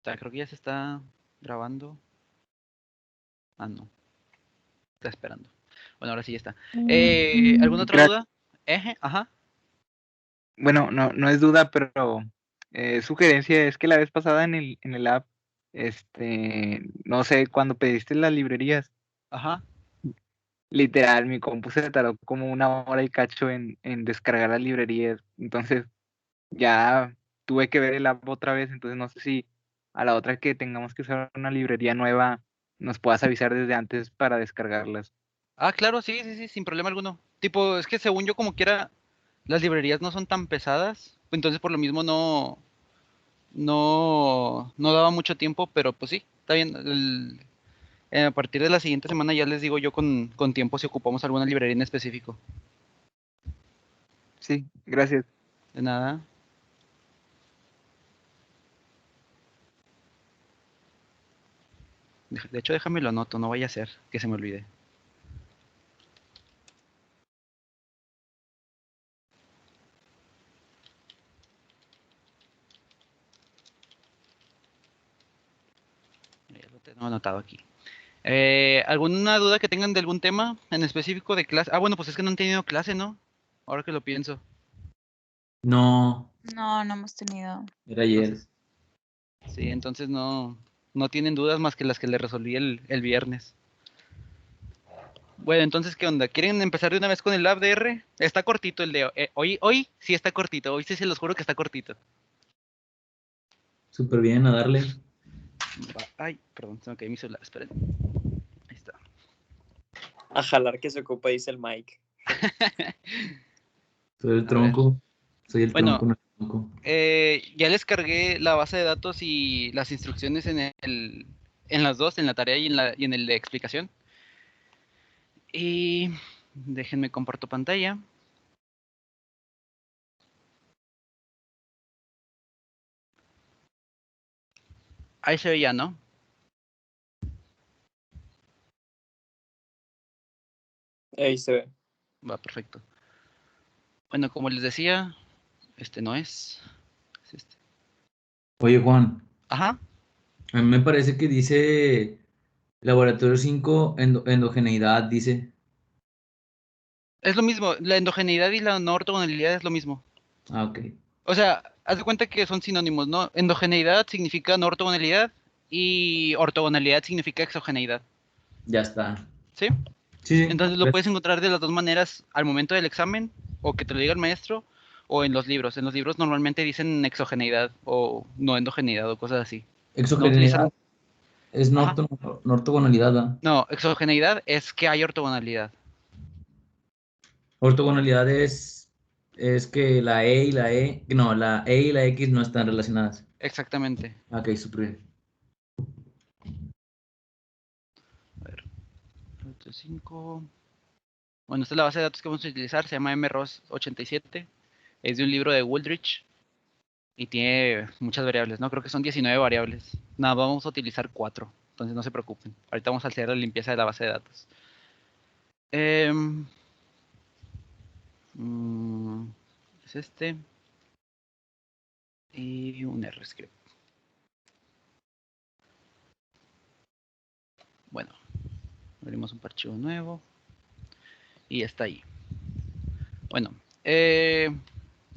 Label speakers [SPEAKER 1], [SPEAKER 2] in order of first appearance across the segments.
[SPEAKER 1] Creo que ya se está grabando. Ah, no. Está esperando. Bueno, ahora sí ya está. ¿Alguna otra duda? Ajá.
[SPEAKER 2] Bueno, no es duda, pero sugerencia es que la vez pasada en el app, no sé, cuando pediste las librerías,
[SPEAKER 1] Ajá.
[SPEAKER 2] literal, mi compu se tardó como 1 hora y cacho en descargar las librerías. Entonces ya tuve que ver el app otra vez. Entonces no sé si a la otra que tengamos que usar una librería nueva, nos puedas avisar desde antes para descargarlas.
[SPEAKER 1] Ah, claro, sí, sin problema alguno. Tipo, es que según yo como quiera, las librerías no son tan pesadas. Entonces por lo mismo no daba mucho tiempo, pero pues sí, está bien. A partir de la siguiente semana ya les digo yo con tiempo si ocupamos alguna librería en específico.
[SPEAKER 2] Sí, gracias.
[SPEAKER 1] De nada. De hecho, déjame lo anoto, no vaya a ser que se me olvide. Ya lo tengo anotado aquí. ¿Alguna duda que tengan de algún tema en específico de clase? Ah, bueno, pues es que no han tenido clase, ¿no? Ahora que lo pienso.
[SPEAKER 3] No,
[SPEAKER 4] No hemos tenido.
[SPEAKER 3] era ayer.
[SPEAKER 1] Entonces, sí, entonces no tienen dudas más que las que le resolví el viernes. Bueno, entonces, ¿qué onda? ¿Quieren empezar de una vez con el lab de R? Está cortito el de hoy sí está cortito. Hoy sí se los juro que está cortito.
[SPEAKER 3] Súper bien, a darle.
[SPEAKER 1] Ay, perdón, se me cayó mi celular, esperen. Ahí está.
[SPEAKER 5] A jalar que se ocupa, dice el Mike.
[SPEAKER 3] Soy el
[SPEAKER 1] A ver.
[SPEAKER 3] tronco. Soy el
[SPEAKER 1] Bueno,
[SPEAKER 3] tronco, no el tronco.
[SPEAKER 1] ya les cargué la base de datos y las instrucciones en las dos, en la tarea y en el de explicación. Y déjenme comparto pantalla. Ahí se ve ya, ¿no?
[SPEAKER 5] Ahí se ve.
[SPEAKER 1] Va, perfecto. Bueno, como les decía, este no es. Es este.
[SPEAKER 3] Oye, Juan,
[SPEAKER 1] Ajá.
[SPEAKER 3] a mí me parece que dice Laboratorio 5 endogeneidad, dice.
[SPEAKER 1] Es lo mismo. La endogeneidad y la no ortogonalidad es lo mismo.
[SPEAKER 3] Ah, ok.
[SPEAKER 1] O sea, haz de cuenta que son sinónimos, ¿no? Endogeneidad significa no ortogonalidad y ortogonalidad significa exogeneidad.
[SPEAKER 3] Ya está.
[SPEAKER 1] ¿Sí?
[SPEAKER 3] Sí, sí.
[SPEAKER 1] Entonces lo puedes encontrar de las dos maneras al momento del examen, o que te lo diga el maestro, o en los libros. En los libros normalmente dicen exogeneidad o no endogeneidad o cosas así. No
[SPEAKER 3] Exogeneidad
[SPEAKER 1] utilizan.
[SPEAKER 3] es
[SPEAKER 1] Ajá.
[SPEAKER 3] ortogonalidad, ¿verdad?
[SPEAKER 1] No, exogeneidad es que hay ortogonalidad.
[SPEAKER 3] Ortogonalidad es que la E y la E, no, la E y la X no están relacionadas.
[SPEAKER 1] Exactamente.
[SPEAKER 3] Ok, súper bien.
[SPEAKER 1] A ver, 5. Bueno, esta es la base de datos que vamos a utilizar. Se llama MROS87. Es de un libro de Wooldridge y tiene muchas variables, ¿no? Creo que son 19 variables. Nada, vamos a utilizar 4. Entonces no se preocupen. Ahorita vamos a hacer la limpieza de la base de datos. Em, es este. Y un RScript. Bueno, abrimos un archivo nuevo. Y está ahí. Bueno,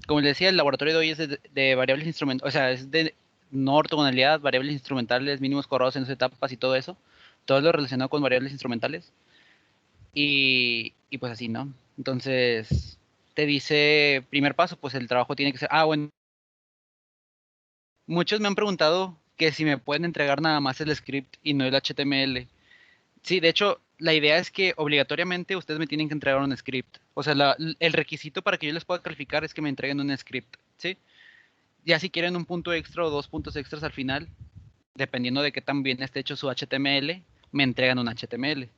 [SPEAKER 1] como les decía, el laboratorio de hoy es de variables instrumentales. O sea, es de no ortogonalidad, variables instrumentales, mínimos cuadrados en sus etapas y todo eso. Todo lo relacionado con variables instrumentales. Y pues así, ¿no? Entonces, te dice, primer paso, pues el trabajo tiene que ser. Ah, bueno. Muchos me han preguntado que si me pueden entregar nada más el script y no el HTML. Sí, de hecho, la idea es que obligatoriamente ustedes me tienen que entregar un script. O sea, el requisito para que yo les pueda calificar es que me entreguen un script, ¿sí? Ya si quieren un punto extra o 2 puntos extras al final, dependiendo de qué tan bien esté hecho su HTML, me entregan un HTML.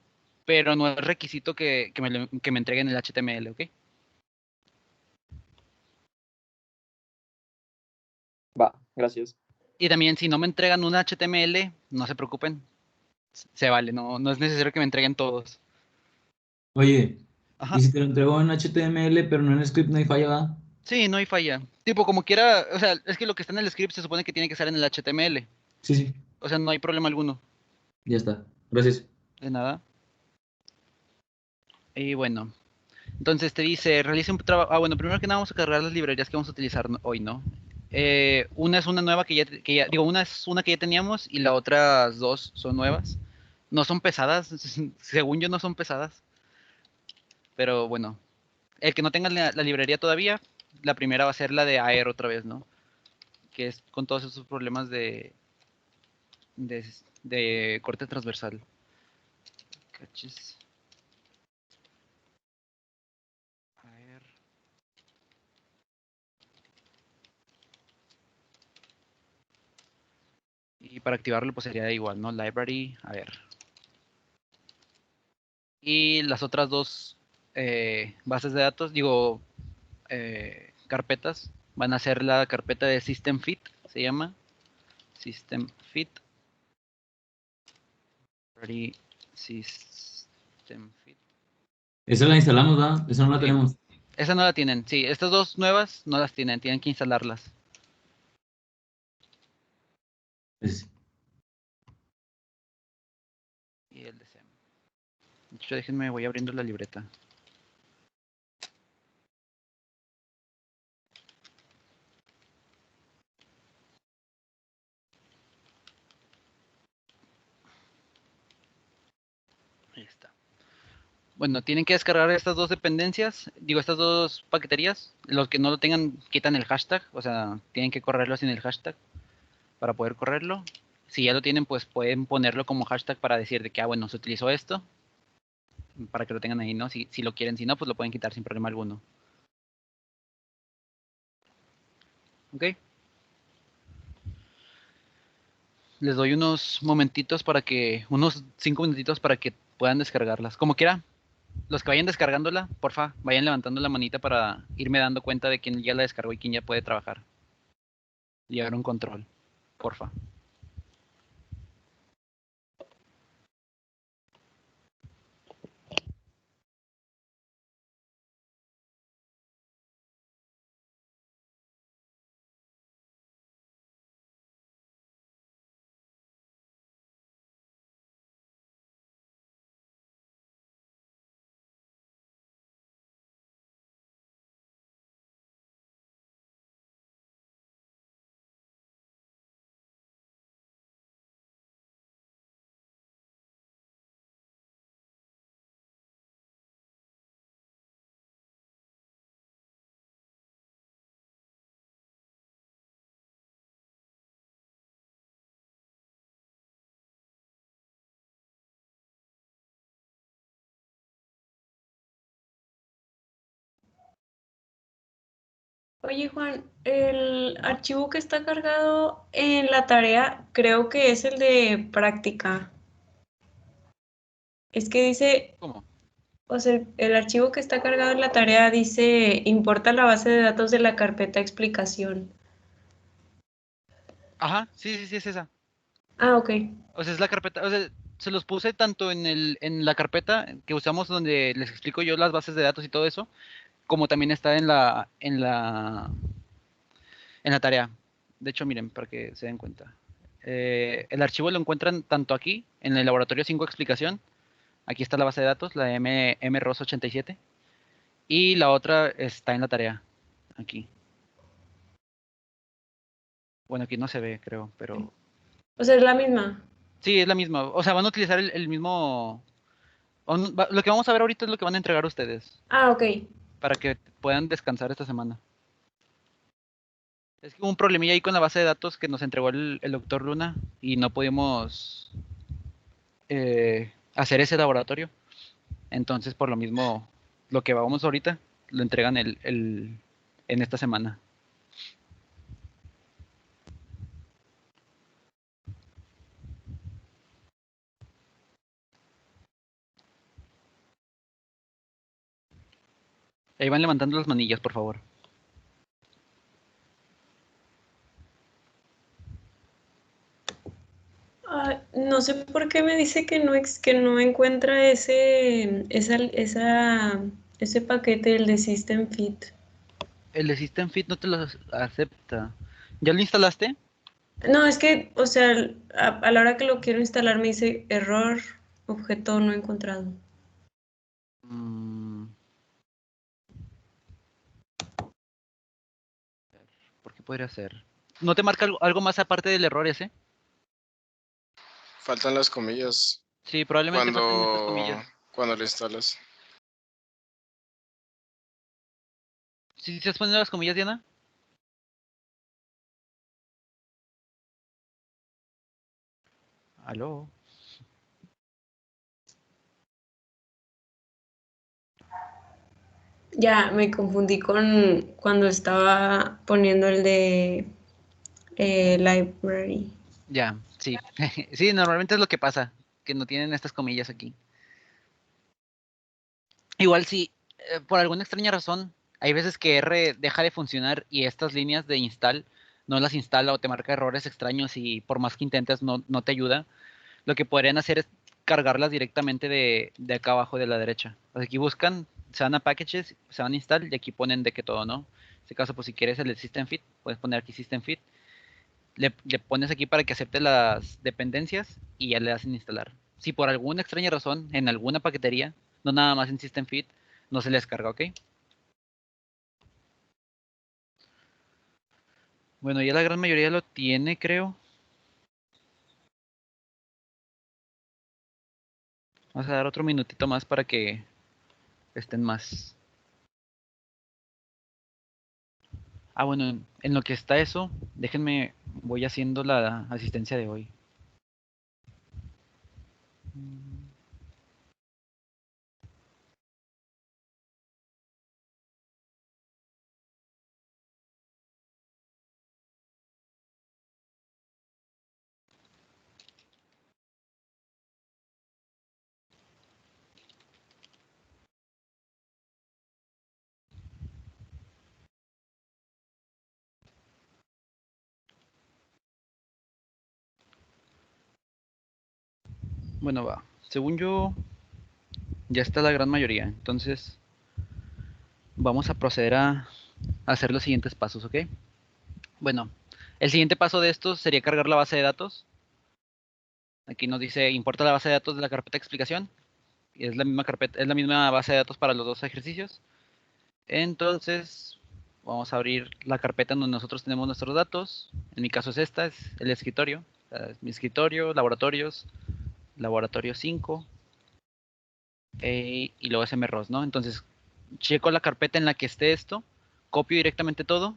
[SPEAKER 1] Pero no es requisito que me entreguen el HTML, ¿ok?
[SPEAKER 5] Va, gracias.
[SPEAKER 1] Y también si no me entregan un HTML, no se preocupen, se vale, no es necesario que me entreguen todos.
[SPEAKER 3] Oye,
[SPEAKER 1] Ajá.
[SPEAKER 3] y si te lo entrego en HTML, pero no en script, no hay falla, ¿verdad?
[SPEAKER 1] Sí, no hay falla. Tipo, como quiera, o sea, es que lo que está en el script se supone que tiene que estar en el HTML.
[SPEAKER 3] Sí, sí,
[SPEAKER 1] O sea, no hay problema alguno.
[SPEAKER 3] ya está. Gracias.
[SPEAKER 1] De nada. Y bueno, entonces te dice, realice un trabajo. Ah, bueno, primero que nada vamos a cargar las librerías que vamos a utilizar hoy, ¿no? Una es una nueva digo, una es una que ya teníamos y las otras dos son nuevas. No son pesadas, según yo no son pesadas. Pero bueno, el que no tenga la librería todavía, la primera va a ser la de Air otra vez, ¿no? Que es con todos esos problemas de, de corte transversal. Cachis. Air. Y para activarlo pues sería igual, ¿no? Library, a ver. Y las otras dos bases de datos, digo, carpetas, van a ser la carpeta de System Fit, se llama. System Fit. Library System Fit.
[SPEAKER 3] Esa la instalamos, ¿verdad? Esa no la
[SPEAKER 1] Sí.
[SPEAKER 3] tenemos.
[SPEAKER 1] Esa no la tienen, sí. Estas dos nuevas no las tienen que instalarlas.
[SPEAKER 3] Es-
[SPEAKER 1] Y el DSM. De hecho, déjenme, voy abriendo la libreta. Ahí está. Bueno, tienen que descargar estas dos dependencias, digo, estas dos paqueterías. Los que no lo tengan, quitan el hashtag, o sea, tienen que correrlo sin el hashtag para poder correrlo. Si ya lo tienen, pues pueden ponerlo como hashtag para decir de que, ah, bueno, se utilizó esto, para que lo tengan ahí, ¿no? Si lo quieren, si no, pues lo pueden quitar sin problema alguno. ¿Ok? Les doy unos momentitos unos 5 minutitos para que puedan descargarlas. Como quiera, los que vayan descargándola, porfa, vayan levantando la manita para irme dando cuenta de quién ya la descargó y quién ya puede trabajar. Llevar un control, porfa.
[SPEAKER 4] Oye, Juan, el archivo que está cargado en la tarea creo que es el de práctica. Es que dice,
[SPEAKER 1] ¿Cómo?
[SPEAKER 4] o sea, el archivo que está cargado en la tarea dice importa la base de datos de la carpeta explicación.
[SPEAKER 1] Ajá, sí, sí, sí, es esa.
[SPEAKER 4] Ah, ok.
[SPEAKER 1] O sea, es la carpeta, o sea, se los puse tanto en la carpeta que usamos donde les explico yo las bases de datos y todo eso, como también está en la tarea. De hecho, miren, para que se den cuenta. El archivo lo encuentran tanto aquí, en el laboratorio 5 explicación. Aquí está la base de datos, la MROS87. Y la otra está en la tarea, aquí. Bueno, aquí no se ve, creo, pero
[SPEAKER 4] O sea, es la misma.
[SPEAKER 1] sí, es la misma. O sea, van a utilizar el mismo. Lo que vamos a ver ahorita es lo que van a entregar ustedes,
[SPEAKER 4] Ah, ok.
[SPEAKER 1] para que puedan descansar esta semana. Es que hubo un problemilla ahí con la base de datos que nos entregó el doctor Luna y no pudimos hacer ese laboratorio. Entonces, por lo mismo, lo que vamos ahorita lo entregan en esta semana. Ahí van levantando las manillas, por favor.
[SPEAKER 4] Ah, no sé por qué me dice que que no encuentra ese paquete, el de System Fit.
[SPEAKER 1] El de System Fit no te lo acepta. ¿Ya lo instalaste?
[SPEAKER 4] No, es que, o sea, a la hora que lo quiero instalar me dice error, objeto no encontrado.
[SPEAKER 1] Mm, ¿Por qué podría ser? ¿No te marca algo más aparte del error ese?
[SPEAKER 6] Faltan las comillas
[SPEAKER 1] Sí, probablemente falten estas comillas.
[SPEAKER 6] cuando lo instalas.
[SPEAKER 1] ¿Sí estás poniendo las comillas, Diana? ¿Aló?
[SPEAKER 4] Ya, me confundí con cuando estaba poniendo el de library.
[SPEAKER 1] Ya, sí. Sí, normalmente es lo que pasa, que no tienen estas comillas aquí. Igual si por alguna extraña razón hay veces que R deja de funcionar y estas líneas de install no las instala o te marca errores extraños y por más que intentes no te ayuda, lo que podrían hacer es cargarlas directamente de acá abajo de la derecha. Pues aquí buscan, se van a packages, se van a install y aquí ponen de que todo, ¿no? En este caso, pues si quieres el system fit, puedes poner aquí system fit, le pones aquí para que acepte las dependencias y ya le das en instalar. Si por alguna extraña razón en alguna paquetería, no nada más en system fit, no se les carga, ¿ok? Bueno, ya la gran mayoría lo tiene, creo. Vamos a dar otro minutito más para que estén más. Ah, bueno, en lo que está eso, déjenme, voy haciendo la asistencia de hoy. Bueno, va. Según yo, ya está la gran mayoría. Entonces, vamos a proceder a hacer los siguientes pasos, ¿ok? Bueno, el siguiente paso de esto sería cargar la base de datos. Aquí nos dice importa la base de datos de la carpeta de explicación. Y es la misma carpeta, es la misma base de datos para los dos ejercicios. Entonces, vamos a abrir la carpeta en donde nosotros tenemos nuestros datos. En mi caso es esta, es el escritorio. O sea, es mi escritorio, laboratorios, laboratorio 5 y luego SMROS, ¿no? Entonces, checo la carpeta en la que esté esto, copio directamente todo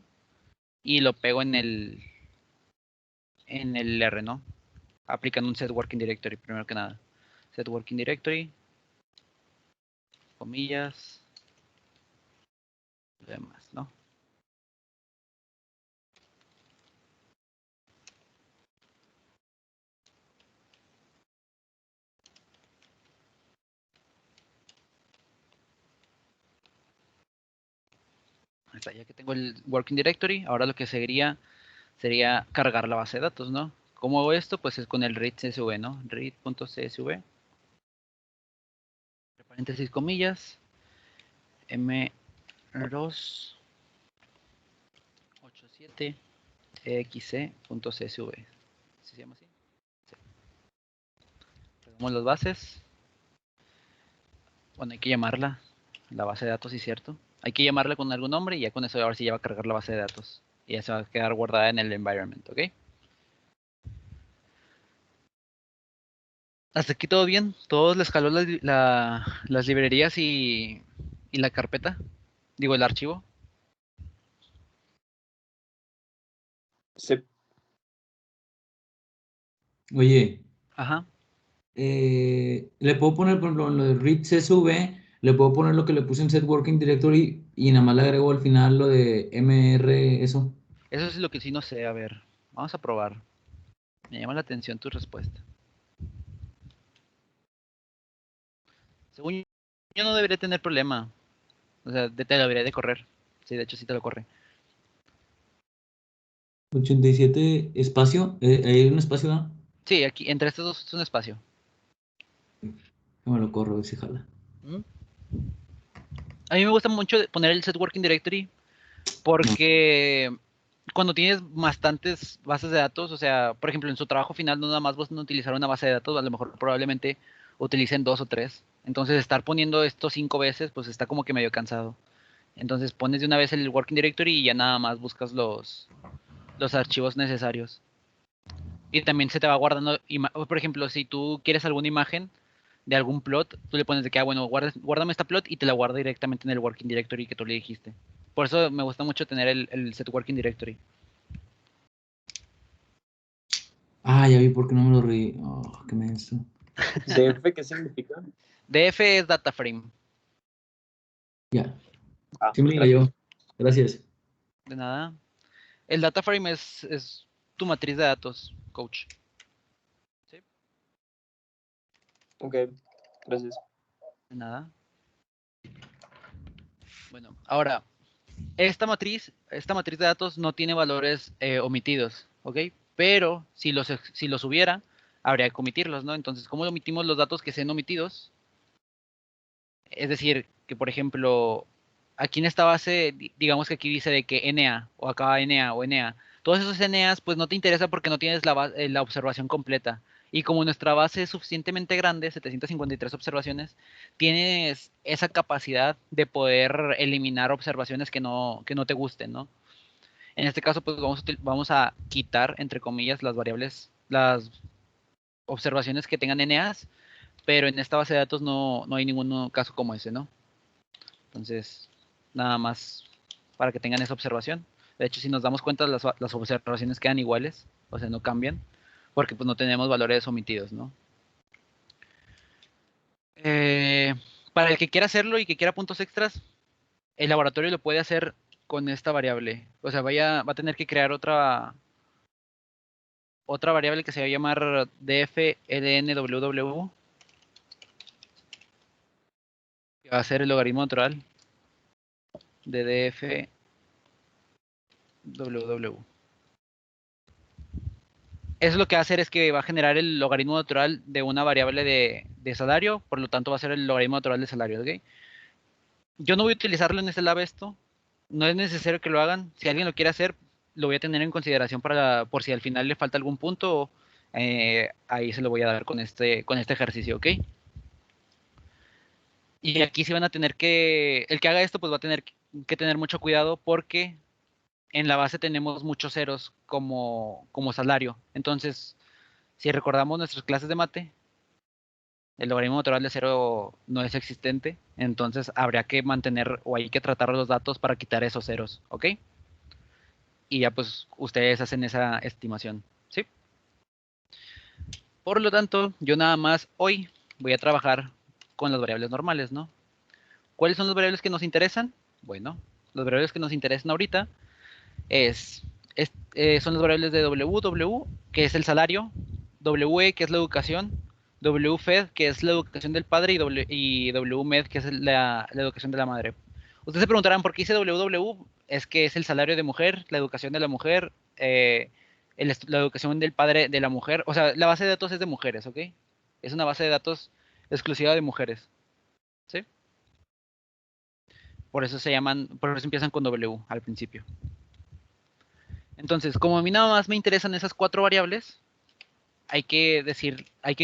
[SPEAKER 1] y lo pego en el R, ¿no? Aplicando un set working directory, primero que nada. Set working directory, comillas, lo demás, ¿no? Ahí está, ya que tengo el working directory, ahora lo que sería cargar la base de datos, ¿no? ¿Cómo hago esto? Pues es con el read CSV, ¿no? Read.csv, paréntesis, comillas, m287exe.csv. ¿Se llama así? Sí. Pegamos las bases. Bueno, hay que llamarla la base de datos, sí, cierto. Hay que llamarla con algún nombre y ya con eso ahora sí ya va a cargar la base de datos. Y ya se va a quedar guardada en el environment, ¿ok? Hasta aquí todo bien. Todos les jaló las librerías y la carpeta. Digo, el archivo.
[SPEAKER 5] Sí.
[SPEAKER 3] Oye,
[SPEAKER 1] Ajá.
[SPEAKER 3] le puedo poner, por ejemplo, en lo de read CSV, le puedo poner lo que le puse en set working directory y nada más le agrego al final lo de mr, eso.
[SPEAKER 1] Eso es lo que sí no sé. A ver, vamos a probar. Me llama la atención tu respuesta. Según yo no debería tener problema. O sea, te lo debería de correr. Sí, de hecho sí te lo corre.
[SPEAKER 3] 87 espacio, hay un espacio, ¿no?
[SPEAKER 1] Sí, aquí entre estos dos es un espacio.
[SPEAKER 3] Que me lo corro, a ver si jala.
[SPEAKER 1] ¿Mm? A mí me gusta mucho poner el set working directory
[SPEAKER 3] No.
[SPEAKER 1] porque cuando tienes bastantes bases de datos, o sea, por ejemplo, en su trabajo final no nada más van a utilizar una base de datos, a lo mejor probablemente utilicen 2 o 3. Entonces, estar poniendo esto 5 veces, pues está como que medio cansado. Entonces, pones de una vez el Working Directory y ya nada más buscas los archivos necesarios. Y también se te va guardando, por ejemplo, si tú quieres alguna imagen de algún plot, tú le pones de que, bueno, guárdame esta plot y te la guarda directamente en el Working Directory que tú le dijiste. Por eso me gusta mucho tener el set Working Directory.
[SPEAKER 3] Ya vi por qué no me lo reí. Oh, qué menso.
[SPEAKER 5] ¿DF qué significa?
[SPEAKER 1] DF es Data Frame.
[SPEAKER 3] Ya,
[SPEAKER 5] Ah,
[SPEAKER 3] sí me lo leyó. Gracias.
[SPEAKER 1] De nada. El Data Frame es tu matriz de datos, coach. ¿Sí?
[SPEAKER 5] ok, gracias.
[SPEAKER 1] De nada. Bueno, ahora, esta matriz de datos no tiene valores omitidos, ¿ok? Pero si los hubiera, habría que omitirlos, ¿no? Entonces, ¿cómo omitimos los datos que sean omitidos? Es decir, que por ejemplo, aquí en esta base, digamos que aquí dice de que NA, o acá NA, o NA. Todos esos NAs, pues no te interesa porque no tienes la observación completa. Y como nuestra base es suficientemente grande, 753 observaciones, tienes esa capacidad de poder eliminar observaciones que no te gusten, ¿no? En este caso, pues vamos a quitar, entre comillas, las variables, las observaciones que tengan NAs, pero en esta base de datos no hay ningún caso como ese, ¿no? Entonces, nada más para que tengan esa observación. De hecho, si nos damos cuenta, las observaciones quedan iguales, o sea, no cambian, porque pues no tenemos valores omitidos, ¿no? Para el que quiera hacerlo y que quiera puntos extras, el laboratorio lo puede hacer con esta variable. O sea, va a tener que crear otra variable que se va a llamar dflnww, que va a ser el logaritmo natural de dfww. Eso lo que va a hacer es que va a generar el logaritmo natural de una variable de salario, por lo tanto va a ser el logaritmo natural de salario, ¿ok? Yo no voy a utilizarlo en este lab esto, no es necesario que lo hagan. Si alguien lo quiere hacer, lo voy a tener en consideración por si al final le falta algún punto, ahí se lo voy a dar con este ejercicio, ¿ok? Y aquí sí van a tener el que haga esto, pues va a tener que tener mucho cuidado porque en la base tenemos muchos ceros como salario. Entonces, si recordamos nuestras clases de mate, el logaritmo natural de cero no es existente, entonces habría que mantener o hay que tratar los datos para quitar esos ceros, ¿ok? Y ya pues ustedes hacen esa estimación, ¿sí? Por lo tanto, yo nada más hoy voy a trabajar con las variables normales, ¿no? ¿Cuáles son las variables que nos interesan? Bueno, las variables que nos interesan ahorita son las variables de W, que es el salario, WE, que es la educación, WFED, que es la educación del padre, y WMED, que es la educación de la madre. Ustedes se preguntarán por qué hice WW, es que es el salario de mujer, la educación de la mujer, la educación del padre de la mujer, o sea, la base de datos es de mujeres, ¿ok? Es una base de datos exclusiva de mujeres, ¿sí? Por eso empiezan con W al principio. Entonces, como a mí nada más me interesan esas 4 variables, hay que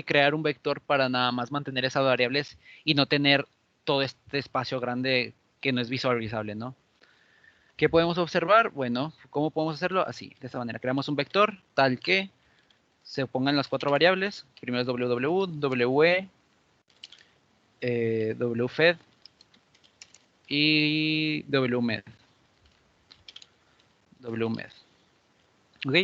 [SPEAKER 1] crear un vector para nada más mantener esas variables y no tener todo este espacio grande que no es visualizable, ¿no? ¿Qué podemos observar? Bueno, ¿cómo podemos hacerlo? Así, de esta manera. Creamos un vector tal que se pongan las 4 variables. Primero es ww, we, wfed y wmed. wmed. ¿Ok?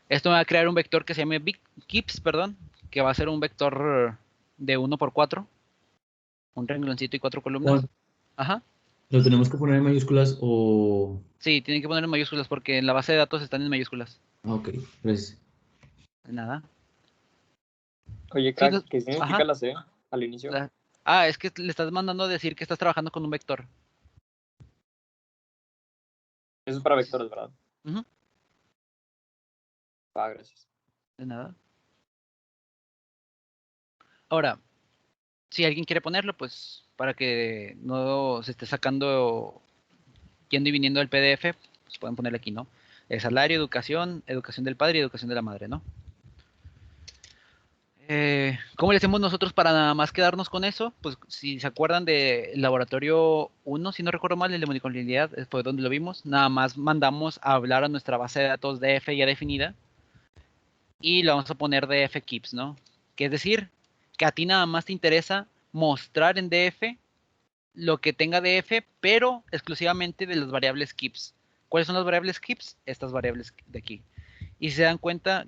[SPEAKER 1] Esto me va a crear un vector que se llame keeps, perdón, que va a ser un vector de 1 por 4, un rengloncito y 4 columnas.
[SPEAKER 3] Juan,
[SPEAKER 1] Ajá.
[SPEAKER 3] ¿lo tenemos que poner en mayúsculas o...?
[SPEAKER 1] Sí, tienen que poner en mayúsculas porque en la base de datos están en mayúsculas.
[SPEAKER 3] Ok, gracias.
[SPEAKER 1] De nada.
[SPEAKER 5] Oye,
[SPEAKER 1] Sí,
[SPEAKER 5] crack, ¿qué significa
[SPEAKER 1] ajá.
[SPEAKER 5] la C al inicio?
[SPEAKER 1] Es que le estás mandando a decir que estás trabajando con un vector.
[SPEAKER 5] Eso es para vectores, ¿verdad?
[SPEAKER 1] Ujú.
[SPEAKER 5] Gracias.
[SPEAKER 1] De nada. Ahora, si alguien quiere ponerlo, pues para que no se esté sacando, yendo y viniendo del PDF, pues pueden ponerle aquí, ¿no? Salario, educación, educación del padre y educación de la madre, ¿no? ¿Cómo le hacemos nosotros para nada más quedarnos con eso? Pues si se acuerdan del laboratorio 1, si no recuerdo mal, el de monicularidad, fue donde lo vimos, nada más mandamos a hablar a nuestra base de datos DF ya definida y le vamos a poner DF keeps, ¿no? Que es decir, que a ti nada más te interesa mostrar en DF lo que tenga DF, pero exclusivamente de las variables keeps. ¿Cuáles son las variables keeps? Estas variables de aquí. Y si se dan cuenta,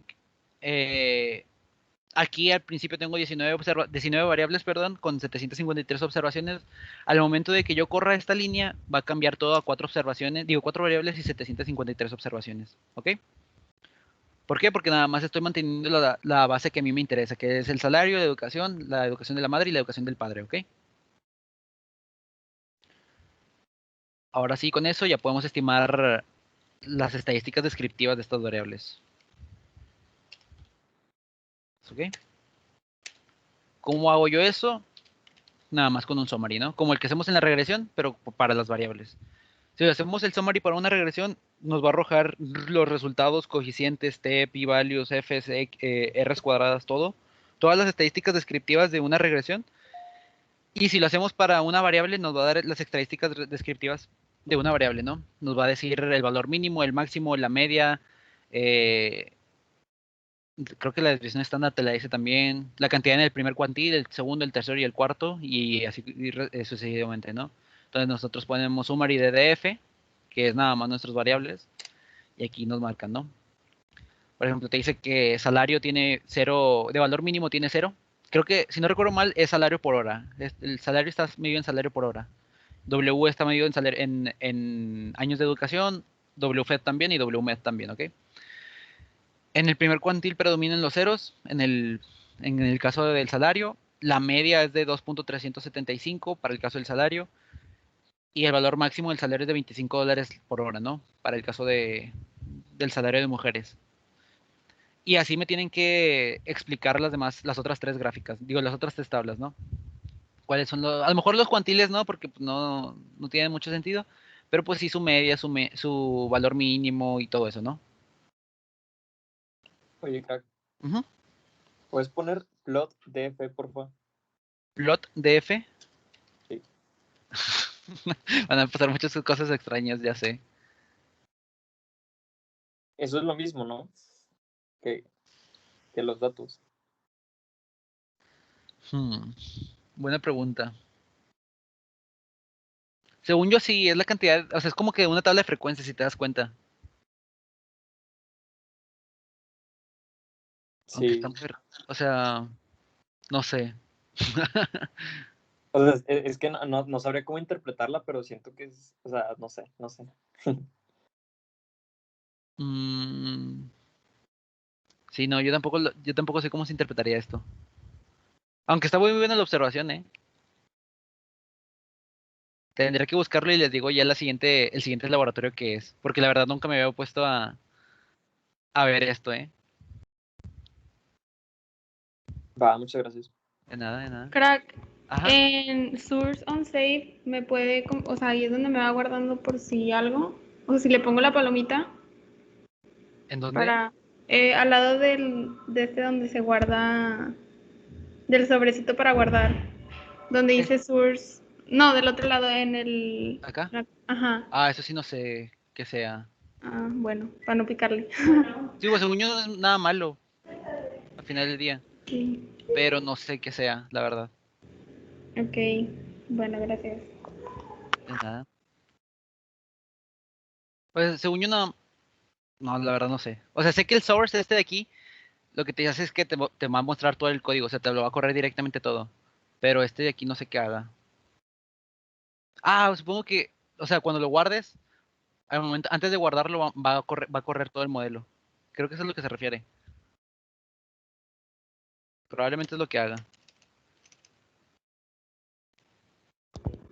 [SPEAKER 1] aquí al principio tengo 19 variables, perdón, con 753 observaciones. Al momento de que yo corra esta línea, va a cambiar todo a 4 observaciones, digo 4 variables y 753 observaciones, ¿ok? ¿Por qué? Porque nada más estoy manteniendo la base que a mí me interesa, que es el salario, la educación de la madre y la educación del padre, ¿ok? Ahora sí, con eso ya podemos estimar las estadísticas descriptivas de estas variables. ¿Ok? ¿Cómo hago yo eso? Nada más con un summary, ¿no? Como el que hacemos en la regresión, pero para las variables. Si hacemos el summary para una regresión, nos va a arrojar los resultados, coeficientes, t, p-values, f's, r's cuadradas, todo. Todas las estadísticas descriptivas de una regresión. Y si lo hacemos para una variable, nos va a dar las estadísticas descriptivas de una variable, ¿no? Nos va a decir el valor mínimo, el máximo, la media. Creo que la desviación estándar te la dice también. La cantidad en el primer cuantil, el segundo, el tercero y el cuarto. Y así sucesivamente, ¿no? Entonces nosotros ponemos summary de DF, que es nada más nuestras variables. Y aquí nos marcan, ¿no? Por ejemplo, te dice que salario tiene 0, de valor mínimo tiene 0. Creo que, si no recuerdo mal, es salario por hora. El salario está medido en salario por hora. W está medido en años de educación, WFED también y WMED también, ¿ok? En el primer cuantil predominan los ceros, en el caso del salario. La media es de 2.375 para el caso del salario. Y el valor máximo del salario es de $25 por hora, ¿no? Para el caso del salario de mujeres. Y así me tienen que explicar las otras 3 gráficas, digo, las otras 3 tablas, ¿no? ¿Cuáles son a lo mejor los cuantiles, ¿no? Porque pues, no tienen mucho sentido, pero pues sí su media, su valor mínimo y todo eso, ¿no?
[SPEAKER 5] Oye, crack,
[SPEAKER 1] Ujú.
[SPEAKER 5] ¿puedes poner plot DF, por favor?
[SPEAKER 1] Plot DF.
[SPEAKER 5] Sí.
[SPEAKER 1] Van a pasar muchas cosas extrañas, ya sé.
[SPEAKER 5] Eso es lo mismo, ¿no? Que los datos.
[SPEAKER 1] Buena pregunta. Según yo sí, es la cantidad, o sea, es como que una tabla de frecuencias si te das cuenta. Aunque
[SPEAKER 5] Sí.
[SPEAKER 1] está muy o sea, no sé.
[SPEAKER 5] O sea, es que no sabría cómo interpretarla, pero siento que es, o sea, no sé.
[SPEAKER 1] Mm, sí, no, yo tampoco sé cómo se interpretaría esto. Aunque está muy buena la observación, ¿eh? Tendría que buscarlo y les digo ya el siguiente laboratorio que es. Porque la verdad nunca me había puesto a ver esto, ¿eh?
[SPEAKER 5] Va, muchas gracias.
[SPEAKER 1] De nada, de nada.
[SPEAKER 4] Crack,
[SPEAKER 1] Ajá.
[SPEAKER 4] en Source on Save me puede, o sea, ahí es donde me va guardando por si algo. O sea, si le pongo la palomita
[SPEAKER 1] ¿En dónde?
[SPEAKER 4] para al lado de este donde se guarda, del sobrecito para guardar, donde dice Source. No, del otro lado en el.
[SPEAKER 1] ¿Acá?
[SPEAKER 4] Ajá.
[SPEAKER 1] Ah, eso sí no sé qué sea.
[SPEAKER 4] Ah, bueno, para no picarle.
[SPEAKER 1] Sí, pues según yo no es nada malo al final del día.
[SPEAKER 4] Sí.
[SPEAKER 1] Pero no sé qué sea, la verdad.
[SPEAKER 4] Ok, bueno, gracias.
[SPEAKER 1] De nada. Pues según yo no, la verdad no sé. O sea, sé que el source de aquí, lo que te hace es que te va a mostrar todo el código, o sea, te lo va a correr directamente todo. Pero de aquí no sé qué haga. Ah, supongo que, o sea, cuando lo guardes, al momento, antes de guardarlo va a correr todo el modelo. Creo que eso es lo que se refiere. Probablemente es lo que haga.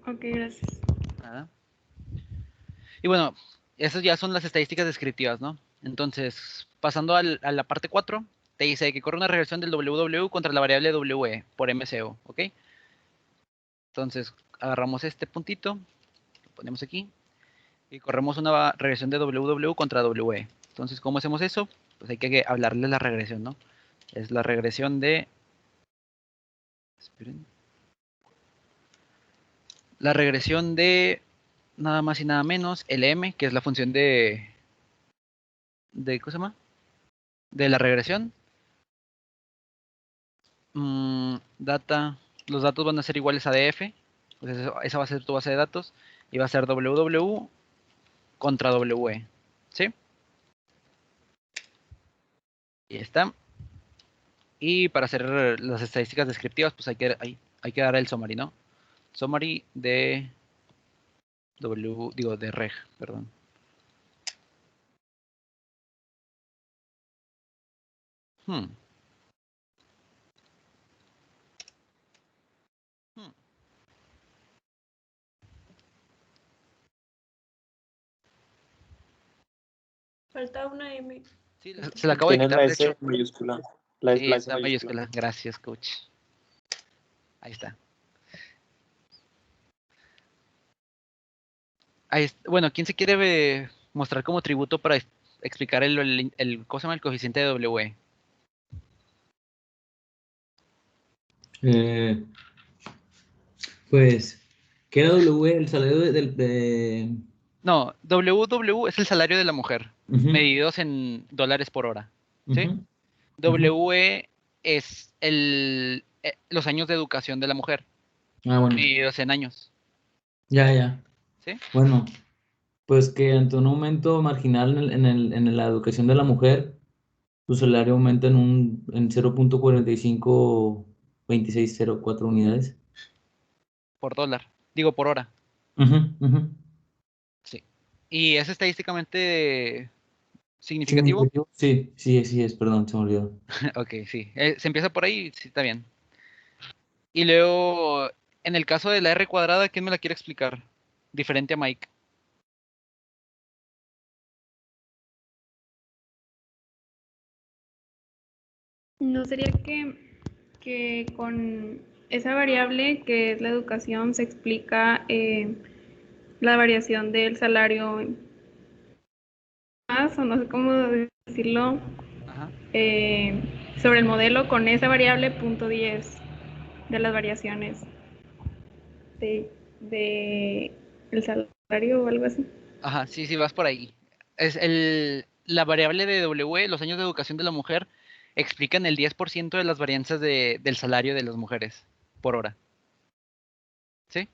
[SPEAKER 4] Ok, gracias.
[SPEAKER 1] Nada. Y bueno, esas ya son las estadísticas descriptivas, ¿no? Entonces, pasando a la parte 4, te dice que corre una regresión del WW contra la variable WE por MCO, ¿ok? Entonces, agarramos este puntito, lo ponemos aquí, y corremos una regresión de WW contra WE. Entonces, ¿cómo hacemos eso? Pues hay que hablarle de la regresión, ¿no? Es la regresión de... Esperen. La regresión de nada más y nada menos LM, que es la función de ¿cómo se llama? De la regresión. Data, los datos van a ser iguales a DF, pues esa va a ser tu base de datos, y va a ser WW contra WE, ¿sí? Y ya está. Y para hacer las estadísticas descriptivas, pues hay que dar el summary, ¿no? Summary de de reg, perdón. Hmm.
[SPEAKER 4] Falta una M.
[SPEAKER 1] Sí, se la acabo de
[SPEAKER 5] Tienes
[SPEAKER 1] quitar,
[SPEAKER 5] la
[SPEAKER 1] de hecho.
[SPEAKER 5] S mayúscula. La
[SPEAKER 1] Sí,
[SPEAKER 5] S
[SPEAKER 1] está mayúscula. Gracias, coach. Ahí está. Bueno, ¿quién se quiere mostrar como tributo para explicar ¿cómo se llama? El coeficiente de W?
[SPEAKER 3] Pues, ¿qué era W? El salario
[SPEAKER 1] No, WW es el salario de la mujer,
[SPEAKER 3] Ujú,
[SPEAKER 1] medidos en dólares por hora. ¿Sí?
[SPEAKER 3] ujú, ujú.
[SPEAKER 1] WE es los años de educación de la mujer,
[SPEAKER 3] Ah, bueno,
[SPEAKER 1] medidos en años.
[SPEAKER 3] ya.
[SPEAKER 1] ¿Sí?
[SPEAKER 3] Bueno, pues que ante un aumento marginal en la educación de la mujer, su salario aumenta en 0.452604 unidades.
[SPEAKER 1] Por dólar. Digo, por hora.
[SPEAKER 3] Ujú, ujú.
[SPEAKER 1] Sí. ¿Y es estadísticamente significativo?
[SPEAKER 3] ¿Significativo? Sí es, perdón, se me olvidó.
[SPEAKER 1] Ok, sí. Se empieza por ahí, sí, está bien. Y luego, en el caso de la R cuadrada, ¿quién me la quiere explicar? Diferente a Mike.
[SPEAKER 4] ¿No sería que con esa variable que es la educación se explica la variación del salario más, o no sé cómo decirlo,
[SPEAKER 1] Ajá.
[SPEAKER 4] sobre el modelo con esa variable punto 10 de las variaciones de el salario o algo así?
[SPEAKER 1] Ajá, sí, sí, vas por ahí. La variable de W, los años de educación de la mujer, explican el 10% de las varianzas del salario de las mujeres por hora. ¿Sí?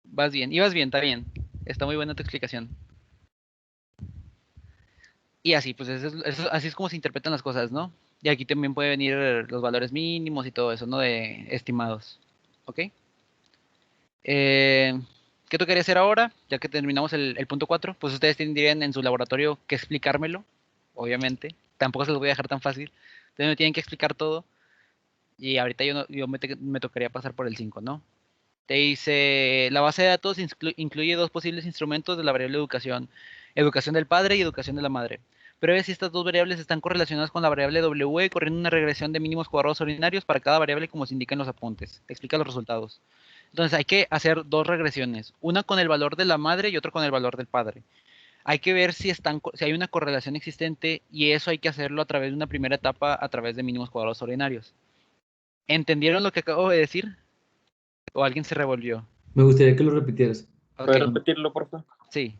[SPEAKER 1] Vas bien, ibas bien, está bien. Está muy buena tu explicación. Y así, pues así es como se interpretan las cosas, ¿no? Y aquí también puede venir los valores mínimos y todo eso, ¿no? De estimados. ¿Ok? Eh, ¿Qué tocaría hacer ahora? Ya que terminamos el punto 4, pues ustedes tendrían en su laboratorio que explicármelo, obviamente. Tampoco se los voy a dejar tan fácil. Ustedes me tienen que explicar todo. Y ahorita me tocaría pasar por el 5, ¿no? Te dice, la base de datos incluye dos posibles instrumentos de la variable educación. Educación del padre y educación de la madre. Pruebe si estas dos variables están correlacionadas con la variable W, corriendo una regresión de mínimos cuadrados ordinarios para cada variable como se indica en los apuntes. Explica los resultados. Entonces hay que hacer dos regresiones, una con el valor de la madre y otra con el valor del padre. Hay que ver si hay una correlación existente y eso hay que hacerlo a través de una primera etapa a través de mínimos cuadrados ordinarios. ¿Entendieron lo que acabo de decir? ¿O alguien se revolvió?
[SPEAKER 3] Me gustaría que lo repitieras.
[SPEAKER 1] Ok,
[SPEAKER 5] ¿Puedes repetirlo, por favor?
[SPEAKER 1] sí.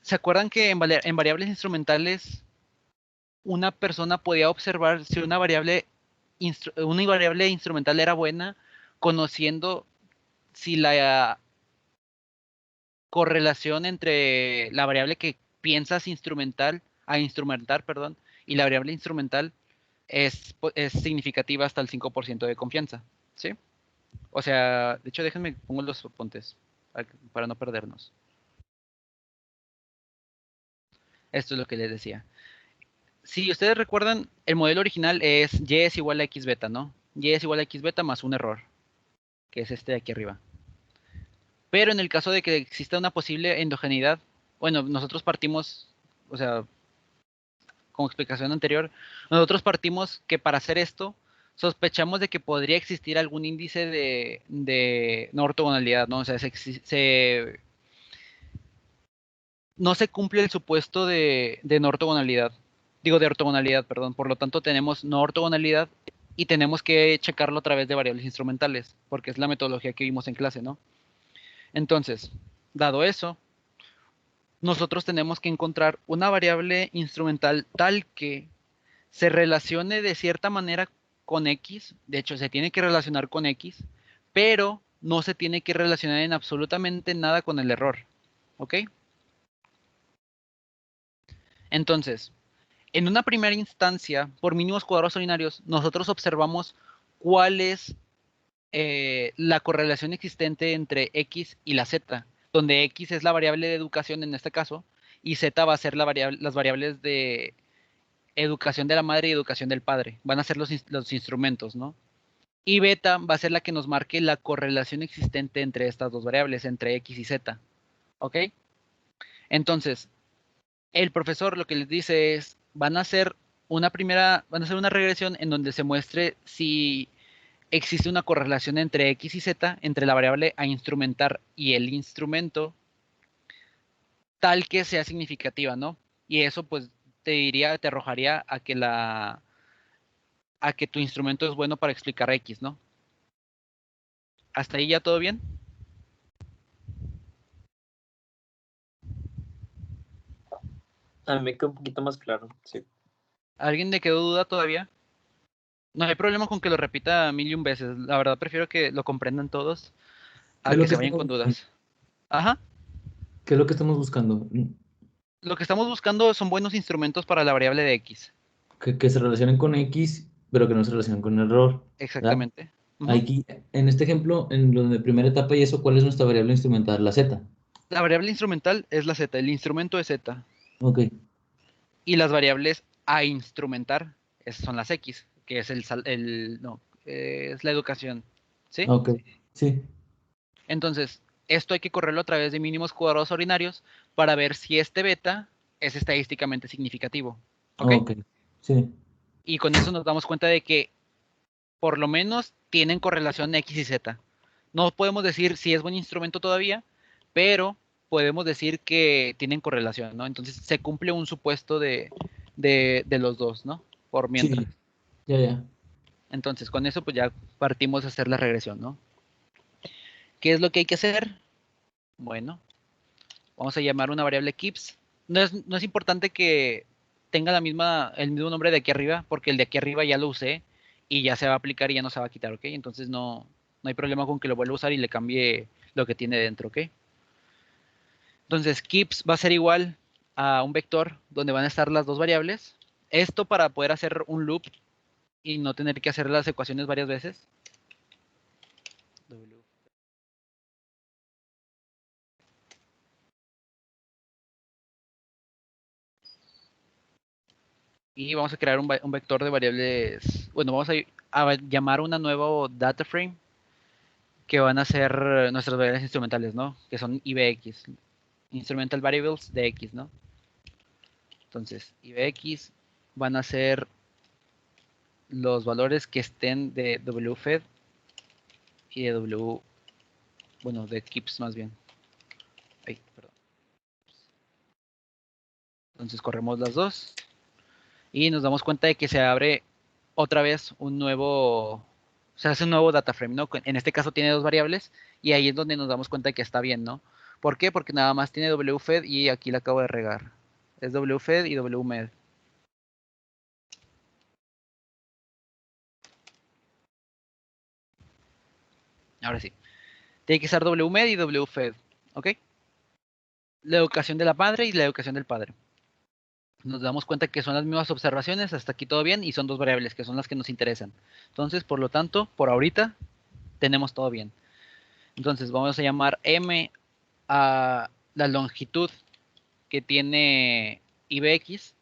[SPEAKER 1] ¿Se acuerdan que en variables instrumentales una persona podía observar si una variable instrumental era buena conociendo si la correlación entre la variable que piensas instrumentar, perdón, y la variable instrumental es significativa hasta el 5% de confianza, ¿sí? O sea, de hecho, déjenme pongo los apuntes para no perdernos. Esto es lo que les decía. Si ustedes recuerdan, el modelo original es y es igual a x beta, ¿no? Y es igual a x beta más un error, que es este de aquí arriba. Pero en el caso de que exista una posible endogeneidad, bueno, nosotros partimos, o sea, como explicación anterior, nosotros partimos que para hacer esto, sospechamos de que podría existir algún índice de no ortogonalidad, ¿no? O sea, no se cumple el supuesto de no ortogonalidad. Digo, de ortogonalidad, perdón. Por lo tanto, tenemos no ortogonalidad y tenemos que checarlo a través de variables instrumentales, porque es la metodología que vimos en clase, ¿no? Entonces, dado eso, nosotros tenemos que encontrar una variable instrumental tal que se relacione de cierta manera con X. De hecho, se tiene que relacionar con X, pero no se tiene que relacionar en absolutamente nada con el error. ¿Ok? Entonces, en una primera instancia, por mínimos cuadrados ordinarios, nosotros observamos cuál es la correlación existente entre X y la Z, donde X es la variable de educación en este caso, y Z va a ser las variables de educación de la madre y educación del padre. Van a ser los instrumentos, ¿no? Y beta va a ser la que nos marque la correlación existente entre estas dos variables, entre X y Z. ¿Ok? Entonces, el profesor lo que les dice es, van a hacer una regresión en donde se muestre si existe una correlación entre X y Z, entre la variable a instrumentar y el instrumento, tal que sea significativa, ¿no? Y eso pues te arrojaría a que tu instrumento es bueno para explicar X, ¿no? ¿Hasta ahí ya todo bien?
[SPEAKER 5] A mí me quedó un poquito más claro, sí.
[SPEAKER 1] ¿Alguien le quedó duda todavía? No hay problema con que lo repita 1000 y un veces. La verdad prefiero que lo comprendan todos
[SPEAKER 3] ¿Qué
[SPEAKER 1] a
[SPEAKER 3] es lo
[SPEAKER 1] que
[SPEAKER 3] que
[SPEAKER 1] se vayan
[SPEAKER 3] estamos
[SPEAKER 1] con
[SPEAKER 3] buscando?
[SPEAKER 1] dudas. Ajá.
[SPEAKER 3] ¿Qué es lo que estamos buscando?
[SPEAKER 1] Lo que estamos buscando son buenos instrumentos para la variable de X.
[SPEAKER 3] Que se relacionen con X, pero que no se relacionen con el error, ¿verdad?
[SPEAKER 1] Exactamente. Ujú.
[SPEAKER 3] Aquí, en este ejemplo, en lo de primera etapa y eso, ¿cuál es nuestra variable instrumental? La Z.
[SPEAKER 1] La variable instrumental es la Z, el instrumento es Z.
[SPEAKER 3] Ok,
[SPEAKER 1] Y las variables a instrumentar son las X, que es es la educación. ¿Sí?
[SPEAKER 3] ok, sí,
[SPEAKER 1] Entonces, esto hay que correrlo a través de mínimos cuadrados ordinarios para ver si este beta es estadísticamente significativo. ¿Ok?
[SPEAKER 3] ok, sí,
[SPEAKER 1] Y con eso nos damos cuenta de que por lo menos tienen correlación X y Z. No podemos decir si es buen instrumento todavía, pero podemos decir que tienen correlación, ¿no? Entonces se cumple un supuesto de los dos, ¿no? Por mientras.
[SPEAKER 3] sí, ya.
[SPEAKER 1] Entonces con eso pues ya partimos a hacer la regresión, ¿no? ¿Qué es lo que hay que hacer? Bueno, vamos a llamar una variable keeps. No es importante que tenga el mismo nombre de aquí arriba, porque el de aquí arriba ya lo usé y ya se va a aplicar y ya no se va a quitar, ¿ok? Entonces no hay problema con que lo vuelva a usar y le cambie lo que tiene dentro, ¿ok? Entonces keeps va a ser igual a un vector donde van a estar las dos variables. Esto para poder hacer un loop y no tener que hacer las ecuaciones varias veces. Y vamos a crear un vector de variables. Bueno, vamos a llamar una nueva data frame que van a ser nuestras variables instrumentales, ¿no? Que son IBX, Instrumental Variables de X, ¿no? Entonces, IBX van a ser los valores que estén de WFED y de bueno, de keeps más bien. Ay, perdón. Entonces corremos las dos y nos damos cuenta de que se abre otra vez se hace un nuevo data frame, ¿no? En este caso tiene dos variables y ahí es donde nos damos cuenta de que está bien, ¿no? ¿Por qué? Porque nada más tiene WFED y aquí la acabo de regar. Es WFED y WMED. Ahora sí. Tiene que ser WMED y WFED, ¿ok? La educación de la madre y la educación del padre. Nos damos cuenta que son las mismas observaciones, hasta aquí todo bien, y son dos variables que son las que nos interesan. Entonces, por lo tanto, por ahorita, tenemos todo bien. Entonces, vamos a llamar M a la longitud que tiene IBX,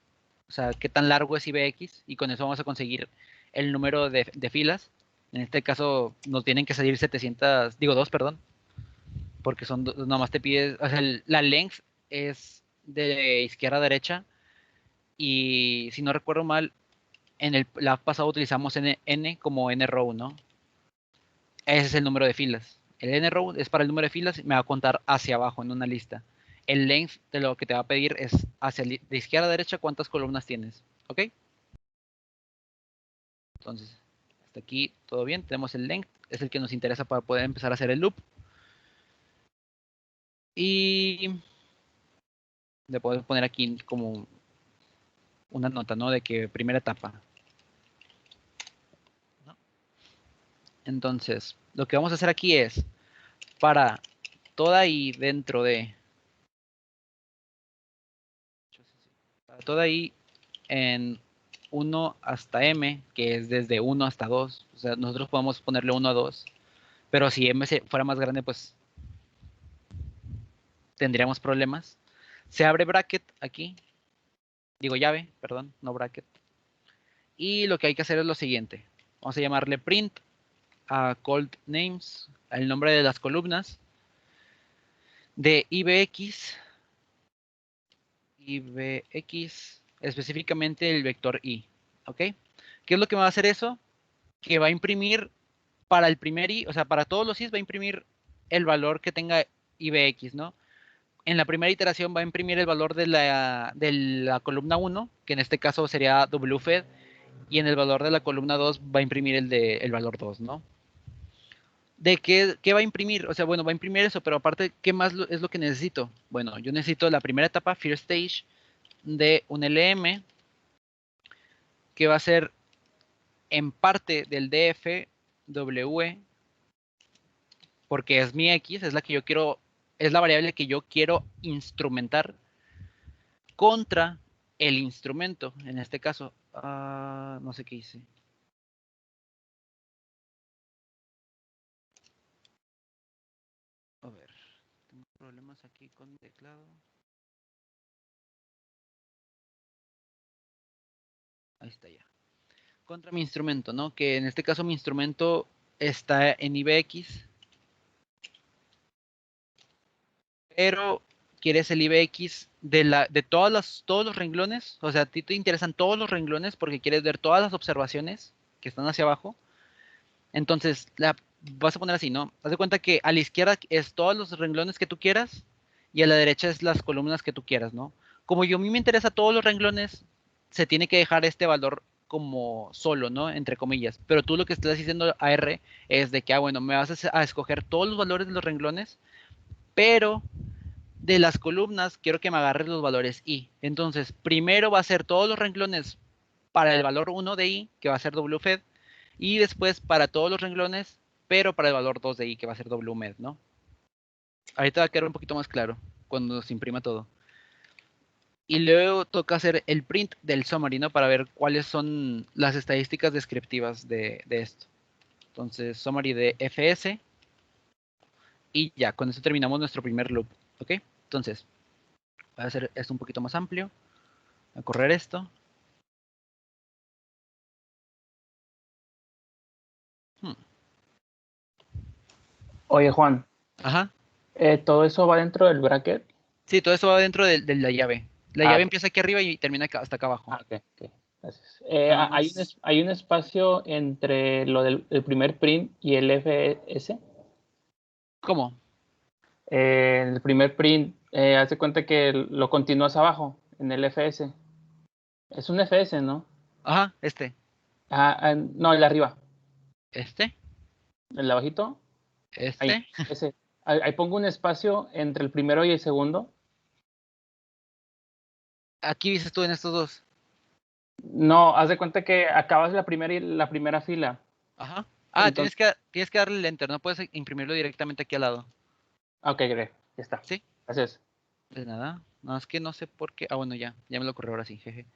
[SPEAKER 1] o sea, qué tan largo es IBX, y con eso vamos a conseguir el número de filas. En este caso, nos tienen que salir 700, digo 2, perdón, porque nomás te pides, o sea, la length es de izquierda a derecha, y si no recuerdo mal, en la pasado utilizamos n como n-row, ¿no? Ese es el número de filas. El n-row es para el número de filas, me va a contar hacia abajo en una lista. el length de lo que te va a pedir es hacia de izquierda a derecha cuántas columnas tienes, ¿ok? Entonces, hasta aquí todo bien, tenemos el length, es el que nos interesa para poder empezar a hacer el loop. Y le podemos poner aquí como una nota, ¿no? De que primera etapa. ¿No? Entonces, lo que vamos a hacer aquí es, para toda i dentro de... Para toda i en 1 hasta m, que es desde 1 hasta 2. O sea, nosotros podemos ponerle 1 a 2. Pero si m fuera más grande, pues tendríamos problemas. Se abre bracket aquí. Digo llave, perdón, no bracket. Y lo que hay que hacer es lo siguiente. Vamos a llamarle print a cold names, el nombre de las columnas de IBX, específicamente el vector I, ¿ok? ¿Qué es lo que va a hacer eso? Que va a imprimir para el primer I, o sea, para todos los I's va a imprimir el valor que tenga IBX, ¿no? En la primera iteración va a imprimir el valor de la columna 1, que en este caso sería WFED, y en el valor de la columna 2 va a imprimir el valor 2, ¿no? ¿De qué va a imprimir? O sea, bueno, va a imprimir eso, pero aparte, ¿qué más es lo que necesito? Bueno, yo necesito la primera etapa, first stage, de un LM, que va a ser en parte del DF W, porque es mi X, es la que yo quiero, es la variable que yo quiero instrumentar contra el instrumento, en este caso. No sé qué hice. A ver, tengo problemas aquí con mi teclado. Ahí está ya. Contra mi instrumento, ¿no? Que en este caso mi instrumento está en IBX, pero quieres el IBX de todos los renglones. O sea, a ti te interesan todos los renglones porque quieres ver todas las observaciones que están hacia abajo. Entonces, vas a poner así, ¿no? Haz de cuenta que a la izquierda es todos los renglones que tú quieras y a la derecha es las columnas que tú quieras, ¿no? Como a mí me interesa todos los renglones, se tiene que dejar este valor como solo, ¿no? Entre comillas. Pero tú lo que estás diciendo a R es de que, bueno, me vas a escoger todos los valores de los renglones, pero de las columnas quiero que me agarres los valores I. Entonces, primero va a ser todos los renglones para el valor 1 de I, que va a ser WFED, y después para todos los renglones, pero para el valor 2 de I, que va a ser WMED, ¿no? Ahorita va a quedar un poquito más claro cuando se imprima todo. Y luego toca hacer el print del summary, ¿no? Para ver cuáles son las estadísticas descriptivas de esto. Entonces, summary de FS. Y ya, con eso terminamos nuestro primer loop, ¿ok? Entonces, voy a hacer esto un poquito más amplio. Voy a correr esto.
[SPEAKER 7] Oye, Juan,
[SPEAKER 1] Ajá.
[SPEAKER 7] ¿todo eso va dentro del bracket?
[SPEAKER 1] Sí, todo eso va dentro de la llave. La llave empieza aquí arriba y termina hasta acá abajo.
[SPEAKER 7] Ok, gracias.
[SPEAKER 1] Nada
[SPEAKER 7] ¿Hay
[SPEAKER 1] más.
[SPEAKER 7] hay un espacio entre lo del el primer print y el FS?
[SPEAKER 1] ¿Cómo?
[SPEAKER 7] El primer print, haz de cuenta que lo continúas abajo, en el FS. Es un FS, ¿no?
[SPEAKER 1] Ajá,
[SPEAKER 7] No, el de arriba,
[SPEAKER 1] este,
[SPEAKER 7] el de abajito. Ahí,
[SPEAKER 1] este.
[SPEAKER 7] ese. Ahí pongo un espacio entre el primero y el segundo.
[SPEAKER 1] Aquí dices tú en estos dos.
[SPEAKER 7] No, haz de cuenta que acabas la primera fila.
[SPEAKER 1] Ajá.
[SPEAKER 7] Entonces,
[SPEAKER 1] tienes que darle el enter, no puedes imprimirlo directamente aquí al lado.
[SPEAKER 7] ok, great, ya está.
[SPEAKER 1] ¿Sí?
[SPEAKER 7] Gracias.
[SPEAKER 1] De nada. No, es que no sé por qué. Bueno, ya me lo corrió ahora sí, jeje.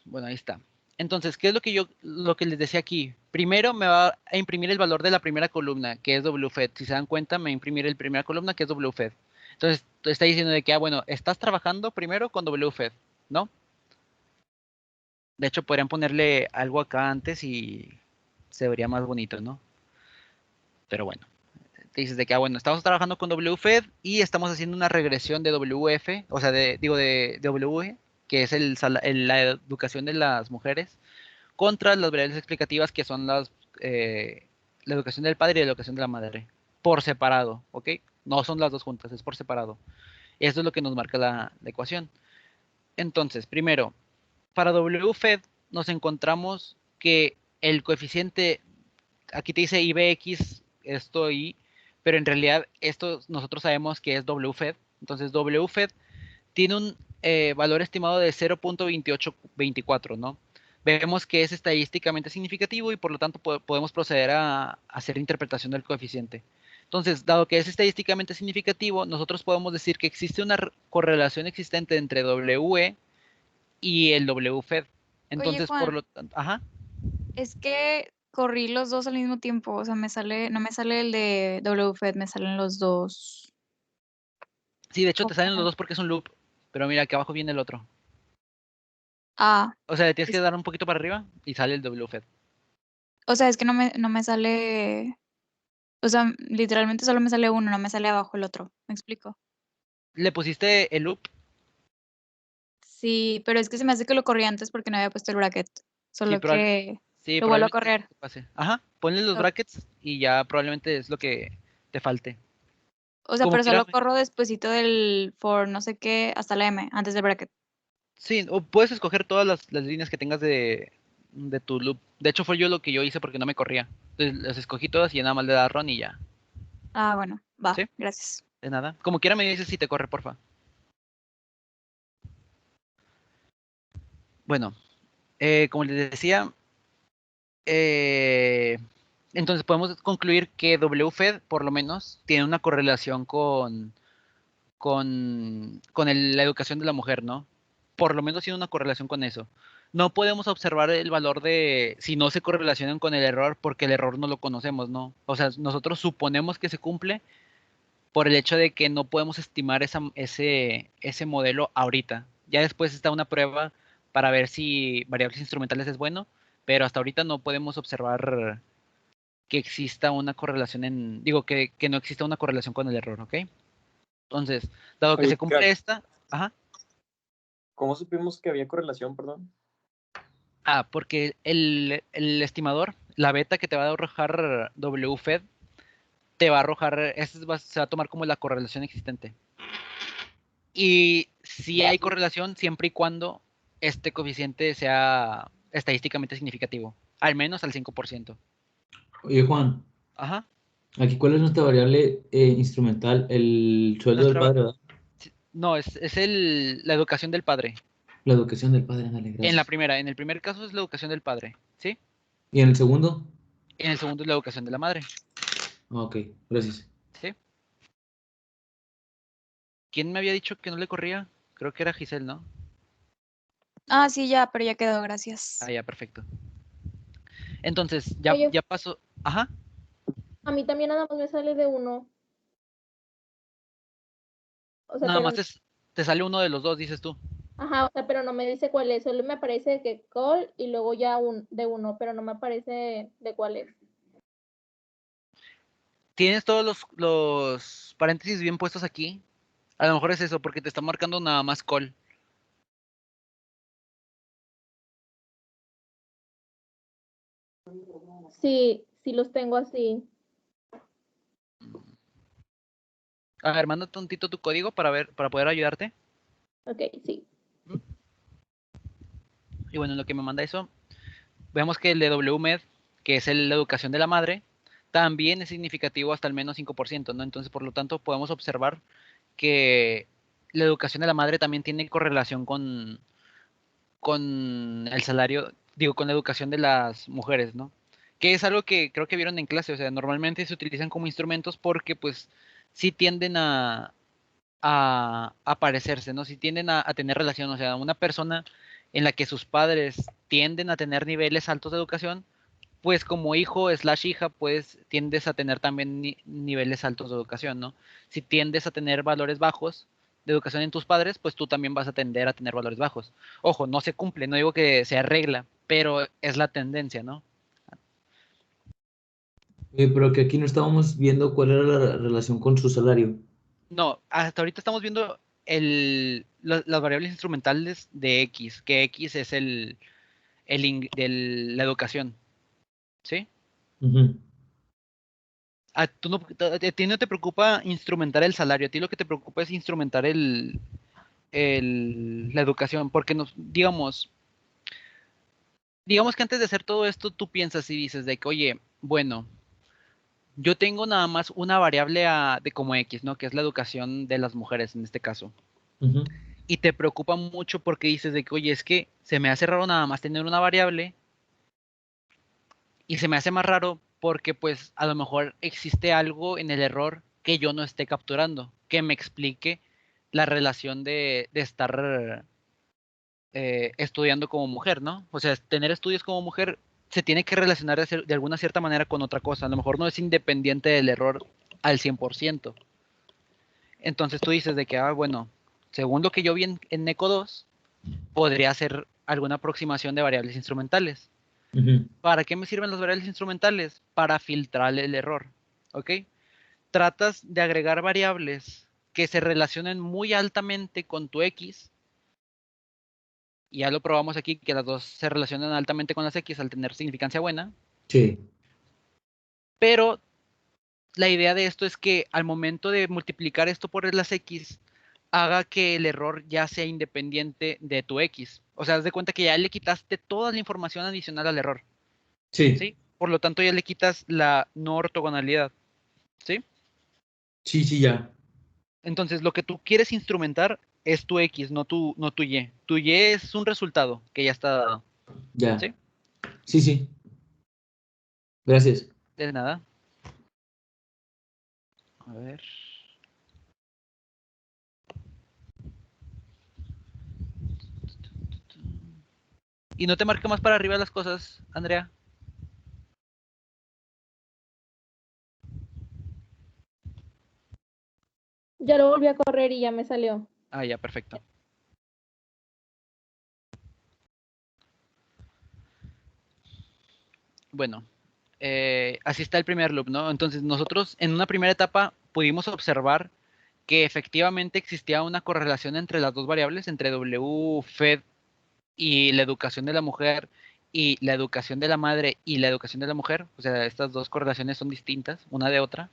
[SPEAKER 1] Bueno, ahí está. Entonces, ¿qué es lo que les decía aquí? Primero me va a imprimir el valor de la primera columna, que es WFED. Si se dan cuenta, me va a imprimir la primera columna, que es WFED. Entonces, te está diciendo de que, bueno, estás trabajando primero con WFED, ¿no? De hecho, podrían ponerle algo acá antes y se vería más bonito, ¿no? Pero bueno, te dices de que, bueno, estamos trabajando con WFED y estamos haciendo una regresión de WF, o sea, de W, que es la educación de las mujeres, contra las variables explicativas que son la educación del padre y la educación de la madre, por separado, ¿ok? No son las dos juntas, es por separado. Eso es lo que nos marca la ecuación. Entonces, primero, para WFED nos encontramos que el coeficiente, aquí te dice IBX, esto y, pero en realidad esto nosotros sabemos que es WFED. Entonces, WFED tiene un valor estimado de 0.2824, ¿no? Vemos que es estadísticamente significativo y por lo tanto podemos proceder a hacer interpretación del coeficiente. Entonces, dado que es estadísticamente significativo, nosotros podemos decir que existe una correlación existente entre WE y el WFED.
[SPEAKER 8] Oye,
[SPEAKER 1] Entonces, por
[SPEAKER 8] Juan,
[SPEAKER 1] lo tanto, ajá.
[SPEAKER 8] es que corrí los dos al mismo tiempo, o sea, no me sale el de WFED, me salen los dos.
[SPEAKER 1] Sí, de hecho te salen los
[SPEAKER 8] Como-
[SPEAKER 1] dos porque es un loop, pero mira, aquí abajo viene el otro.
[SPEAKER 8] Ah,
[SPEAKER 1] O sea, le tienes que
[SPEAKER 8] es-
[SPEAKER 1] dar un poquito para arriba y sale el WFED.
[SPEAKER 8] o sea, es que no me sale, o sea, literalmente solo me sale uno, no me sale abajo el otro, ¿me explico?
[SPEAKER 1] Le pusiste el loop.
[SPEAKER 8] Sí, pero es que se me hace que lo corrí antes porque no había puesto el bracket,
[SPEAKER 1] Sí,
[SPEAKER 8] solo que
[SPEAKER 1] sí,
[SPEAKER 8] lo vuelvo a
[SPEAKER 1] probablemente
[SPEAKER 8] correr.
[SPEAKER 1] te pase. Ajá, ponle los
[SPEAKER 8] O
[SPEAKER 1] brackets y ya probablemente es lo que te falte.
[SPEAKER 8] o sea,
[SPEAKER 1] Como
[SPEAKER 8] pero
[SPEAKER 1] quiera,
[SPEAKER 8] solo corro despuesito del for no sé qué hasta la M, antes del bracket.
[SPEAKER 1] sí, o puedes escoger todas las líneas que tengas de tu loop. De hecho, fue yo lo que yo hice porque no me corría. Entonces las escogí todas y ya nada más le da run y ya.
[SPEAKER 8] Ah, bueno, va,
[SPEAKER 1] ¿Sí?
[SPEAKER 8] gracias.
[SPEAKER 1] De nada. Como quiera me dices si te corre, porfa. Bueno, como les decía, eh, entonces podemos concluir que WFED por lo menos tiene una correlación con la educación de la mujer, ¿no? Por lo menos tiene una correlación con eso. No podemos observar el valor de si no se correlacionan con el error porque el error no lo conocemos, ¿no? O sea, nosotros suponemos que se cumple por el hecho de que no podemos estimar ese modelo ahorita. Ya después está una prueba para ver si variables instrumentales es bueno, pero hasta ahorita no podemos observar que exista una correlación digo, que no exista una correlación con el error, ¿ok? Entonces, dado que se
[SPEAKER 5] Oye,
[SPEAKER 1] cumple
[SPEAKER 5] crack,
[SPEAKER 1] esta, ajá.
[SPEAKER 5] ¿cómo supimos que había correlación, perdón?
[SPEAKER 1] Porque el estimador, la beta que te va a arrojar WFED, te va a arrojar, se va a tomar como la correlación existente. Y si hay correlación siempre y cuando este coeficiente sea estadísticamente significativo, al menos al 5%.
[SPEAKER 3] Oye, Juan,
[SPEAKER 1] Ajá.
[SPEAKER 3] aquí, ¿cuál es nuestra variable instrumental? El sueldo del
[SPEAKER 1] Nuestra,
[SPEAKER 3] padre, ¿verdad?
[SPEAKER 1] no, es la educación del padre.
[SPEAKER 3] La educación del padre, dale, gracias.
[SPEAKER 1] En el primer caso es la educación del padre, ¿sí?
[SPEAKER 3] ¿Y en el segundo?
[SPEAKER 1] En el segundo es la educación de la madre,
[SPEAKER 3] Ah, ok, gracias.
[SPEAKER 1] ¿sí? ¿Quién me había dicho que no le corría? Creo que era Giselle, ¿no?
[SPEAKER 8] Ah, sí, ya, pero ya quedó, gracias.
[SPEAKER 1] Ah, ya, perfecto. Entonces,
[SPEAKER 9] Oye,
[SPEAKER 1] ya pasó. Ajá.
[SPEAKER 9] a mí también nada más me sale de uno. O sea,
[SPEAKER 1] Nada
[SPEAKER 9] pero,
[SPEAKER 1] más te sale uno de los dos, dices tú.
[SPEAKER 9] ajá, o sea, pero no me dice cuál es. Solo me aparece que call y luego ya de uno, pero no me aparece de cuál es.
[SPEAKER 1] Tienes todos los paréntesis bien puestos aquí. A lo mejor es eso, porque te está marcando nada más call.
[SPEAKER 9] Sí, sí los tengo así.
[SPEAKER 1] A ver, manda tontito tu código para poder ayudarte.
[SPEAKER 9] Ok, sí.
[SPEAKER 1] Y bueno, en lo que me manda eso, vemos que el de WMED, que es la educación de la madre, también es significativo hasta al menos 5%, ¿no? Entonces, por lo tanto, podemos observar que la educación de la madre también tiene correlación con el salario, digo, con la educación de las mujeres, ¿no? Que es algo que creo que vieron en clase, o sea, normalmente se utilizan como instrumentos porque pues sí tienden a parecerse, ¿no? Sí tienden a tener relación, o sea, una persona en la que sus padres tienden a tener niveles altos de educación, pues como hijo slash hija, pues tiendes a tener también niveles altos de educación, ¿no? Si tiendes a tener valores bajos de educación en tus padres, pues tú también vas a tender a tener valores bajos. Ojo, no se cumple, no digo que sea regla, pero es la tendencia, ¿no?
[SPEAKER 3] Pero que aquí no estábamos viendo cuál era la relación con su salario.
[SPEAKER 1] No, hasta ahorita estamos viendo las variables instrumentales de X, que X es la educación, ¿sí?
[SPEAKER 3] Ujú.
[SPEAKER 1] a ti no te preocupa instrumentar el salario, a ti lo que te preocupa es instrumentar la educación, porque digamos que antes de hacer todo esto, tú piensas y dices de que, oye, bueno, yo tengo nada más una variable de como X, ¿no? Que es la educación de las mujeres en este caso.
[SPEAKER 3] Ujú.
[SPEAKER 1] Y te preocupa mucho porque dices de que, oye, es que se me hace raro nada más tener una variable y se me hace más raro porque pues a lo mejor existe algo en el error que yo no esté capturando, que me explique la relación de estar estudiando como mujer, ¿no? O sea, tener estudios como mujer se tiene que relacionar de alguna cierta manera con otra cosa. A lo mejor no es independiente del error al 100%. Entonces tú dices de que, bueno, según lo que yo vi en Neco 2, podría ser alguna aproximación de variables instrumentales.
[SPEAKER 3] Ujú.
[SPEAKER 1] ¿Para qué me sirven las variables instrumentales? Para filtrar el error, ¿ok? Tratas de agregar variables que se relacionen muy altamente con tu X, y ya lo probamos aquí, que las dos se relacionan altamente con las X al tener significancia buena,
[SPEAKER 3] Sí.
[SPEAKER 1] pero la idea de esto es que al momento de multiplicar esto por las X, haga que el error ya sea independiente de tu X. O sea, haz de cuenta que ya le quitaste toda la información adicional al error,
[SPEAKER 3] Sí.
[SPEAKER 1] ¿sí? Por lo tanto, ya le quitas la no ortogonalidad, ¿sí?
[SPEAKER 3] Sí, sí, ya.
[SPEAKER 1] Entonces, lo que tú quieres instrumentar es tu X, no tu Y. Tu Y es un resultado que ya está dado,
[SPEAKER 3] Ya.
[SPEAKER 1] ¿sí?
[SPEAKER 3] Sí, sí. Gracias.
[SPEAKER 1] De nada. A ver. Y no te marque más para arriba las cosas, Andrea.
[SPEAKER 9] Ya lo volví a correr y ya me salió.
[SPEAKER 1] Ah, ya, perfecto. Bueno, así está el primer loop, ¿no? Entonces nosotros en una primera etapa pudimos observar que efectivamente existía una correlación entre las dos variables, entre W, Fed y la educación de la mujer y la educación de la madre y la educación de la mujer. O sea, estas dos correlaciones son distintas una de otra.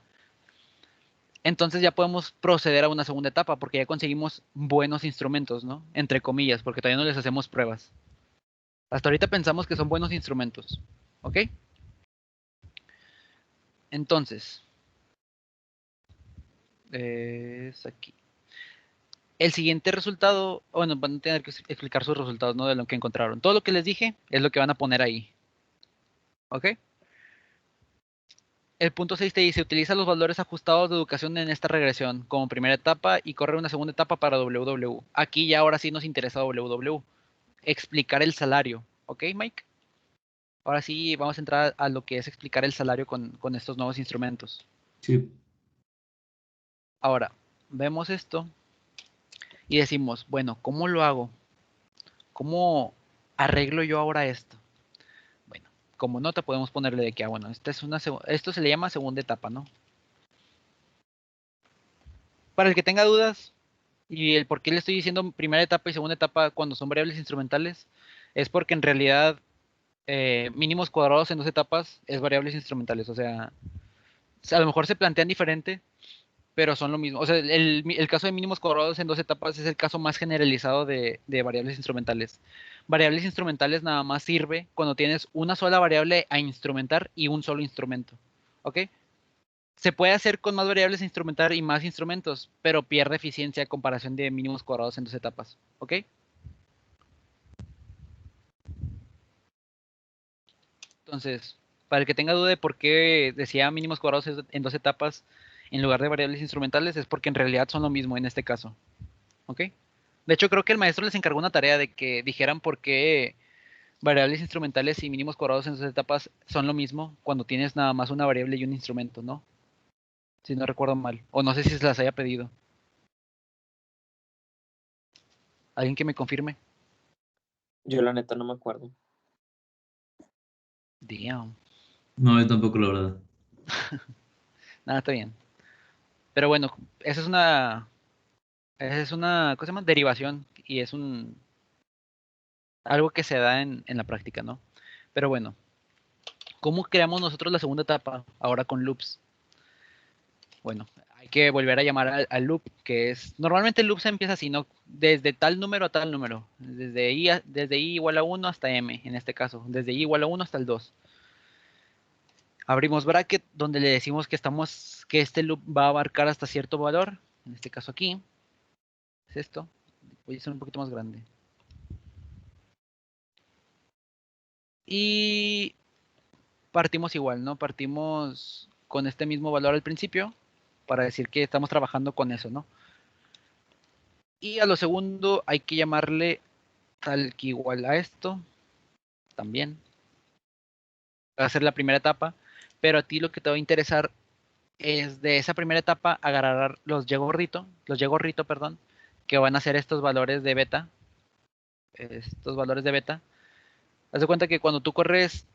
[SPEAKER 1] Entonces ya podemos proceder a una segunda etapa porque ya conseguimos buenos instrumentos, ¿no? Entre comillas, porque todavía no les hacemos pruebas. Hasta ahorita pensamos que son buenos instrumentos, ¿ok? Entonces, es aquí. El siguiente resultado, bueno, van a tener que explicar sus resultados, ¿no? De lo que encontraron. Todo lo que les dije es lo que van a poner ahí, ¿ok? El punto 6 te dice, utiliza los valores ajustados de educación en esta regresión como primera etapa y corre una segunda etapa para WW. Aquí ya ahora sí nos interesa WW. Explicar el salario, ¿ok, Mike? Ahora sí vamos a entrar a lo que es explicar el salario con estos nuevos instrumentos.
[SPEAKER 3] Sí.
[SPEAKER 1] Ahora, vemos esto y decimos, bueno, ¿cómo lo hago? ¿Cómo arreglo yo ahora esto? Bueno, como nota podemos ponerle de que, bueno, esto se le llama segunda etapa, ¿no? Para el que tenga dudas y el por qué le estoy diciendo primera etapa y segunda etapa cuando son variables instrumentales, es porque en realidad mínimos cuadrados en dos etapas es variables instrumentales, o sea, a lo mejor se plantean diferente, pero son lo mismo. O sea, el caso de mínimos cuadrados en dos etapas es el caso más generalizado de variables instrumentales. Variables instrumentales nada más sirve cuando tienes una sola variable a instrumentar y un solo instrumento. ¿Ok? Se puede hacer con más variables a instrumentar y más instrumentos, pero pierde eficiencia a comparación de mínimos cuadrados en dos etapas. ¿Ok? Entonces, para el que tenga duda de por qué decía mínimos cuadrados en dos etapas en lugar de variables instrumentales, es porque en realidad son lo mismo en este caso. ¿Ok? De hecho, creo que el maestro les encargó una tarea de que dijeran por qué variables instrumentales y mínimos cuadrados en sus etapas son lo mismo cuando tienes nada más una variable y un instrumento, ¿no? Si no recuerdo mal. O no sé si se las haya pedido. ¿Alguien que me confirme?
[SPEAKER 5] Yo la neta no me acuerdo.
[SPEAKER 1] Damn.
[SPEAKER 3] No, yo tampoco, la verdad.
[SPEAKER 1] Nada, está bien. Pero bueno, esa es una, ¿cómo se llama? Derivación y es algo que se da en la práctica, ¿no? Pero bueno, ¿cómo creamos nosotros la segunda etapa ahora con loops? Bueno, hay que volver a llamar al loop, que es, normalmente el loop se empieza así, ¿no? Desde tal número a tal número, desde i igual a 1 hasta m, en este caso, desde i igual a 1 hasta el 2. Abrimos bracket donde le decimos que este loop va a abarcar hasta cierto valor, en este caso aquí, es esto, voy a hacer un poquito más grande. Y partimos igual, ¿no? Partimos con este mismo valor al principio, para decir que estamos trabajando con eso, ¿no? Y a lo segundo hay que llamarle tal que igual a esto, también. Va a ser la primera etapa, pero a ti lo que te va a interesar es de esa primera etapa agarrar los Y gorrito, perdón, que van a ser estos valores de beta. Haz de cuenta que cuando tú corres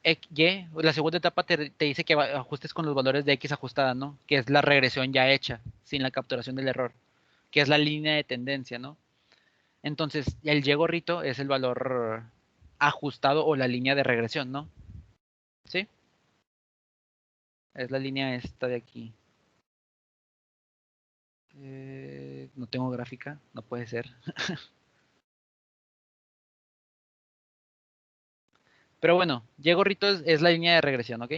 [SPEAKER 1] Y, la segunda etapa te dice que ajustes con los valores de X ajustada, ¿no? Que es la regresión ya hecha, sin la capturación del error, que es la línea de tendencia, ¿no? Entonces, el Y gorrito es el valor ajustado o la línea de regresión, ¿no? ¿Sí? Es la línea esta de aquí. No tengo gráfica, no puede ser. Pero bueno, Y gorrito es la línea de regresión, ¿ok?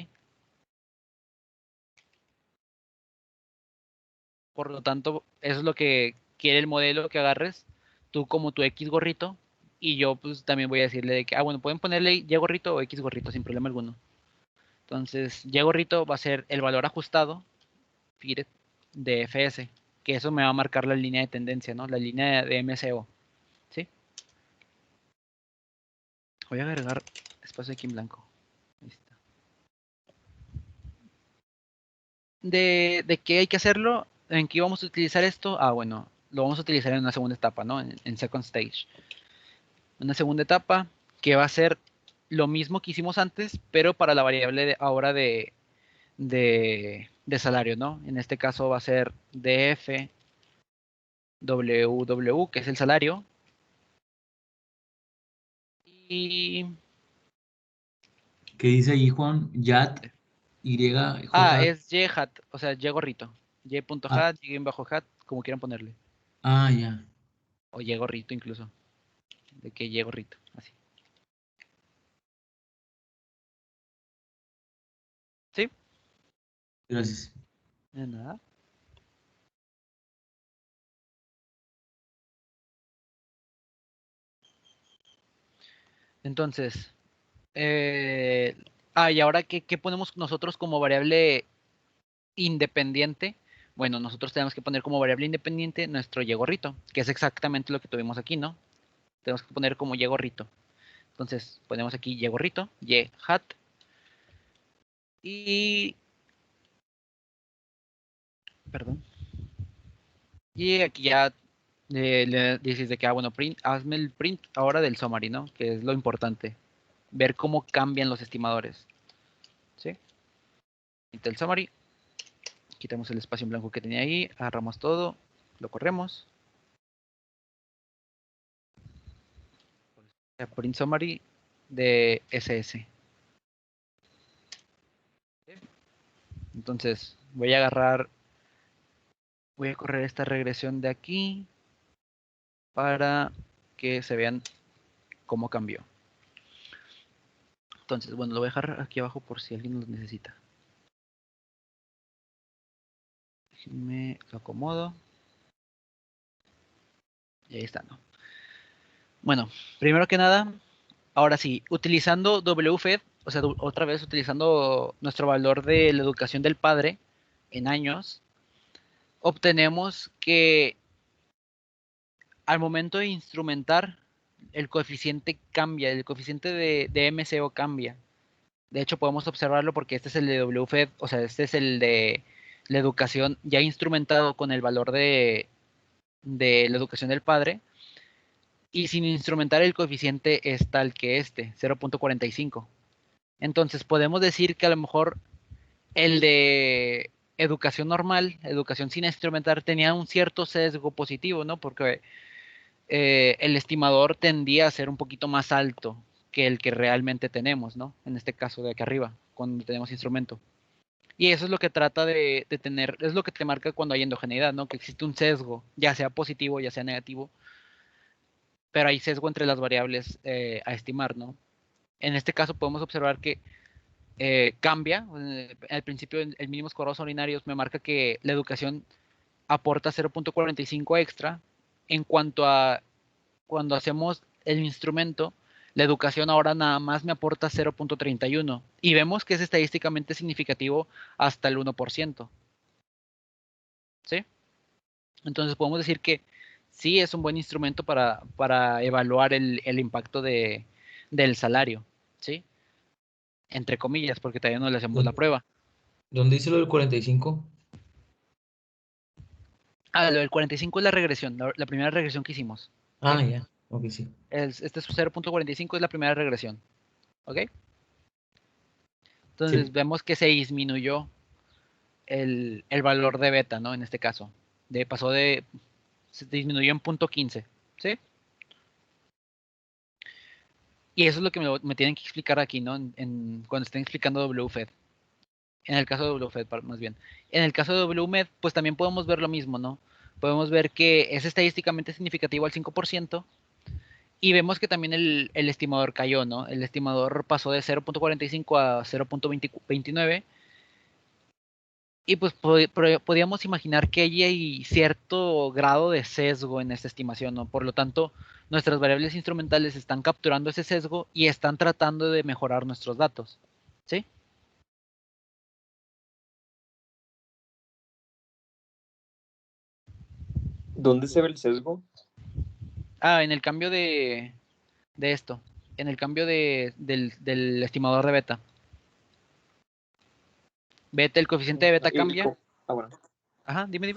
[SPEAKER 1] Por lo tanto, eso es lo que quiere el modelo que agarres, tú como tu X gorrito, y yo pues también voy a decirle de que, bueno, pueden ponerle Y gorrito o X gorrito sin problema alguno. Entonces, Y gorrito va a ser el valor ajustado, fíjate, de FS, que eso me va a marcar la línea de tendencia, ¿no? La línea de MCO, ¿sí? Voy a agregar espacio aquí en blanco. Ahí está. ¿De qué hay que hacerlo? ¿En qué vamos a utilizar esto? Bueno, lo vamos a utilizar en una segunda etapa, ¿no? En second stage. Una segunda etapa que va a ser lo mismo que hicimos antes, pero para la variable ahora de salario, ¿no? En este caso va a ser df ww, que es el salario. Y...
[SPEAKER 3] ¿Qué dice ahí, Juan? Yat, J.
[SPEAKER 1] es yhat, o sea, y gorrito. Y.hat, y-hat, como quieran ponerle.
[SPEAKER 3] Ya.
[SPEAKER 1] O y gorrito incluso. De que y gorrito, así. ¿Sí?
[SPEAKER 3] Gracias.
[SPEAKER 1] De nada. Entonces, y ahora, ¿qué ponemos nosotros como variable independiente? Bueno, nosotros tenemos que poner como variable independiente nuestro Y gorrito, que es exactamente lo que tuvimos aquí, ¿no? Tenemos que poner como Y gorrito. Entonces, ponemos aquí Y gorrito, Y hat. Y... Perdón. Y aquí ya le dices de que, bueno, hazme el print ahora del summary, ¿no? Que es lo importante. Ver cómo cambian los estimadores. ¿Sí? El summary. Quitamos el espacio en blanco que tenía ahí. Agarramos todo. Lo corremos. Print summary de SS. Entonces, voy a correr esta regresión de aquí para que se vean cómo cambió. Entonces, bueno, lo voy a dejar aquí abajo por si alguien lo necesita. Me lo acomodo. Y ahí está, ¿no? Bueno, primero que nada, ahora sí, utilizando WFED, o sea, otra vez utilizando nuestro valor de la educación del padre en años, obtenemos que al momento de instrumentar, el coeficiente cambia, el coeficiente de MCO cambia. De hecho, podemos observarlo porque este es el de WFED, o sea, este es el de la educación ya instrumentado con el valor de la educación del padre. Y sin instrumentar el coeficiente es tal que 0.45. Entonces podemos decir que a lo mejor el de educación normal, educación sin instrumentar, tenía un cierto sesgo positivo, ¿no? Porque el estimador tendía a ser un poquito más alto que el que realmente tenemos, ¿no? En este caso de aquí arriba, cuando tenemos instrumento. Y eso es lo que trata de tener, es lo que te marca cuando hay endogeneidad, ¿no? Que existe un sesgo, ya sea positivo, ya sea negativo, pero hay sesgo entre las variables a estimar, ¿no? En este caso podemos observar que cambia. Al principio, el mínimos cuadrados ordinarios me marca que la educación aporta 0.45 extra. En cuanto a cuando hacemos el instrumento, la educación ahora nada más me aporta 0.31 y vemos que es estadísticamente significativo hasta el 1%. ¿Sí? Entonces podemos decir que sí es un buen instrumento para evaluar el impacto del salario, ¿sí? Entre comillas, porque todavía no le hacemos la prueba.
[SPEAKER 3] ¿Dónde dice lo del 45?
[SPEAKER 1] Ah, lo del 45 es la regresión, la primera regresión que hicimos.
[SPEAKER 3] Ah, ya. Ok, sí.
[SPEAKER 1] Este es 0.45, es la primera regresión. ¿Ok? Entonces
[SPEAKER 3] Sí.
[SPEAKER 1] vemos que se disminuyó el valor de beta, ¿no? En este caso. Se disminuyó en 0.15. ¿Sí? Y eso es lo que me tienen que explicar aquí, ¿no? Cuando estén explicando WFED. En el caso de WFED, más bien. En el caso de WMED, pues también podemos ver lo mismo, ¿no? Podemos ver que es estadísticamente significativo al 5%. Y vemos que también el estimador cayó, ¿no? El estimador pasó de 0.45 a 0.29. Y pues podíamos imaginar que hay cierto grado de sesgo en esta estimación, ¿no? Por lo tanto, nuestras variables instrumentales están capturando ese sesgo y están tratando de mejorar nuestros datos. ¿Sí?
[SPEAKER 5] ¿Dónde se ve el sesgo?
[SPEAKER 1] Ah, en el cambio de esto. En el cambio del estimador de beta. Beta, el coeficiente de beta cambia.
[SPEAKER 5] Bueno.
[SPEAKER 1] Ajá, dime.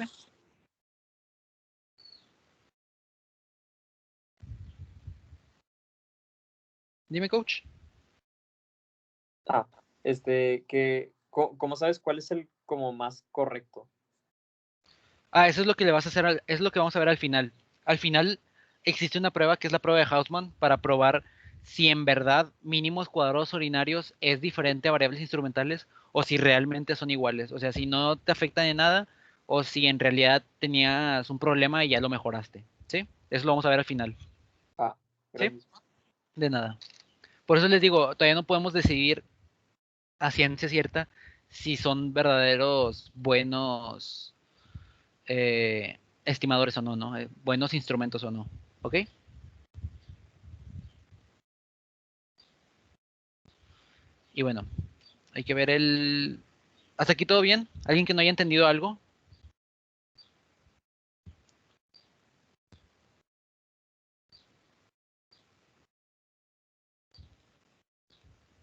[SPEAKER 1] Dime, coach.
[SPEAKER 5] ¿Cómo sabes cuál es el como más correcto?
[SPEAKER 1] Ah, eso es lo que le vas a hacer, es lo que vamos a ver al final. Al final existe una prueba que es la prueba de Hausman para probar si en verdad mínimos cuadrados ordinarios es diferente a variables instrumentales o si realmente son iguales. O sea, si no te afecta de nada o si en realidad tenías un problema y ya lo mejoraste. ¿Sí? Eso lo vamos a ver al final.
[SPEAKER 5] Ah,
[SPEAKER 1] ¿Sí?
[SPEAKER 5] gracias.
[SPEAKER 1] De nada. Por eso les digo, todavía no podemos decidir a ciencia cierta si son verdaderos buenos estimadores o no, ¿no? Buenos instrumentos o no. ¿Ok? Y bueno, hay que ver el... ¿Hasta aquí todo bien? ¿Alguien que no haya entendido algo?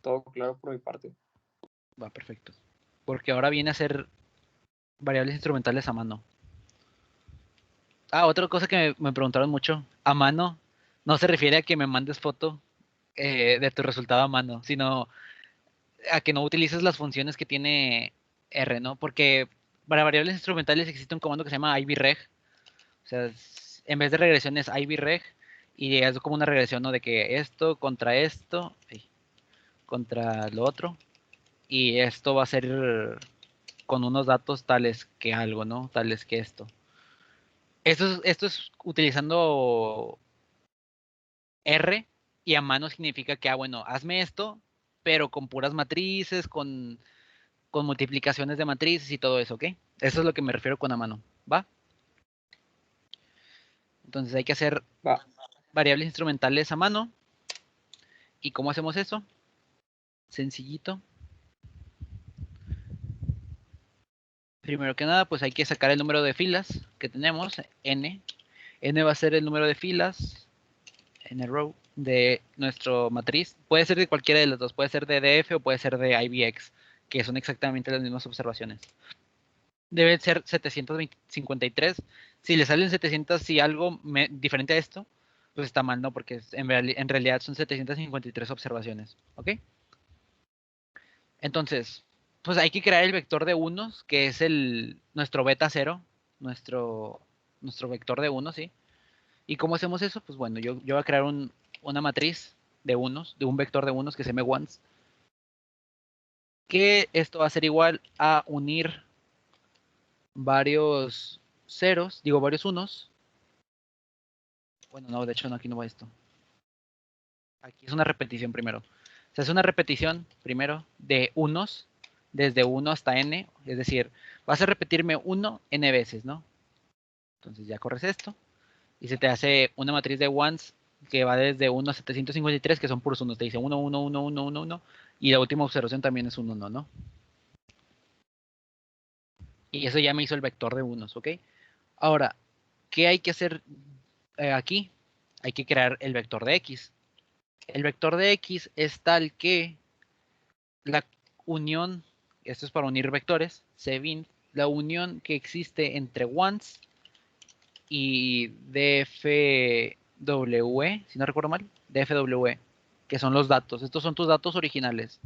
[SPEAKER 5] Todo claro por mi parte.
[SPEAKER 1] Va, perfecto. Porque ahora viene a ser variables instrumentales a mano. Ah, otra cosa que me preguntaron mucho. A mano no se refiere a que me mandes foto de tu resultado a mano, sino a que no utilices las funciones que tiene R, ¿no? Porque para variables instrumentales existe un comando que se llama ivreg. O sea, en vez de regresión es ivreg y es como una regresión, ¿no? De que esto, contra lo otro. Y esto va a ser con unos datos tales que algo, ¿no? Tales que esto. Esto es utilizando R y a mano significa que, bueno, hazme esto, pero con puras matrices, con multiplicaciones de matrices y todo eso, ¿ok? Eso es lo que me refiero con a mano, ¿va? Entonces hay que hacer variables instrumentales a mano. ¿Y cómo hacemos eso? Sencillito. Primero que nada, pues hay que sacar el número de filas que tenemos, n. N va a ser el número de filas, n row, de nuestro matriz. Puede ser de cualquiera de las dos, puede ser de DF o puede ser de IBX, que son exactamente las mismas observaciones. Debe ser 753. Si le salen 700 y algo diferente a esto, pues está mal, ¿no? Porque en realidad son 753 observaciones, ¿ok? Entonces, pues hay que crear el vector de unos, que es nuestro beta 0, nuestro vector de unos, ¿sí? ¿Y cómo hacemos eso? Pues bueno, yo voy a crear una matriz de unos, de un vector de unos que se llame ones. que esto va a ser igual a unir varios ceros, digo varios unos. Bueno, no, de hecho no, aquí no va esto. Aquí es una repetición primero. Se hace una repetición primero de unos, desde 1 hasta n, es decir, vas a repetirme 1 n veces, ¿no? Entonces ya corres esto y se te hace una matriz de ones que va desde 1 a 753, que son puros unos. Te dice 1, 1, 1, 1, 1, 1, y la última observación también es un 1, ¿no? Y eso ya me hizo el vector de unos, ¿ok? Ahora, ¿qué hay que hacer aquí? Hay que crear el vector de x. El vector de x es tal que la unión, esto es para unir vectores, Sevin, la unión que existe entre ones y dfw, si no recuerdo mal, dfw, que son los datos. Estos son tus datos originales.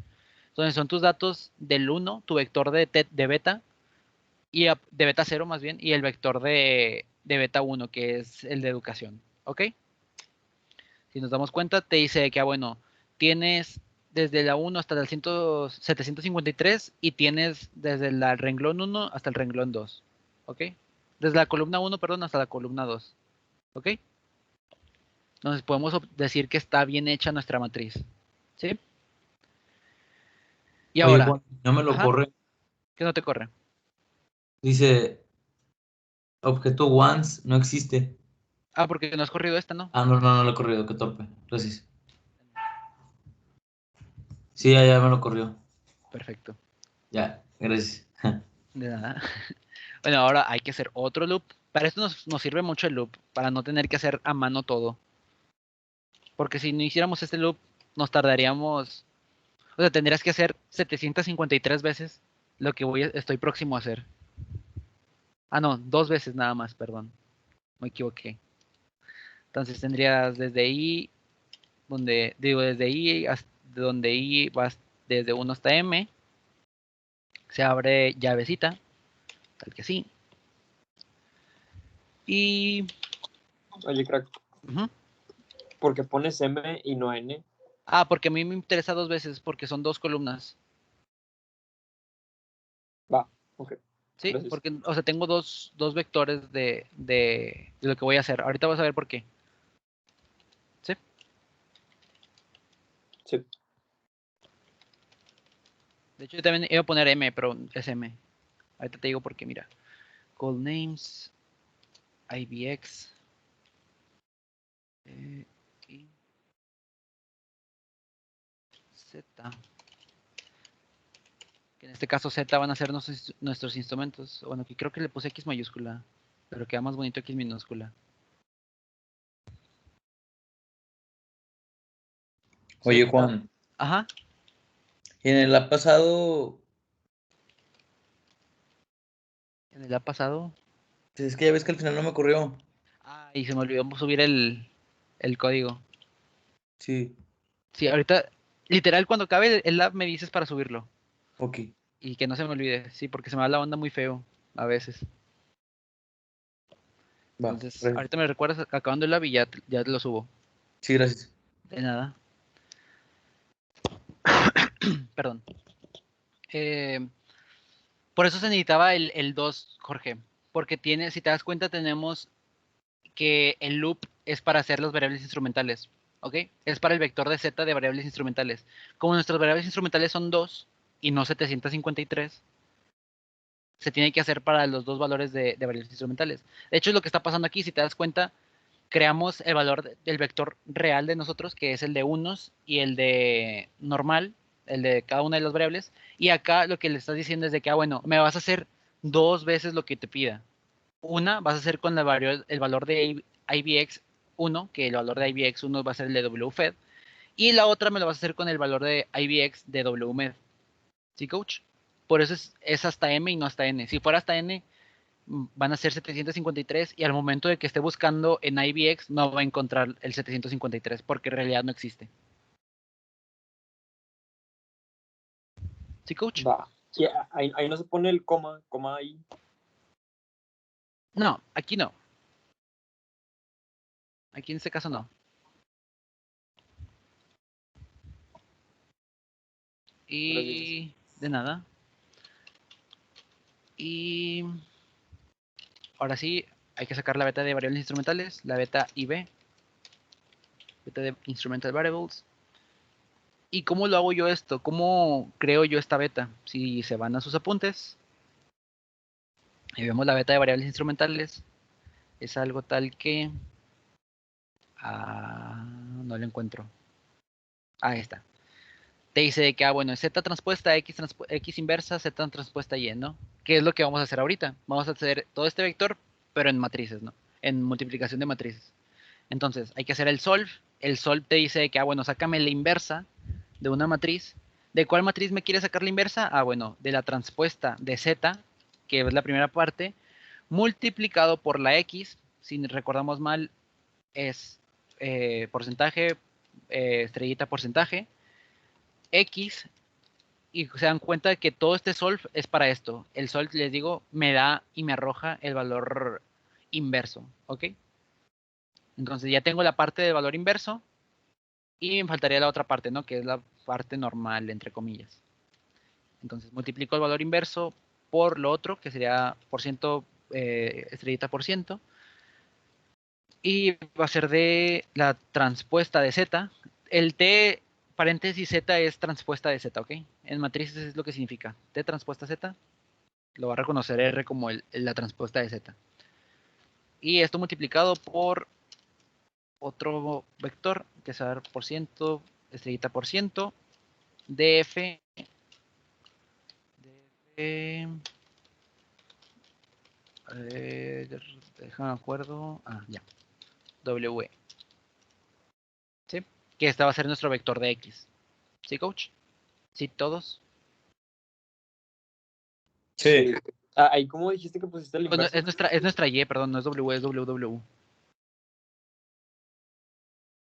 [SPEAKER 1] Entonces son tus datos del 1, tu vector de beta, y de beta 0 más bien, y el vector de beta 1, que es el de educación. ¿Ok? Si nos damos cuenta, te dice que, bueno, tienes desde la 1 hasta el 753 y tienes desde el renglón 1 hasta el renglón 2. ¿Ok? Desde la columna 1, perdón, hasta la columna 2. ¿Ok? Entonces podemos decir que está bien hecha nuestra matriz. ¿Sí? Y
[SPEAKER 3] Oye,
[SPEAKER 1] ahora,
[SPEAKER 3] Juan, no me lo
[SPEAKER 1] ajá,
[SPEAKER 3] corre.
[SPEAKER 1] ¿qué no te corre?
[SPEAKER 3] Dice, objeto once no existe.
[SPEAKER 1] Ah, porque no has corrido esta, ¿no?
[SPEAKER 3] Ah, no lo he corrido, qué torpe. Gracias. Sí, ya me lo corrió.
[SPEAKER 1] Perfecto.
[SPEAKER 3] Ya, gracias.
[SPEAKER 1] De nada. Bueno, ahora hay que hacer otro loop. Para esto nos sirve mucho el loop, para no tener que hacer a mano todo. Porque si no hiciéramos este loop, nos tardaríamos. O sea, tendrías que hacer 753 veces lo que estoy próximo a hacer. Ah, no, 2 veces nada más, perdón. Me equivoqué. Entonces tendrías desde I, desde I hasta donde I vas desde 1 hasta M. Se abre llavecita, tal que sí. Y.
[SPEAKER 5] Oye, crack,
[SPEAKER 1] Ujú.
[SPEAKER 5] ¿por qué pones M y no N?
[SPEAKER 1] Ah, porque a mí me interesa 2 veces, porque son 2 columnas.
[SPEAKER 5] Va, ok,
[SPEAKER 1] Sí,
[SPEAKER 5] gracias.
[SPEAKER 1] porque, o sea, tengo dos vectores de lo que voy a hacer. Ahorita vas a ver por qué. ¿Sí?
[SPEAKER 5] Sí.
[SPEAKER 1] De hecho, yo también iba a poner M, pero es M. Ahorita te digo por qué, mira. Call names, IBX, y Z. Que en este caso Z van a ser nuestros instrumentos. Bueno, aquí creo que le puse X mayúscula, pero queda más bonito X minúscula.
[SPEAKER 3] Oye,
[SPEAKER 1] Z.
[SPEAKER 3] Juan,
[SPEAKER 1] Ajá.
[SPEAKER 3] en el app pasado,
[SPEAKER 1] En el ha pasado.
[SPEAKER 3] pues es que ya ves que al final no me corrió.
[SPEAKER 1] Ah, y se me olvidó subir el código.
[SPEAKER 3] Sí,
[SPEAKER 1] Sí, ahorita, literal, cuando acabe el lab me dices para subirlo.
[SPEAKER 3] ok,
[SPEAKER 1] Y que no se me olvide, sí, porque se me va la onda muy feo a veces.
[SPEAKER 3] va,
[SPEAKER 1] Entonces,
[SPEAKER 3] gracias.
[SPEAKER 1] ahorita me recuerdas acabando el lab y ya te lo subo.
[SPEAKER 3] Sí, gracias.
[SPEAKER 1] De nada. Perdón. Eh, por eso se necesitaba el 2, Jorge. Porque si te das cuenta, tenemos que el loop es para hacer las variables instrumentales. ¿Ok? Es para el vector de z de variables instrumentales. Como nuestras variables instrumentales son 2 y no 753, se tiene que hacer para los dos valores de variables instrumentales. De hecho, es lo que está pasando aquí. Si te das cuenta, creamos el valor del vector real de nosotros, que es el de unos y el de normal, el de cada una de las variables. Y acá lo que le estás diciendo es de que, bueno, me vas a hacer 2 veces lo que te pida. Una vas a hacer con el valor de IBX1, que el valor de IBX1 va a ser el de WFED. Y la otra me lo vas a hacer con el valor de IBX de WMED. ¿Sí, coach? Por eso es hasta M y no hasta N. Si fuera hasta N, van a ser 753 y al momento de que esté buscando en IBX no va a encontrar el 753 porque en realidad no existe. ¿Sí, coach?
[SPEAKER 5] Va. Y ahí no se pone el coma ahí.
[SPEAKER 1] No, aquí no. Aquí en este caso no.
[SPEAKER 5] Gracias.
[SPEAKER 1] Y De nada. Y ahora sí, hay que sacar la beta de variables instrumentales, la beta IB, beta de Instrumental Variables. ¿Y cómo lo hago yo esto? ¿Cómo creo yo esta beta? Si se van a sus apuntes y vemos la beta de variables instrumentales, es algo tal que... no lo encuentro. Ahí está. Te dice que, bueno, Z transpuesta, X inversa, Z transpuesta Y, ¿no? ¿Qué es lo que vamos a hacer ahorita? Vamos a hacer todo este vector, pero en matrices, ¿no? En multiplicación de matrices. Entonces, hay que hacer el solve. El solve te dice que, bueno, sácame la inversa de una matriz. ¿De cuál matriz me quiere sacar la inversa? Bueno, de la transpuesta de Z, que es la primera parte, multiplicado por la X, si recordamos mal, es porcentaje, estrellita porcentaje, X, y se dan cuenta de que todo este solve es para esto. El solve, les digo, me da y me arroja el valor inverso, ¿ok? Entonces ya tengo la parte del valor inverso y me faltaría la otra parte, ¿no? Que es la parte normal, entre comillas. Entonces multiplico el valor inverso por lo otro, que sería por ciento, estrellita por ciento. Y va a ser de la transpuesta de Z. El T paréntesis Z es transpuesta de Z, ¿ok? En matrices es lo que significa. T transpuesta Z, lo va a reconocer R como la transpuesta de Z. Y esto multiplicado por otro vector, que es por ciento, estrellita por ciento, DF, déjame acuerdo, ya, W, ¿sí? Que este va a ser nuestro vector de X. ¿Sí, coach? ¿Sí, todos?
[SPEAKER 5] Sí. Ahí, ¿cómo dijiste que pusiste el
[SPEAKER 1] Bueno,
[SPEAKER 5] inverso?
[SPEAKER 1] es nuestra Y, perdón, no es W, es WW.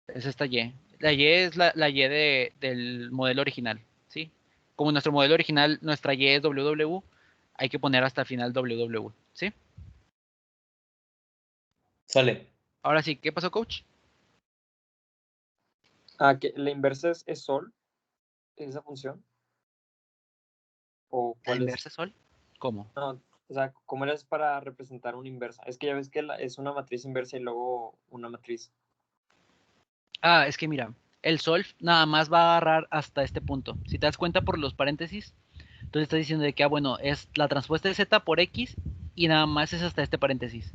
[SPEAKER 1] Es esta Y. La Y es la Y del modelo original, ¿sí? Como nuestro modelo original, nuestra Y es WW, hay que poner hasta el final WW, ¿sí?
[SPEAKER 5] Sale.
[SPEAKER 1] Ahora sí, ¿qué pasó, coach?
[SPEAKER 5] Que la inversa es sol, esa función. ¿O
[SPEAKER 1] ¿La
[SPEAKER 5] cuál es?
[SPEAKER 1] inversa sol? ¿Cómo?
[SPEAKER 5] No, o sea, ¿cómo eres para representar una inversa? Es que ya ves que es una matriz inversa y luego una matriz.
[SPEAKER 1] Es que mira, el solve nada más va a agarrar hasta este punto. Si te das cuenta por los paréntesis, entonces estás diciendo de que, bueno, es la transpuesta de Z por X y nada más es hasta este paréntesis.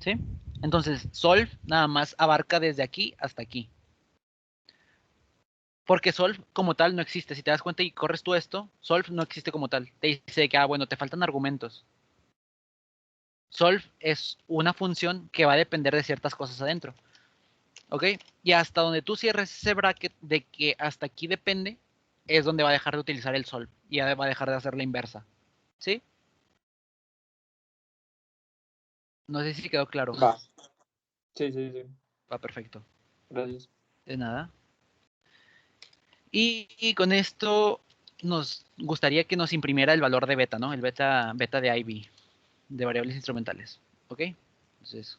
[SPEAKER 1] ¿Sí? Entonces, solve nada más abarca desde aquí hasta aquí. Porque solve como tal no existe. Si te das cuenta y corres tú esto, solve no existe como tal. Te dice que, bueno, te faltan argumentos. Solve es una función que va a depender de ciertas cosas adentro. ¿Ok? Y hasta donde tú cierres ese bracket de que hasta aquí depende, es donde va a dejar de utilizar el solve. Y ya va a dejar de hacer la inversa. ¿Sí? No sé si quedó claro.
[SPEAKER 5] Va. Sí, sí, sí.
[SPEAKER 1] Va perfecto.
[SPEAKER 5] Gracias.
[SPEAKER 1] De nada. Y con esto nos gustaría que nos imprimiera el valor de beta, ¿no? El beta de IB, de variables instrumentales. ¿Ok? Entonces,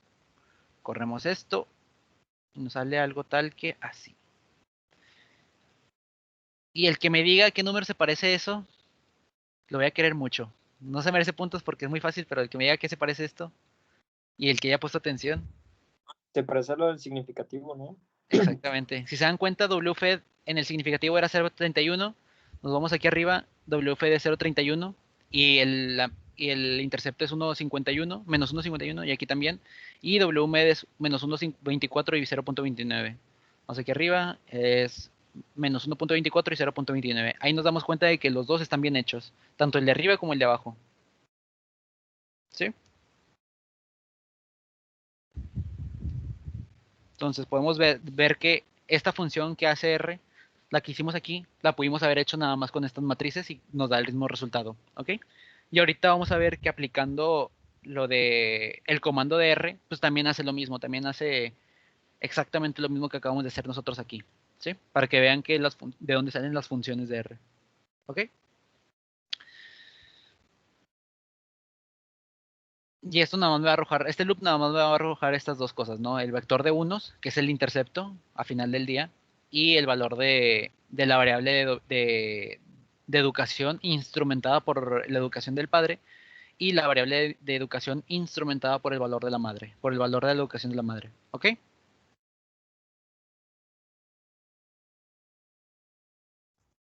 [SPEAKER 1] corremos esto. Y nos sale algo tal que así. Y el que me diga qué número se parece a eso, lo voy a querer mucho. No se merece puntos porque es muy fácil, pero el que me diga qué se parece esto, y el que haya puesto atención,
[SPEAKER 5] Te parece lo del significativo, ¿no?
[SPEAKER 1] exactamente. Si se dan cuenta, WFED en el significativo era 0.31. Nos vamos aquí arriba, WFED es 0.31 y el intercepto es 1.51, menos 1.51 y aquí también. Y WMED es menos 1.24 y 0.29. Vamos aquí arriba, es menos 1.24 y 0.29. Ahí nos damos cuenta de que los dos están bien hechos, tanto el de arriba como el de abajo. ¿Sí? Entonces podemos ver que esta función que hace R, la que hicimos aquí, la pudimos haber hecho nada más con estas matrices y nos da el mismo resultado, ¿ok? Y ahorita vamos a ver que aplicando lo de el comando de R, pues también hace lo mismo, también hace exactamente lo mismo que acabamos de hacer nosotros aquí, ¿sí? Para que vean que de dónde salen las funciones de R, ¿ok? Y esto nada más me va a arrojar, este loop nada más me va a arrojar estas dos cosas, ¿no? El vector de unos, que es el intercepto a final del día, y el valor de la variable de educación instrumentada por la educación del padre y la variable de educación instrumentada por el valor de la madre, por el valor de la educación de la madre. ¿Ok?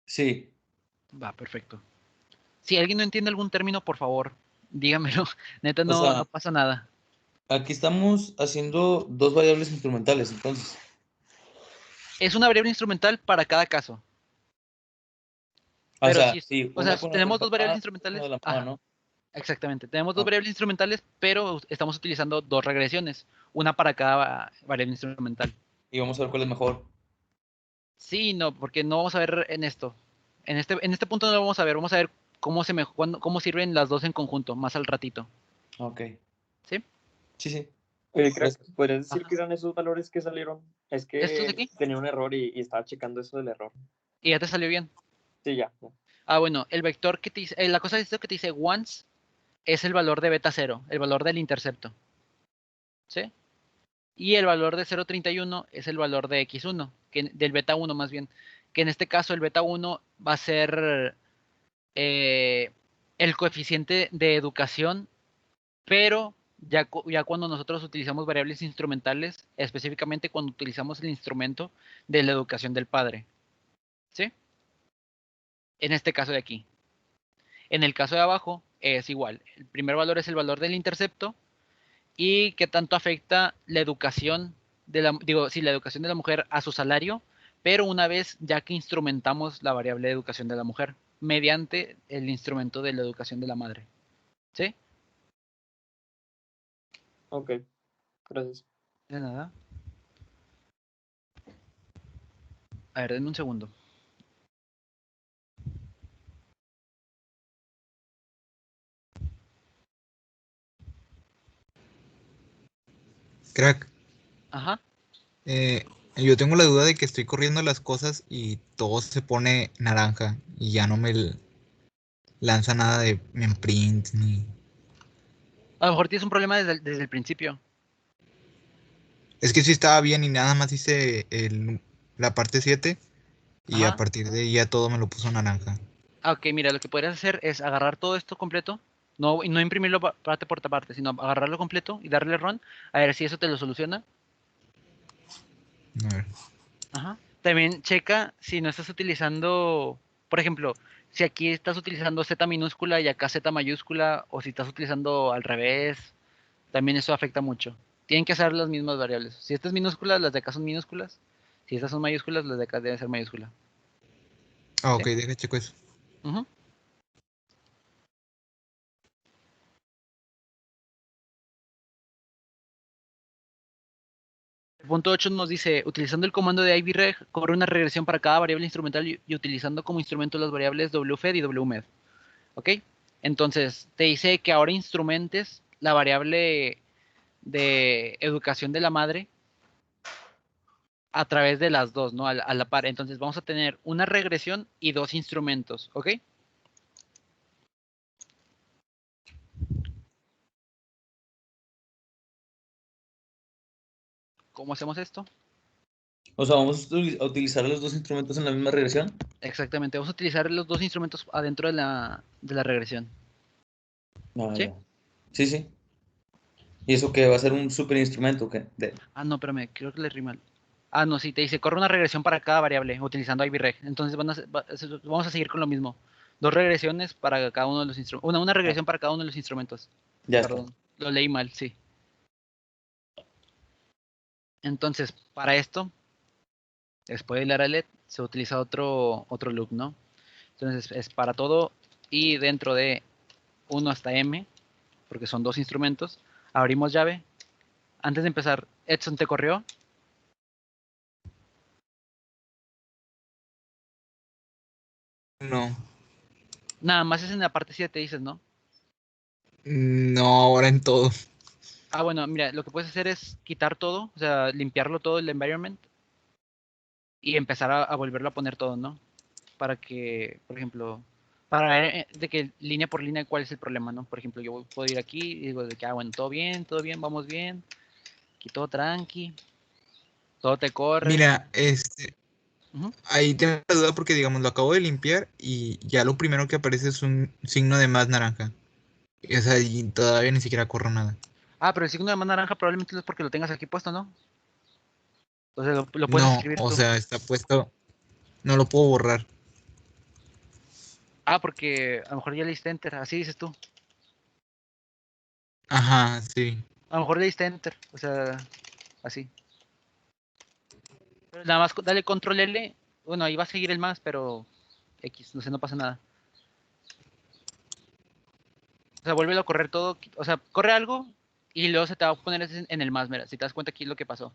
[SPEAKER 3] Sí.
[SPEAKER 1] Va, perfecto. Si alguien no entiende algún término, por favor, dígamelo. Neta,
[SPEAKER 3] O
[SPEAKER 1] no,
[SPEAKER 3] sea,
[SPEAKER 1] no pasa nada.
[SPEAKER 3] aquí estamos haciendo dos variables instrumentales, entonces.
[SPEAKER 1] Es una variable instrumental para cada caso.
[SPEAKER 3] O
[SPEAKER 1] Pero
[SPEAKER 3] sea,
[SPEAKER 1] sí,
[SPEAKER 3] sí,
[SPEAKER 1] o sea,
[SPEAKER 3] una con el
[SPEAKER 1] tenemos dos variables
[SPEAKER 3] papá, una
[SPEAKER 1] instrumentales.
[SPEAKER 3] de la mamá,
[SPEAKER 1] Ajá,
[SPEAKER 3] ¿no?
[SPEAKER 1] exactamente. Tenemos dos
[SPEAKER 3] Ah,
[SPEAKER 1] variables instrumentales, pero estamos utilizando dos regresiones. Una para cada variable instrumental.
[SPEAKER 3] y vamos a ver cuál es mejor.
[SPEAKER 1] Sí, no, porque no vamos a ver en esto. En este punto no lo vamos a ver. Vamos a ver cómo sirven las dos en conjunto, más al ratito.
[SPEAKER 3] Ok.
[SPEAKER 1] ¿Sí?
[SPEAKER 3] Sí, sí.
[SPEAKER 5] Oye, crack,
[SPEAKER 3] Gracias.
[SPEAKER 5] ¿podrías decir
[SPEAKER 1] Ajá.
[SPEAKER 5] qué eran esos valores que salieron? Es
[SPEAKER 1] ¿Estos de
[SPEAKER 5] que
[SPEAKER 1] aquí?
[SPEAKER 5] tenía un error y estaba checando eso del error.
[SPEAKER 1] Y ya te salió bien.
[SPEAKER 5] Sí, ya.
[SPEAKER 1] Ah, bueno, el vector que te dice, la cosa de esto que te dice once es el valor de beta 0, el valor del intercepto. ¿Sí? Y el valor de 0.31 es el valor de x1, del beta 1 más bien. Que en este caso el beta 1 va a ser el coeficiente de educación, pero ya cuando nosotros utilizamos variables instrumentales, específicamente cuando utilizamos el instrumento de la educación del padre. ¿Sí? En este caso de aquí. En el caso de abajo es igual. El primer valor es el valor del intercepto y qué tanto afecta la educación la educación de la mujer a su salario, pero una vez ya que instrumentamos la variable de educación de la mujer mediante el instrumento de la educación de la madre. ¿Sí?
[SPEAKER 5] Ok, gracias.
[SPEAKER 1] De nada. A ver, denme un segundo.
[SPEAKER 10] Crack,
[SPEAKER 1] Ajá.
[SPEAKER 10] yo tengo la duda de que estoy corriendo las cosas y todo se pone naranja y ya no me lanza nada de en print ni...
[SPEAKER 1] A lo mejor tienes un problema desde el principio.
[SPEAKER 10] Es que sí estaba bien y nada más hice la parte 7 y a
[SPEAKER 1] Ajá.
[SPEAKER 10] partir de ahí ya todo me lo puso naranja.
[SPEAKER 1] Ah, ok, mira, lo que podrías hacer es agarrar todo esto completo, no imprimirlo parte por parte, sino agarrarlo completo y darle run, a ver si eso te lo soluciona.
[SPEAKER 10] A ver.
[SPEAKER 1] Ajá. También checa si no estás utilizando, por ejemplo, si aquí estás utilizando Z minúscula y acá Z mayúscula, o si estás utilizando al revés, también eso afecta mucho. Tienen que ser las mismas variables. Si estas minúsculas, las de acá son minúsculas. Si estas son mayúsculas, las de acá deben ser mayúsculas.
[SPEAKER 10] Ah,
[SPEAKER 1] ¿Sí?
[SPEAKER 10] ok, deja checo eso.
[SPEAKER 1] Ujú. El punto 8 nos dice, utilizando el comando de ivreg, corre una regresión para cada variable instrumental y utilizando como instrumento las variables wfed y wmed. ¿Ok? Entonces, te dice que ahora instrumentes la variable de educación de la madre a través de las dos, ¿no? A la par. Entonces, vamos a tener una regresión y dos instrumentos. ¿Ok? ¿Cómo hacemos esto?
[SPEAKER 3] O sea, vamos a utilizar los dos instrumentos en la misma regresión.
[SPEAKER 1] Exactamente, vamos a utilizar los dos instrumentos adentro de la regresión.
[SPEAKER 3] Ah,
[SPEAKER 1] ¿Sí?
[SPEAKER 3] ya. Sí, sí. ¿Y eso qué? ¿Va a ser un super instrumento? ¿Qué?
[SPEAKER 1] Ah, no, espérame, creo que le rima. Ah, no, sí, te dice, corre una regresión para cada variable utilizando ivreg. Entonces vamos a seguir con lo mismo. Dos regresiones para cada uno de los instrumentos. Una
[SPEAKER 3] Ah,
[SPEAKER 1] regresión para cada uno de los instrumentos.
[SPEAKER 3] ya está.
[SPEAKER 1] Perdón, lo leí mal, sí. Entonces, para esto, después del array se utiliza otro loop, ¿no? Entonces es para todo y dentro de 1 hasta m, porque son dos instrumentos, abrimos llave. Antes de empezar, Edson te corrió.
[SPEAKER 10] No,
[SPEAKER 1] Nada más es en la parte 7, dices, ¿no?
[SPEAKER 10] no, ahora en todo.
[SPEAKER 1] Ah, bueno, mira, lo que puedes hacer es quitar todo, o sea, limpiarlo todo el environment y empezar a volverlo a poner todo, ¿no? Para que, por ejemplo, para ver de que línea por línea cuál es el problema, ¿no? Por ejemplo, yo puedo ir aquí y digo de que, bueno, todo bien, vamos bien, aquí todo tranqui, todo te corre.
[SPEAKER 10] Mira,
[SPEAKER 1] Ujú.
[SPEAKER 10] Ahí tengo la duda porque, digamos, lo acabo de limpiar y ya lo primero que aparece es un signo de más naranja. O sea, y todavía ni siquiera corro nada.
[SPEAKER 1] Ah, pero el signo de más naranja probablemente es porque lo tengas aquí puesto, ¿no? O sea, lo puedes
[SPEAKER 10] No,
[SPEAKER 1] escribir
[SPEAKER 10] o
[SPEAKER 1] tú.
[SPEAKER 10] sea, está puesto, no lo puedo borrar.
[SPEAKER 1] Ah, porque a lo mejor ya le diste enter, así dices tú.
[SPEAKER 10] Ajá, sí.
[SPEAKER 1] A lo mejor le diste enter, o sea, así. Pero nada más dale control L. Bueno, ahí va a seguir el más, pero X, no sé, no pasa nada. O sea, vuélvelo a correr todo. O sea, corre algo y luego se te va a poner en el más. Mira, si te das cuenta aquí es lo que pasó.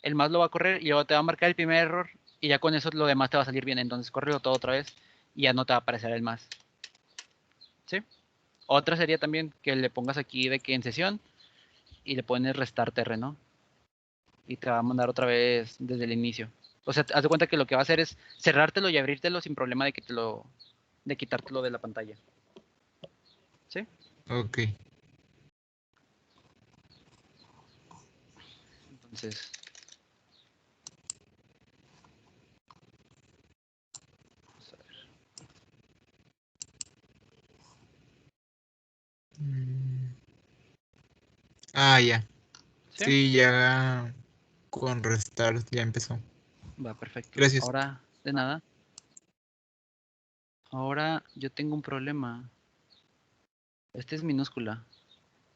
[SPEAKER 1] El más lo va a correr y luego te va a marcar el primer error y ya con eso lo demás te va a salir bien. Entonces, córrelo todo otra vez y ya no te va a aparecer el más. ¿Sí? Otra sería también que le pongas aquí de que en sesión y le pones restart R, ¿no? Y te va a mandar otra vez desde el inicio. O sea, haz de cuenta que lo que va a hacer es cerrártelo y abrírtelo sin problema de que de quitártelo de la pantalla. ¿Sí?
[SPEAKER 10] Ok.
[SPEAKER 1] Entonces, vamos a ver.
[SPEAKER 10] Ah, ya.
[SPEAKER 1] ¿Sí?
[SPEAKER 10] Sí, ya con restart ya empezó.
[SPEAKER 1] Va, perfecto.
[SPEAKER 10] Gracias.
[SPEAKER 1] Ahora, de nada. Ahora yo tengo un problema. Este es minúscula.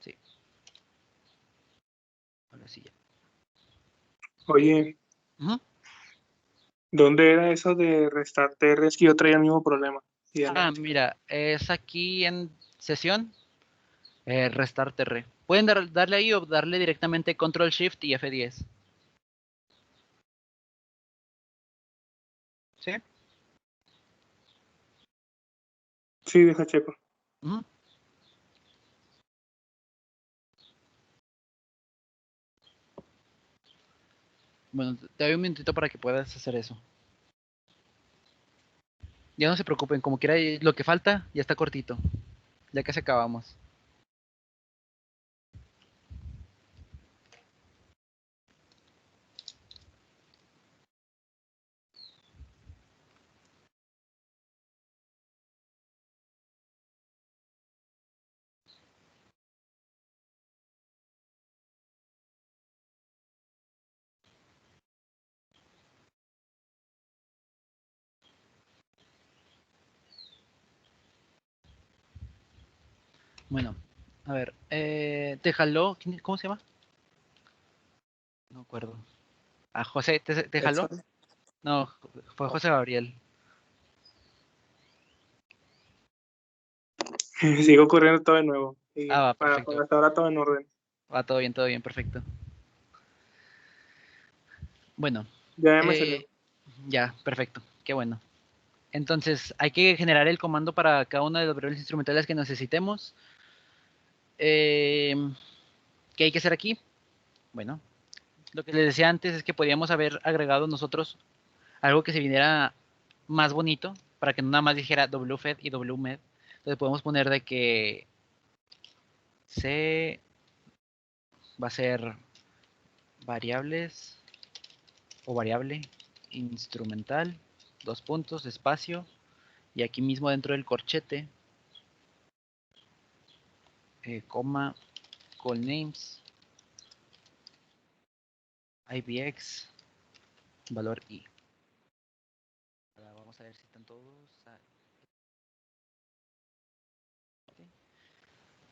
[SPEAKER 1] Sí. Ahora sí ya.
[SPEAKER 11] Oye,
[SPEAKER 1] Ujú.
[SPEAKER 11] ¿dónde era eso de Restart TR? Es que yo traía el mismo problema. Y ya
[SPEAKER 1] Ah,
[SPEAKER 11] no.
[SPEAKER 1] mira, es aquí en sesión. Restart R. Pueden darle ahí o darle directamente Control Shift y F10. ¿Sí?
[SPEAKER 11] Sí, deja checo.
[SPEAKER 1] Ujú. Bueno, te doy un minutito para que puedas hacer eso. Ya no se preocupen, como quiera, lo que falta ya está cortito. Ya casi acabamos. Bueno, a ver, te jaló, ¿cómo se llama? No me acuerdo. Ah, José, ¿te jaló?
[SPEAKER 11] Edson.
[SPEAKER 1] No, fue José Gabriel.
[SPEAKER 11] Sigo corriendo todo de nuevo. Y
[SPEAKER 1] Ah, va,
[SPEAKER 11] para
[SPEAKER 1] perfecto.
[SPEAKER 11] hasta ahora todo en orden.
[SPEAKER 1] Va todo bien, perfecto. Bueno,
[SPEAKER 11] Ya me salió.
[SPEAKER 1] ya, perfecto, qué bueno. Entonces, hay que generar el comando para cada una de las variables instrumentales que necesitemos. ¿Qué hay que hacer aquí? Bueno, lo que les decía antes es que podíamos haber agregado nosotros algo que se viniera más bonito, para que no nada más dijera wfed y wmed. Entonces podemos poner de que C va a ser variables o variable instrumental, dos puntos, espacio, y aquí mismo dentro del corchete, coma, call names, IBX, valor I. Ahora vamos a ver si están todos.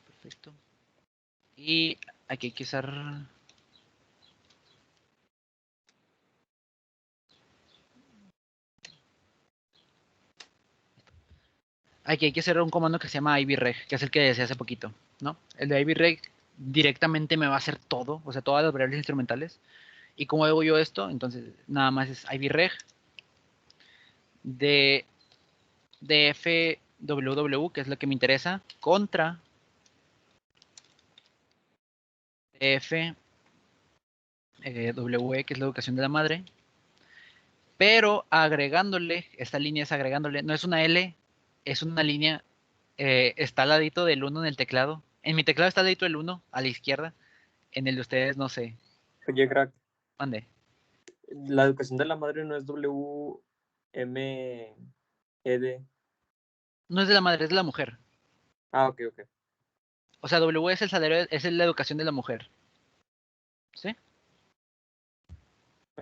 [SPEAKER 1] Perfecto. Y aquí hay que usar. Aquí hay que hacer un comando que se llama ivreg, que es el que decía hace poquito, ¿no? El de ivreg directamente me va a hacer todo, o sea, todas las variables instrumentales. ¿Y cómo hago yo esto? Entonces, nada más es ivreg de dfww, que es lo que me interesa, contra df WE, que es la educación de la madre, pero agregándole, esta línea es agregándole, no es una L, es una línea, está al ladito del 1 en el teclado. En mi teclado está al ladito del 1, a la izquierda. En el de ustedes, no sé.
[SPEAKER 5] Oye, crack,
[SPEAKER 1] Mande.
[SPEAKER 5] la educación de la madre no es W. MED.
[SPEAKER 1] No es de la madre, es de la mujer.
[SPEAKER 5] Ah, ok.
[SPEAKER 1] O sea, W es el salario, es la educación de la mujer. ¿Sí?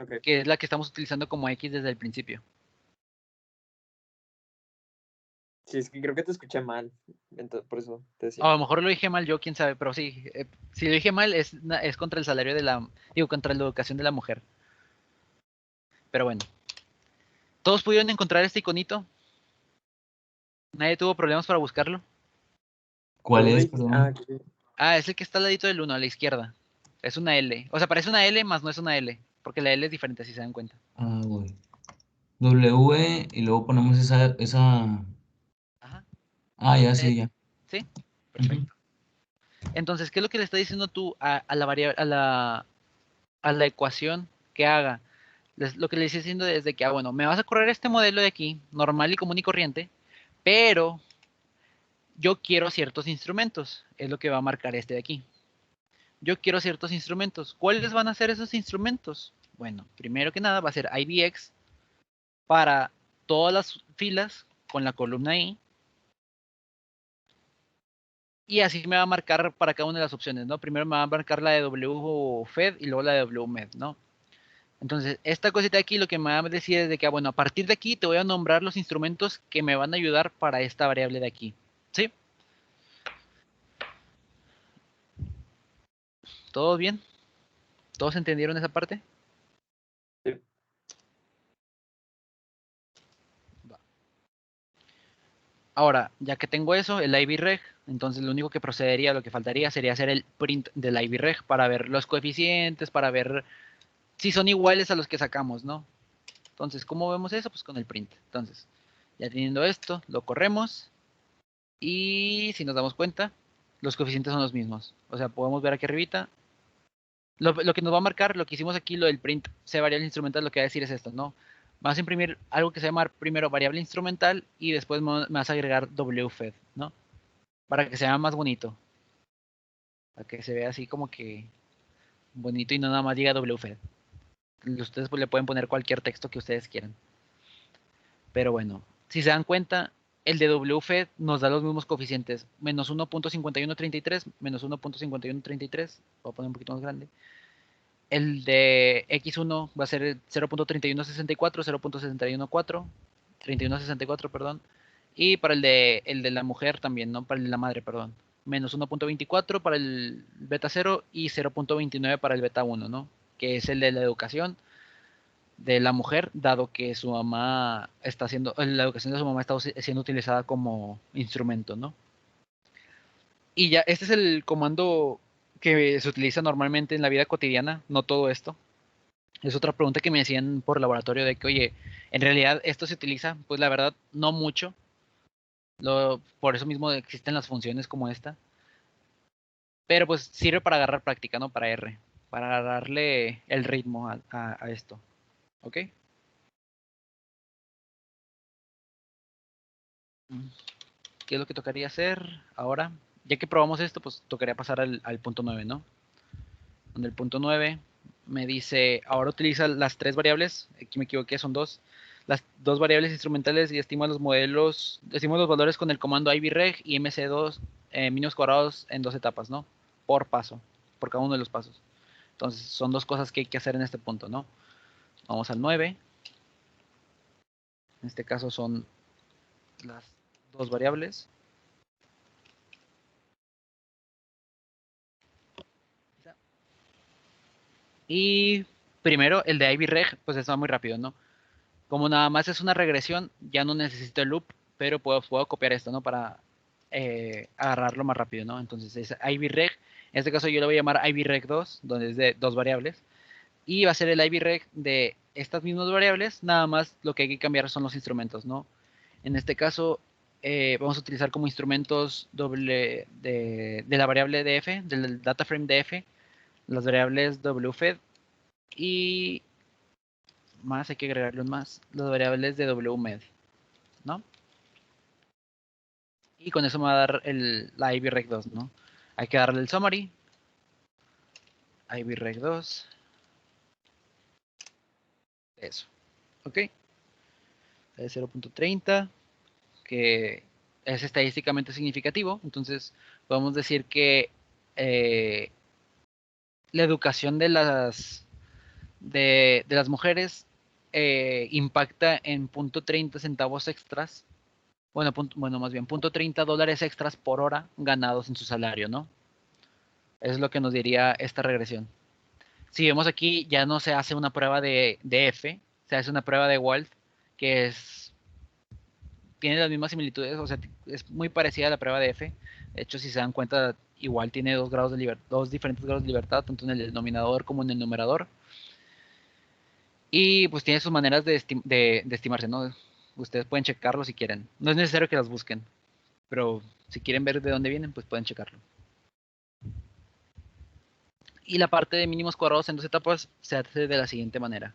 [SPEAKER 5] Ok.
[SPEAKER 1] Que es la que estamos utilizando como X desde el principio.
[SPEAKER 5] Sí, es que creo que te escuché mal. Entonces, por eso te
[SPEAKER 1] A
[SPEAKER 5] decía.
[SPEAKER 1] lo mejor lo dije mal yo, quién sabe, pero sí. Si lo dije mal es contra el salario de la... Digo, contra la educación de la mujer. Pero bueno. ¿Todos pudieron encontrar este iconito? ¿Nadie tuvo problemas para buscarlo?
[SPEAKER 3] ¿Cuál
[SPEAKER 5] ¿Dónde
[SPEAKER 3] es,
[SPEAKER 5] dijiste?
[SPEAKER 3] perdón?
[SPEAKER 5] Ah, sí.
[SPEAKER 1] Ah, es el que está al ladito del 1, a la izquierda. Es una L. O sea, parece una L, más no es una L. Porque la L es diferente, si se dan cuenta.
[SPEAKER 3] Ah, güey. W y luego ponemos esa...
[SPEAKER 1] Ajá.
[SPEAKER 3] Ah, ya,
[SPEAKER 1] Una
[SPEAKER 3] sí,
[SPEAKER 1] L.
[SPEAKER 3] ya.
[SPEAKER 1] ¿Sí?
[SPEAKER 3] Ujú.
[SPEAKER 1] Perfecto. Entonces, ¿qué es lo que le está diciendo tú a la a la ecuación que haga? Lo que le estoy diciendo es de que, bueno, me vas a correr este modelo de aquí, normal y común y corriente, pero yo quiero ciertos instrumentos. Es lo que va a marcar este de aquí. Yo quiero ciertos instrumentos. ¿Cuáles van a ser esos instrumentos? Bueno, primero que nada va a ser IBX para todas las filas con la columna I. Y así me va a marcar para cada una de las opciones, ¿no? Primero me va a marcar la de WFED y luego la de WMED, ¿no? Entonces, esta cosita de aquí lo que me va a decir es de que, bueno, a partir de aquí te voy a nombrar los instrumentos que me van a ayudar para esta variable de aquí. ¿Sí? ¿Todo bien? ¿Todos entendieron esa parte?
[SPEAKER 5] Sí.
[SPEAKER 1] Ahora, ya que tengo eso, el IBREG, entonces lo único que procedería, lo que faltaría sería hacer el print del IBREG para ver los coeficientes, para ver si son iguales a los que sacamos, ¿no? Entonces, ¿cómo vemos eso? Pues con el print. Entonces, ya teniendo esto, lo corremos y si nos damos cuenta, los coeficientes son los mismos. O sea, podemos ver aquí arribita. Lo que nos va a marcar, lo que hicimos aquí, lo del print C variable instrumental, lo que va a decir es esto, ¿no? Vas a imprimir algo que se llama primero variable instrumental y después me vas a agregar WFED, ¿no? Para que sea más bonito. Para que se vea así como que bonito y no nada más diga WFED. Ustedes pues, le pueden poner cualquier texto que ustedes quieran. Pero bueno, si se dan cuenta, el de WFED nos da los mismos coeficientes. Menos 1.5133, menos 1.5133. Voy a poner un poquito más grande. El de X1 va a ser 0.3164, 0.614, 3164, perdón. Y para el de la mujer también, ¿no? Para el de la madre, perdón. Menos 1.24 para el beta 0 y 0.29 para el beta 1, ¿no? Que es el de la educación de la mujer, dado que su mamá está haciendo, la educación de su mamá está siendo utilizada como instrumento, ¿no? Y ya, este es el comando que se utiliza normalmente en la vida cotidiana, no todo esto. Es otra pregunta que me hacían por laboratorio de que, oye, en realidad esto se utiliza, pues la verdad, no mucho. Por eso mismo existen las funciones como esta. Pero pues sirve para agarrar práctica, ¿no? Para R. Para darle el ritmo a esto. ¿Ok? ¿Qué es lo que tocaría hacer ahora? Ya que probamos esto, pues tocaría pasar al punto 9, ¿no? Donde el punto 9 me dice, ahora utiliza las tres variables, aquí me equivoqué, son dos, las dos variables instrumentales y estima los modelos, estima los valores con el comando IBREG y MC2 mínimos cuadrados en dos etapas, ¿no? Por paso, por cada uno de los pasos. Entonces, son dos cosas que hay que hacer en este punto, ¿no? Vamos al 9. En este caso son las dos variables. Y primero, el de IBREG, pues está muy rápido, ¿no? Como nada más es una regresión, ya no necesito el loop, pero puedo copiar esto, ¿no? Para agarrarlo más rápido, ¿no? Entonces es IBREG. En este caso yo lo voy a llamar IBREG2, donde es de dos variables. Y va a ser el IBREG de estas mismas variables, nada más lo que hay que cambiar son los instrumentos, ¿no? En este caso vamos a utilizar como instrumentos doble de la variable df, del data frame df, las variables wfed y más, hay que agregarle más, las variables de wmed, ¿no? Y con eso me va a dar la IBREG2, ¿no? Hay que darle el summary. IBREG2. Eso. ¿Ok? es 0.30, que es estadísticamente significativo. Entonces podemos decir que la educación de las mujeres impacta en 0.30 centavos extras. Bueno, más bien $0.30 extras por hora ganados en su salario, ¿no? Eso es lo que nos diría esta regresión. Si vemos aquí, ya no se hace una prueba de F, se hace una prueba de Wald, que tiene las mismas similitudes, o sea, es muy parecida a la prueba de F. De hecho, si se dan cuenta, igual tiene dos diferentes grados de libertad, tanto en el denominador como en el numerador. Y pues tiene sus maneras de estimarse, ¿no? Ustedes pueden checarlo si quieren. No es necesario que las busquen, pero si quieren ver de dónde vienen, pues pueden checarlo. Y la parte de mínimos cuadrados en 2 etapas se hace de la siguiente manera.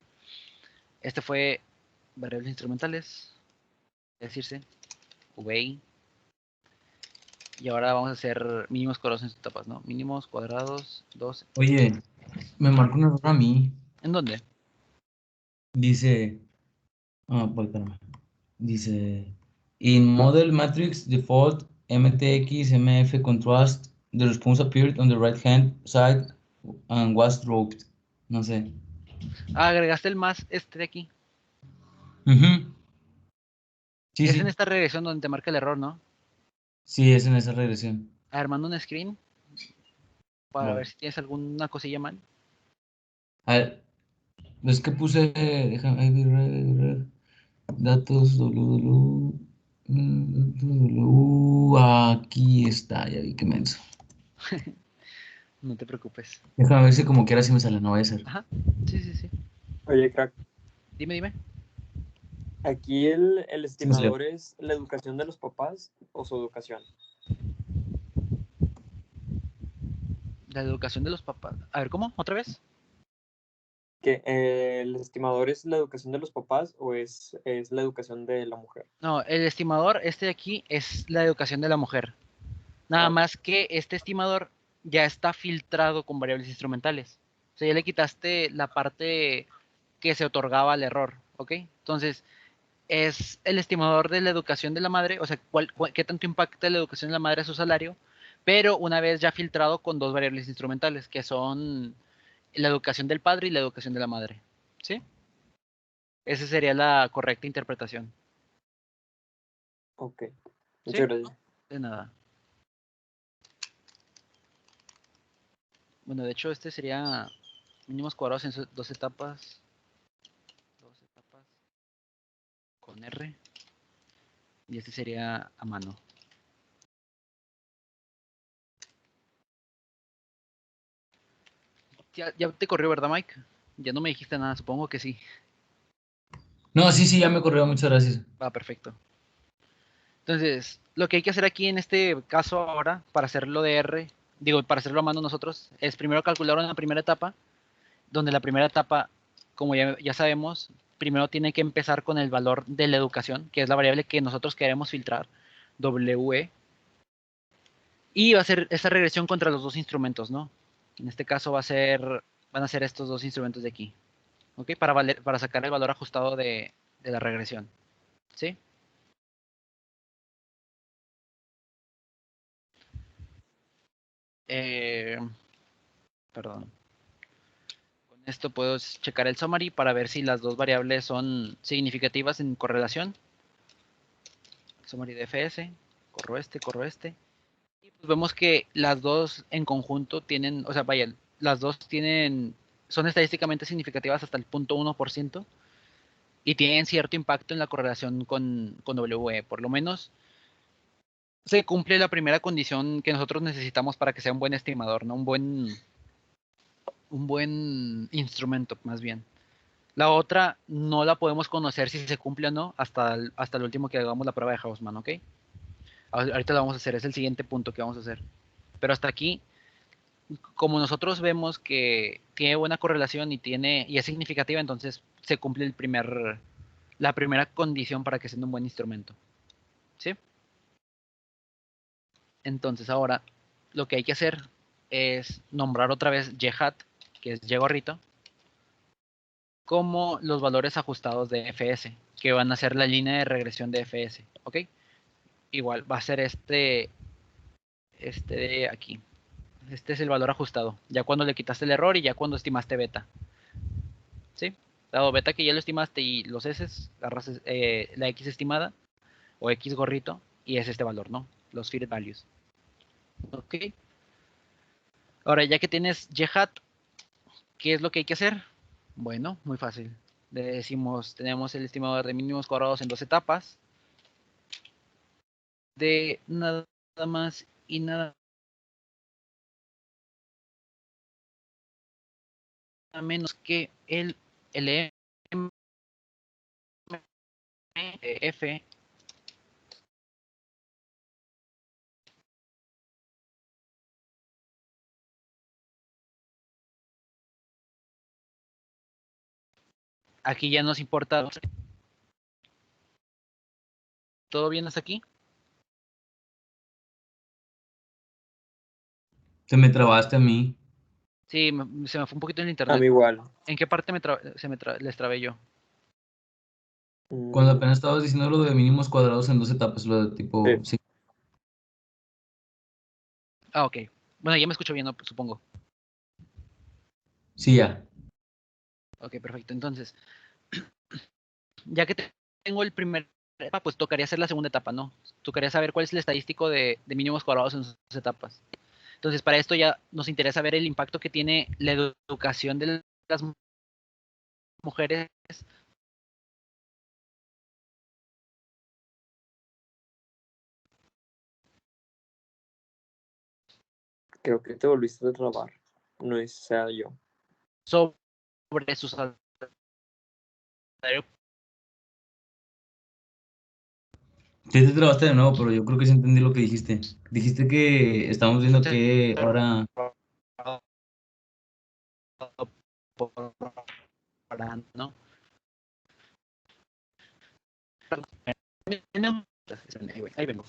[SPEAKER 1] Este fue variables instrumentales, es decirse, VI. Y ahora vamos a hacer mínimos cuadrados en 2 etapas, ¿no? Mínimos cuadrados, 2.
[SPEAKER 3] Oye, me marca un error a mí.
[SPEAKER 1] ¿En dónde?
[SPEAKER 3] Dice, pues espérame. Dice, in model matrix default MTX MF contrast, the response appeared on the right hand side and was dropped. No sé.
[SPEAKER 1] Agregaste el más de aquí.
[SPEAKER 3] Ujú. Sí,
[SPEAKER 1] Es
[SPEAKER 3] sí.
[SPEAKER 1] en esta regresión donde te marca el error, ¿no?
[SPEAKER 3] Sí, es en esa regresión.
[SPEAKER 1] A ver, manda un screen para
[SPEAKER 3] Vale.
[SPEAKER 1] ver si tienes alguna cosilla mal.
[SPEAKER 3] A ver, es que puse, déjame, datos, aquí está, ya vi que menso.
[SPEAKER 1] No te preocupes.
[SPEAKER 3] Déjame ver si como quiera si me sale, no va a ser.
[SPEAKER 1] Ajá, sí.
[SPEAKER 5] Oye, crack,
[SPEAKER 1] Dime.
[SPEAKER 5] ¿aquí el
[SPEAKER 3] Sí me salió.
[SPEAKER 5] estimador es la educación de los papás o su educación?
[SPEAKER 1] La educación de los papás. A ver, ¿cómo? ¿Otra vez?
[SPEAKER 5] ¿Que el estimador es la educación de los papás o es la educación de la mujer?
[SPEAKER 1] No, el estimador, de aquí, es la educación de la mujer. Nada más que este estimador ya está filtrado con variables instrumentales. O sea, ya le quitaste la parte que se otorgaba al error, ¿ok? Entonces, es el estimador de la educación de la madre, o sea, qué tanto impacta la educación de la madre a su salario, pero una vez ya filtrado con 2 variables instrumentales, que son la educación del padre y la educación de la madre. ¿Sí? Esa sería la correcta interpretación.
[SPEAKER 5] Ok,
[SPEAKER 1] ¿Sí?
[SPEAKER 5] muchas gracias.
[SPEAKER 1] De nada. Bueno, de hecho, este sería mínimos cuadrados en 2 etapas. 2 etapas con R. Y este sería a mano. Ya te corrió, ¿verdad, Mike? Ya no me dijiste nada, supongo que sí.
[SPEAKER 3] No, sí, ya me corrió, muchas gracias.
[SPEAKER 1] Va, perfecto. Entonces, lo que hay que hacer aquí en este caso ahora, para hacerlo de R, para hacerlo a mano nosotros, es primero calcular una primera etapa, donde la primera etapa, como ya sabemos, primero tiene que empezar con el valor de la educación, que es la variable que nosotros queremos filtrar, WE, y va a ser esta regresión contra los 2 instrumentos, ¿no? En este caso van a ser estos 2 instrumentos de aquí, ¿ok? Para sacar el valor ajustado de la regresión, ¿sí? Perdón. Con esto puedo checar el summary para ver si las 2 variables son significativas en correlación. Summary de FS, corro este. Y pues vemos que las 2 en conjunto tienen, o sea, vaya, las 2 son estadísticamente significativas hasta el 0.1% y tienen cierto impacto en la correlación con WE. Por lo menos se cumple la primera condición que nosotros necesitamos para que sea un buen estimador, ¿no? Un buen instrumento, más bien. La otra no la podemos conocer si se cumple o no hasta el último que hagamos la prueba de Hausmann, ¿ok? Ahorita lo vamos a hacer, es el siguiente punto que vamos a hacer. Pero hasta aquí, como nosotros vemos que tiene buena correlación y es significativa, entonces se cumple la primera condición para que sea un buen instrumento. ¿Sí? Entonces ahora lo que hay que hacer es nombrar otra vez YHAT, que es Y gorrito, como los valores ajustados de FS. que van a ser la línea de regresión de FS, ¿ok? Igual va a ser este de aquí. Este es el valor ajustado, ya cuando le quitaste el error y ya cuando estimaste beta. ¿Sí? Dado beta que ya lo estimaste y los S, agarras la X estimada o X gorrito y es este valor, ¿no? Los fitted values. ¿Ok? Ahora, ya que tienes y hat, ¿qué es lo que hay que hacer? Bueno, muy fácil. Le decimos, tenemos el estimador de mínimos cuadrados en 2 etapas. De nada más y nada menos que el LM F aquí ya nos importa. ¿Todo bien hasta aquí?
[SPEAKER 3] Te me trabaste a mí.
[SPEAKER 1] Sí, se me fue un poquito el
[SPEAKER 5] A
[SPEAKER 1] internet.
[SPEAKER 5] mí igual.
[SPEAKER 1] ¿En qué parte les trabé yo?
[SPEAKER 3] Cuando apenas estabas diciendo lo de mínimos cuadrados en 2 etapas, lo de tipo...
[SPEAKER 5] Sí.
[SPEAKER 3] Sí.
[SPEAKER 1] Ah, ok. Bueno, ya me escucho bien, ¿no? Supongo.
[SPEAKER 3] Sí, ya.
[SPEAKER 1] Ok, perfecto. Entonces, ya que tengo el primer etapa, pues tocaría hacer la segunda etapa, ¿no? Tocaría saber cuál es el estadístico de mínimos cuadrados en sus etapas. Entonces, para esto ya nos interesa ver el impacto que tiene la educación de las mujeres.
[SPEAKER 5] Creo que te volviste a trabar. No es sea yo.
[SPEAKER 1] Sobre su salario.
[SPEAKER 3] Sí te trabaste de nuevo, pero yo creo que sí entendí lo que dijiste. Dijiste que estamos viendo que ahora...
[SPEAKER 1] ¿No? Ahí vengo.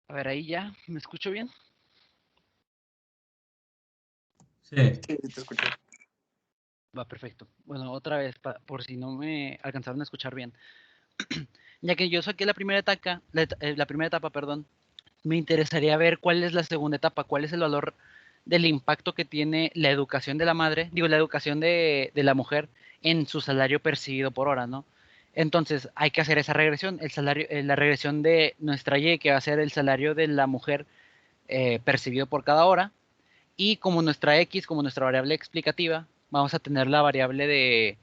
[SPEAKER 1] A ver, ahí ya, ¿me escucho bien?
[SPEAKER 3] Sí.
[SPEAKER 5] Sí, te escuché.
[SPEAKER 1] Va, perfecto. Bueno, otra vez, por si no me alcanzaron a escuchar bien. Ya que yo saqué la primera etapa, perdón, me interesaría ver cuál es la segunda etapa, cuál es el valor del impacto que tiene la educación de la madre, digo, la educación de la mujer en su salario percibido por hora, ¿no? Entonces, hay que hacer esa regresión, la regresión de nuestra Y, que va a ser el salario de la mujer percibido por cada hora, y como nuestra X, como nuestra variable explicativa, vamos a tener la variable de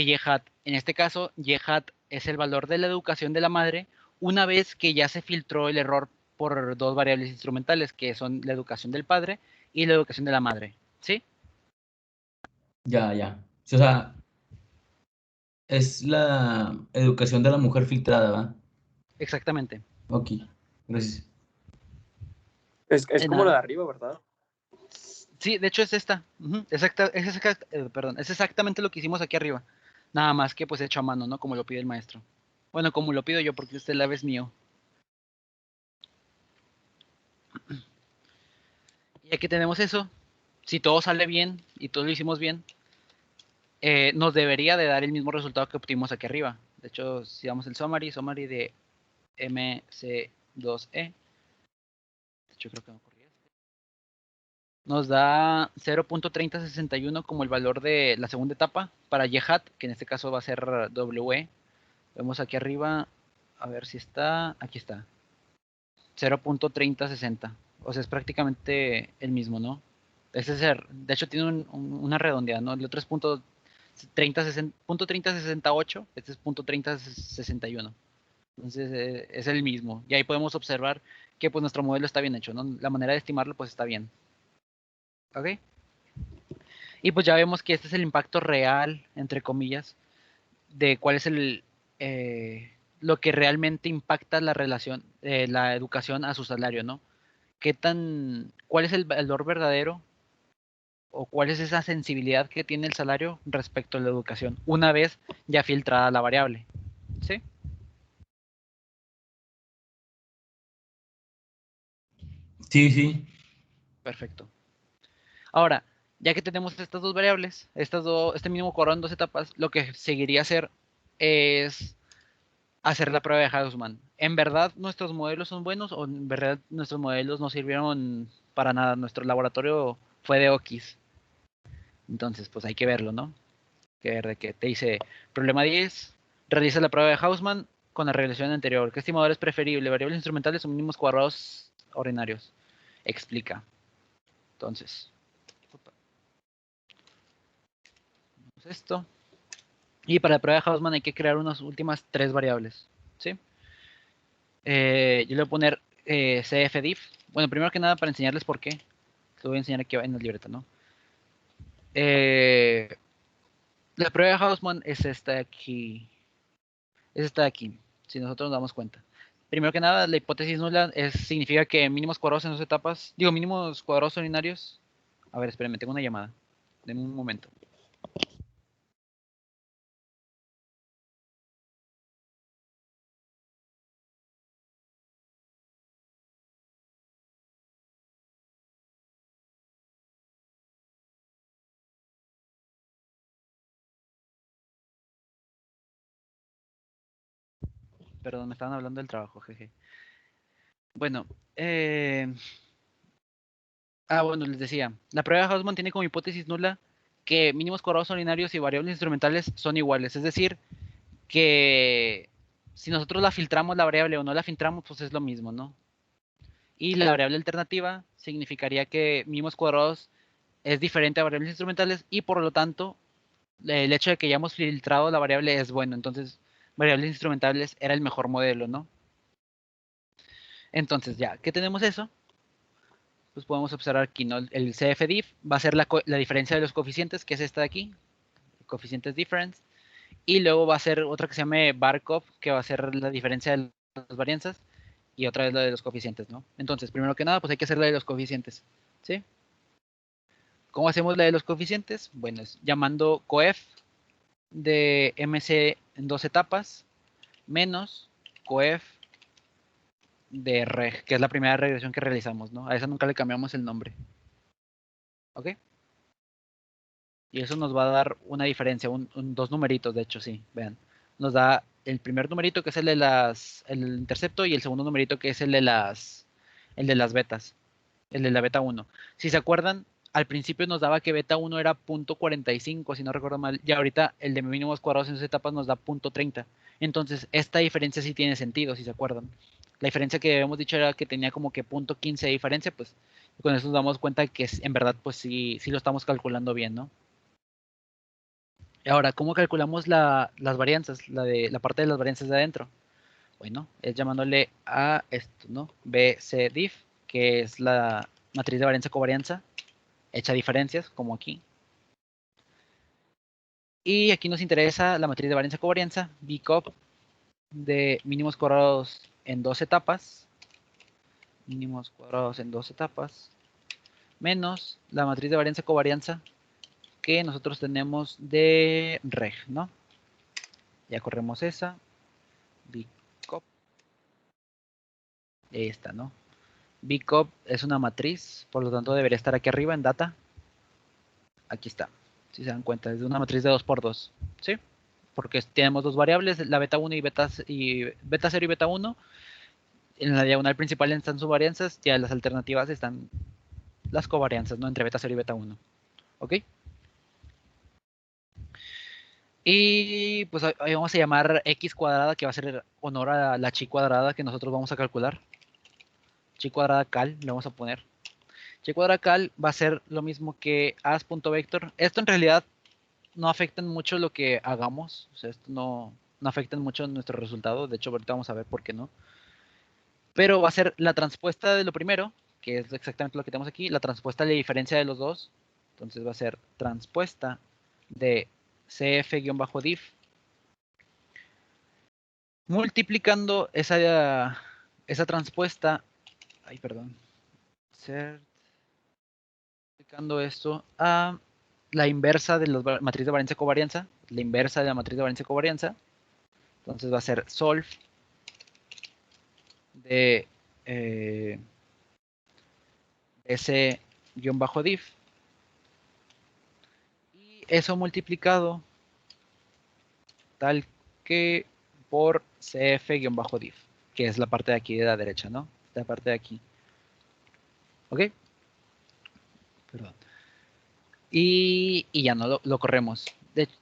[SPEAKER 1] Y hat. En este caso, Y hat es el valor de la educación de la madre una vez que ya se filtró el error por 2 variables instrumentales, que son la educación del padre y la educación de la madre. ¿Sí?
[SPEAKER 3] Ya, ya. Sí, o sea, es la educación de la mujer filtrada, ¿va?
[SPEAKER 1] Exactamente.
[SPEAKER 3] Ok, gracias.
[SPEAKER 5] Es
[SPEAKER 1] De
[SPEAKER 5] como la de
[SPEAKER 1] nada.
[SPEAKER 5] arriba, ¿verdad?
[SPEAKER 1] Sí, de hecho es esta. Perdón, es exactamente lo que hicimos aquí arriba. Nada más que pues hecho a mano, ¿no? Como lo pide el maestro. Bueno, como lo pido yo, porque usted la es mío. Y aquí tenemos eso. Si todo sale bien y todo lo hicimos bien, nos debería de dar el mismo resultado que obtuvimos aquí arriba. De hecho, si damos el summary de MC2E, de hecho creo que no ocurría. Nos da 0.3061 como el valor de la segunda etapa para Y hat, que en este caso va a ser WE. Vemos aquí arriba, a ver si está, aquí está. 0.3060. O sea, es prácticamente el mismo, ¿no? Ese es de hecho tiene una redondeada, ¿no? El otro es .3068, este es .3061. Entonces es el mismo. Y ahí podemos observar que pues nuestro modelo está bien hecho, ¿no? La manera de estimarlo pues está bien. ¿Ok? Y pues ya vemos que este es el impacto real, entre comillas, de cuál es lo que realmente impacta la relación, la educación a su salario, ¿no? ¿Cuál es el valor verdadero o cuál es esa sensibilidad que tiene el salario respecto a la educación, una vez ya filtrada la variable? ¿Sí?
[SPEAKER 3] Sí, sí.
[SPEAKER 1] Perfecto. Ahora, ya que tenemos estas dos variables, este mínimo cuadrado en dos etapas, lo que seguiría hacer es hacer la prueba de Hausman. ¿En verdad nuestros modelos son buenos o en verdad nuestros modelos no sirvieron para nada? Nuestro laboratorio fue de Okis. Entonces, pues hay que verlo, ¿no? Que ver de que te dice, problema 10, realiza la prueba de Hausman con la regulación anterior. ¿Qué estimador es preferible? ¿Variables instrumentales o mínimos cuadrados ordinarios? Explica. Entonces, esto. Y para la prueba de Hausman hay que crear unas últimas 3 variables. ¿Sí? Yo le voy a poner cfdiff. Bueno, primero que nada para enseñarles por qué. Lo voy a enseñar aquí en la libreta, ¿no? La prueba de Hausman es esta de aquí. Es esta de aquí, si nosotros nos damos cuenta. Primero que nada, la hipótesis nula significa que mínimos cuadrados en dos etapas, digo, mínimos cuadrados ordinarios. A ver, espérenme, tengo una llamada. Denme un momento. Perdón, me estaban hablando del trabajo, jeje. Bueno, bueno, les decía, la prueba de Hausman tiene como hipótesis nula que mínimos cuadrados ordinarios y variables instrumentales son iguales. Es decir, que si nosotros la filtramos la variable o no la filtramos, pues es lo mismo, ¿no? Y la variable alternativa significaría que mínimos cuadrados es diferente a variables instrumentales y por lo tanto el hecho de que hayamos filtrado la variable es bueno. Entonces, variables instrumentales era el mejor modelo, ¿no? Entonces, ya que tenemos eso, pues podemos observar aquí, ¿no? El cfdiff va a ser la diferencia de los coeficientes, que es esta de aquí, coeficientes difference, y luego va a ser otra que se llame varcop, que va a ser la diferencia de las varianzas, y otra vez la de los coeficientes, ¿no? Entonces, primero que nada, pues hay que hacer la de los coeficientes, ¿sí? ¿Cómo hacemos la de los coeficientes? Bueno, es llamando coef de MC en dos etapas menos coef de reg, que es la primera regresión que realizamos, ¿no? A esa nunca le cambiamos el nombre. ¿Ok? Y eso nos va a dar una diferencia, dos numeritos, de hecho, sí, vean. Nos da el primer numerito que es el de el intercepto y el segundo numerito que es el de las betas, el de la beta 1. Si se acuerdan, al principio nos daba que beta 1 era 0.45, si no recuerdo mal, y ahorita el de mínimos cuadrados en sus etapas nos da 0.30. Entonces, esta diferencia sí tiene sentido, si se acuerdan. La diferencia que habíamos dicho era que tenía como que 0.15 de diferencia, pues con eso nos damos cuenta que en verdad, pues sí lo estamos calculando bien, ¿no? Ahora, ¿cómo calculamos las varianzas, la parte de las varianzas de adentro? Bueno, es llamándole a esto, ¿no? BCDIF, que es la matriz de varianza-covarianza, hecha diferencias, como aquí. Y aquí nos interesa la matriz de varianza-covarianza, BCOP, de mínimos cuadrados en dos etapas, menos la matriz de varianza-covarianza que nosotros tenemos de reg, ¿no? Ya corremos esa, BCOP, ahí está, ¿no? BCOP es una matriz, por lo tanto debería estar aquí arriba en data. Aquí está, si se dan cuenta, es una matriz de 2×2, ¿sí? Porque tenemos dos variables, la beta 1 y beta 0 y beta 1. En la diagonal principal están sus varianzas, y a las alternativas están las covarianzas, ¿no? Entre beta 0 y beta 1. ¿Ok? Y pues ahí vamos a llamar x cuadrada, que va a ser honor a la chi cuadrada que nosotros vamos a calcular. Chi cuadrada cal, le vamos a poner. Chi cuadrada cal va a ser lo mismo que as.vector. Esto en realidad no afecta mucho lo que hagamos. O sea, esto no afecta mucho nuestro resultado. De hecho, ahorita vamos a ver por qué no. Pero va a ser la transpuesta de lo primero, que es exactamente lo que tenemos aquí, la transpuesta de la diferencia de los dos. Entonces va a ser transpuesta de cf-diff multiplicando esa transpuesta, multiplicando esto a la inversa de la matriz de varianza covarianza, la inversa de la matriz de varianza covarianza. Entonces va a ser solve de S-diff y eso multiplicado tal que por cf-diff, que es la parte de aquí de la derecha, ¿no? Esta parte de aquí. ¿Ok? Perdón. Y ya no lo corremos. De hecho,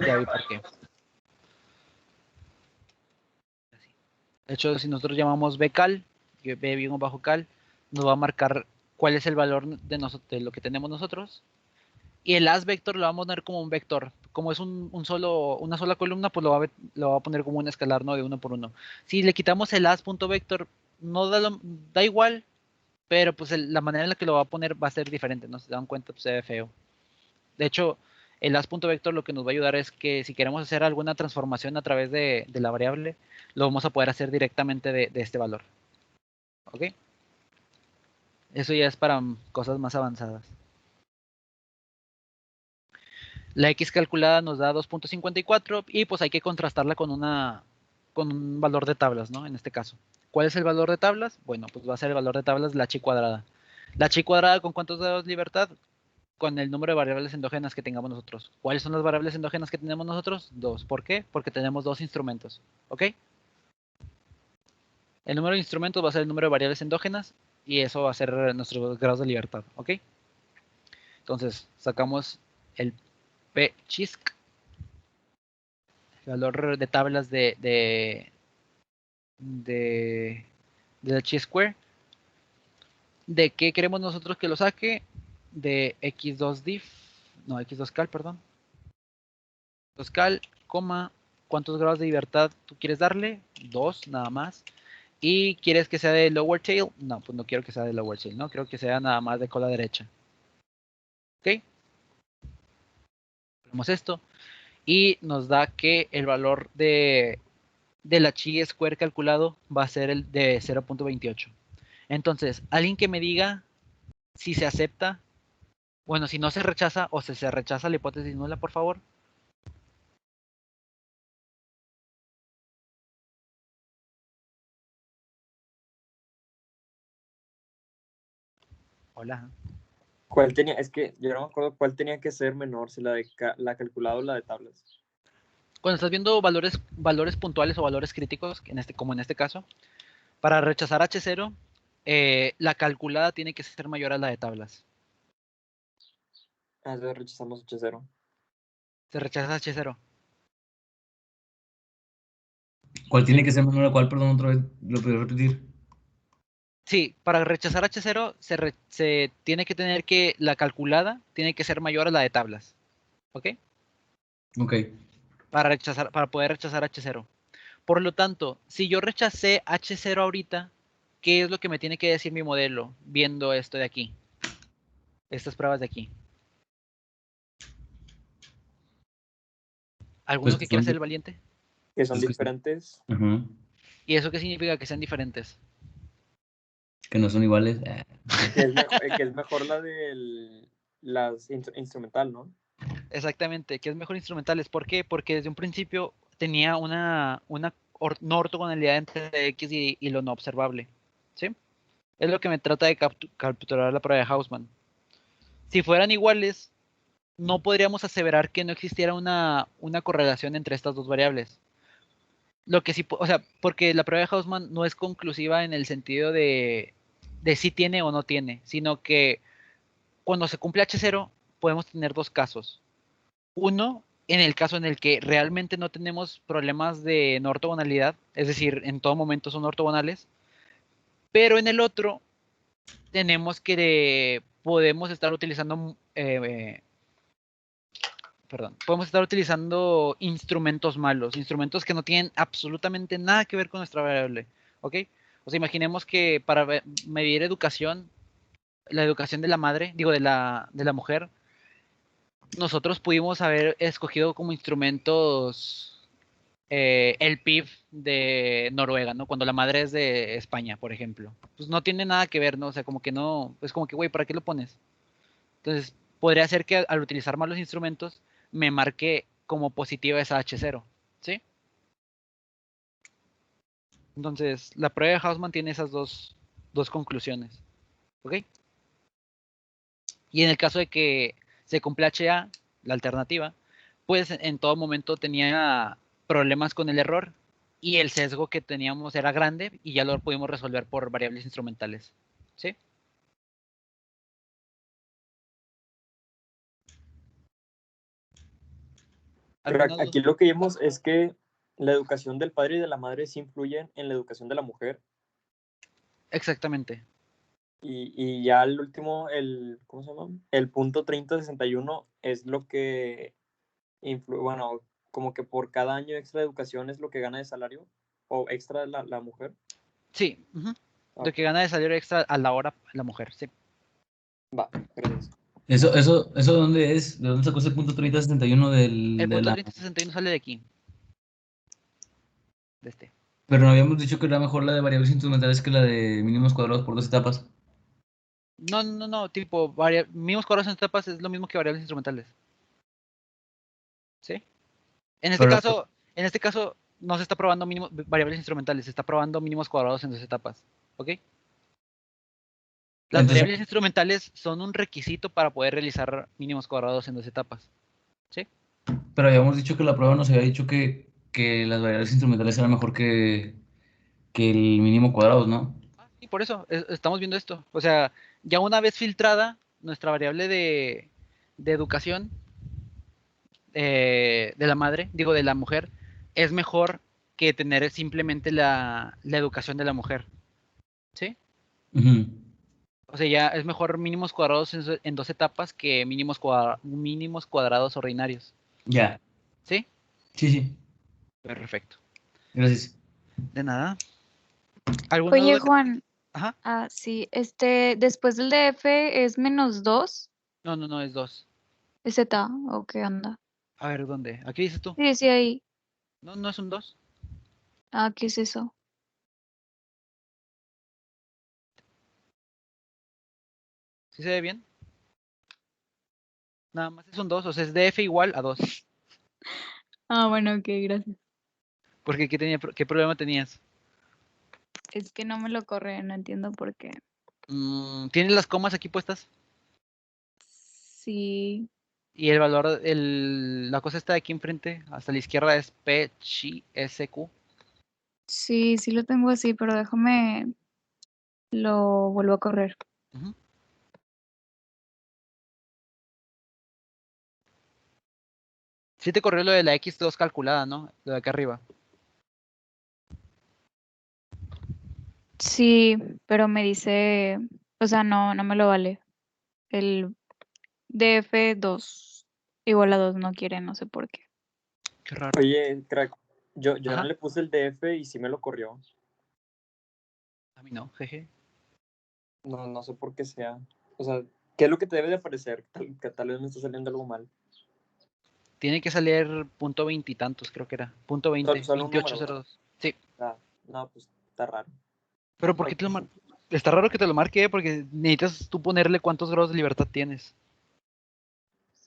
[SPEAKER 1] ya vi por qué. De hecho, si nosotros llamamos bcal, b-cal, nos va a marcar cuál es el valor de lo que tenemos nosotros. Y el as vector lo vamos a poner como un vector. Como es una sola columna, pues lo va a poner como un escalar, ¿no? De 1 por 1. Si le quitamos el as.vector, no da igual, pero pues la manera en la que lo va a poner va a ser diferente, ¿no? Si se dan cuenta, pues se ve feo. De hecho, el as.vector lo que nos va a ayudar es que si queremos hacer alguna transformación a través de la variable, lo vamos a poder hacer directamente de este valor. ¿Ok? Eso ya es para cosas más avanzadas. La x calculada nos da 2.54 y pues hay que contrastarla con un valor de tablas, ¿no? En este caso. ¿Cuál es el valor de tablas? Bueno, pues va a ser el valor de tablas de la chi cuadrada. ¿La chi cuadrada con cuántos grados de libertad? Con el número de variables endógenas que tengamos nosotros. ¿Cuáles son las variables endógenas que tenemos nosotros? 2. ¿Por qué? Porque tenemos 2 instrumentos. ¿Ok? El número de instrumentos va a ser el número de variables endógenas y eso va a ser nuestros grados de libertad. ¿Ok? Entonces, sacamos el p-chisc, el valor de tablas de la chi-square. ¿De qué queremos nosotros que lo saque? De x2diff, no, x2cal, perdón. x2cal, coma, ¿cuántos grados de libertad tú quieres darle? 2, nada más. ¿Y quieres que sea de lower tail? No, pues no quiero que sea de lower tail, ¿no? Quiero que sea nada más de cola derecha. ¿Ok? Ponemos esto. Y nos da que el valor de la chi-square calculado va a ser el de 0.28. Entonces, alguien que me diga si se acepta, bueno, si no se rechaza o si se rechaza la hipótesis nula, por favor. Hola.
[SPEAKER 5] ¿Cuál tenía? Es que yo no me acuerdo cuál tenía que ser menor, si la de la calculada o la de tablas.
[SPEAKER 1] Cuando estás viendo valores puntuales o valores críticos, como en este caso, para rechazar H0, la calculada tiene que ser mayor a la de tablas.
[SPEAKER 5] Entonces rechazamos H0.
[SPEAKER 1] Se rechaza H0.
[SPEAKER 3] ¿Cuál tiene que ser menor a cuál? Perdón, otra vez, ¿lo puedo repetir?
[SPEAKER 1] Sí, para rechazar H0 se tiene que tener que la calculada tiene que ser mayor a la de tablas. ¿Ok?
[SPEAKER 3] Ok.
[SPEAKER 1] Para poder rechazar H0. Por lo tanto, si yo rechacé H0 ahorita, ¿qué es lo que me tiene que decir mi modelo viendo esto de aquí? Estas pruebas de aquí. ¿Alguno
[SPEAKER 3] Pues
[SPEAKER 1] que quiera ser el valiente?
[SPEAKER 5] Que son
[SPEAKER 3] Pues que sí.
[SPEAKER 5] diferentes.
[SPEAKER 3] Ajá.
[SPEAKER 1] ¿Y eso qué significa? Que sean diferentes.
[SPEAKER 3] Que no son iguales.
[SPEAKER 5] Que es mejor la del instrumental, ¿no?
[SPEAKER 1] Exactamente, que es mejor instrumentales. ¿Por qué? Porque desde un principio tenía una no ortogonalidad entre X y lo no observable. ¿Sí? Es lo que me trata de capturar la prueba de Hausman. Si fueran iguales, no podríamos aseverar que no existiera una correlación entre estas dos variables. Lo que sí, o sea, porque la prueba de Hausman no es conclusiva en el sentido de si tiene o no tiene, sino que cuando se cumple H0 podemos tener dos casos. Uno, en el caso en el que realmente no tenemos problemas de no ortogonalidad, es decir, en todo momento son ortogonales, pero en el otro tenemos que podemos estar utilizando podemos estar utilizando instrumentos malos, instrumentos que no tienen absolutamente nada que ver con nuestra variable, ¿ok? O sea, imaginemos que para medir educación, la educación de la madre, digo, de la mujer, nosotros pudimos haber escogido como instrumentos el PIB de Noruega, ¿no? Cuando la madre es de España, por ejemplo. Pues no tiene nada que ver, ¿no? O sea, como que no, es como que, güey, ¿para qué lo pones? Entonces, podría ser que al utilizar mal los instrumentos, me marque como positiva esa H0, ¿sí? Entonces, la prueba de Hausman tiene esas dos conclusiones, ¿ok? Y en el caso de que se cumpla HA, la alternativa, pues en todo momento tenía problemas con el error y el sesgo que teníamos era grande y ya lo pudimos resolver por variables instrumentales, ¿sí?
[SPEAKER 5] Pero
[SPEAKER 1] ¿Alguna duda?
[SPEAKER 5] aquí lo que vimos es que la educación del padre y de la madre sí influyen en la educación de la mujer.
[SPEAKER 1] Exactamente.
[SPEAKER 5] Y ya el último, ¿cómo se llama? El punto 3061 es lo que bueno, como que por cada año extra de educación es lo que gana de salario o extra la mujer.
[SPEAKER 1] Sí, lo que gana de salario extra a la hora la mujer, sí.
[SPEAKER 5] Va, gracias.
[SPEAKER 3] ¿Eso dónde es? ¿De dónde sacó ese punto 3061
[SPEAKER 1] El
[SPEAKER 3] de
[SPEAKER 1] punto
[SPEAKER 3] la...?
[SPEAKER 1] 3061 sale de aquí. De este.
[SPEAKER 3] Pero no habíamos dicho que era mejor la de variables instrumentales que la de mínimos cuadrados por 2 etapas.
[SPEAKER 1] No, tipo, mínimos cuadrados en etapas es lo mismo que variables instrumentales. ¿Sí? En este caso no se está probando variables instrumentales, se está probando mínimos cuadrados en 2 etapas. ¿Ok? Las
[SPEAKER 3] Entonces,
[SPEAKER 1] variables instrumentales son un requisito para poder realizar mínimos cuadrados en 2 etapas. ¿Sí?
[SPEAKER 3] pero habíamos dicho que la prueba nos había dicho que las variables instrumentales eran mejor que el mínimo cuadrados, ¿no?
[SPEAKER 1] Y por eso estamos viendo esto. O sea, ya una vez filtrada nuestra variable de educación de la madre, digo de la mujer, es mejor que tener simplemente la educación de la mujer. ¿Sí?
[SPEAKER 3] Ujú.
[SPEAKER 1] O sea, ya es mejor mínimos cuadrados en 2 etapas que mínimos cuadrados ordinarios.
[SPEAKER 3] Ya.
[SPEAKER 1] ¿Sí?
[SPEAKER 3] Sí.
[SPEAKER 1] Perfecto.
[SPEAKER 3] Gracias.
[SPEAKER 1] De nada. ¿Alguna
[SPEAKER 8] Oye,
[SPEAKER 1] duda?
[SPEAKER 8] Juan.
[SPEAKER 1] Ajá.
[SPEAKER 8] Sí, después del DF es -2,
[SPEAKER 1] No, es 2.
[SPEAKER 8] ¿es Z o qué onda?
[SPEAKER 1] A ver, ¿dónde? ¿Aquí dices tú?
[SPEAKER 8] Sí, ahí.
[SPEAKER 1] No es un 2.
[SPEAKER 8] ¿Qué es eso?
[SPEAKER 1] ¿Sí se ve bien? Nada más es un 2, o sea, es DF igual a 2.
[SPEAKER 8] Bueno, ok, gracias.
[SPEAKER 1] Porque ¿qué problema tenías?
[SPEAKER 8] Es que no me lo corre, no entiendo por qué.
[SPEAKER 1] ¿Tienes las comas aquí puestas?
[SPEAKER 8] Sí.
[SPEAKER 1] Y el valor, la cosa está aquí enfrente, hasta la izquierda es PCSQ.
[SPEAKER 8] Sí, sí lo tengo así, pero déjame lo vuelvo a correr.
[SPEAKER 1] Sí te corrió lo de la X2 calculada, ¿no? Lo de acá arriba.
[SPEAKER 8] Sí, pero me dice, o sea, no me lo vale. El DF2 igual a 2 no quiere, no sé por qué.
[SPEAKER 1] Qué raro.
[SPEAKER 5] Oye, crack, yo no
[SPEAKER 1] Ajá.
[SPEAKER 5] le puse el DF y sí me lo corrió.
[SPEAKER 1] A mí no, jeje.
[SPEAKER 5] No sé por qué sea. O sea, ¿qué es lo que te debe de aparecer? Que tal vez me está saliendo algo mal.
[SPEAKER 1] Tiene que salir punto 20 y tantos, creo que era. Punto 20,
[SPEAKER 5] Solo un número,
[SPEAKER 1] 2802. Sí.
[SPEAKER 5] No, pues está raro.
[SPEAKER 1] Pero ¿por qué te lo marca? Está raro que te lo marque, porque necesitas tú ponerle cuántos grados de libertad tienes.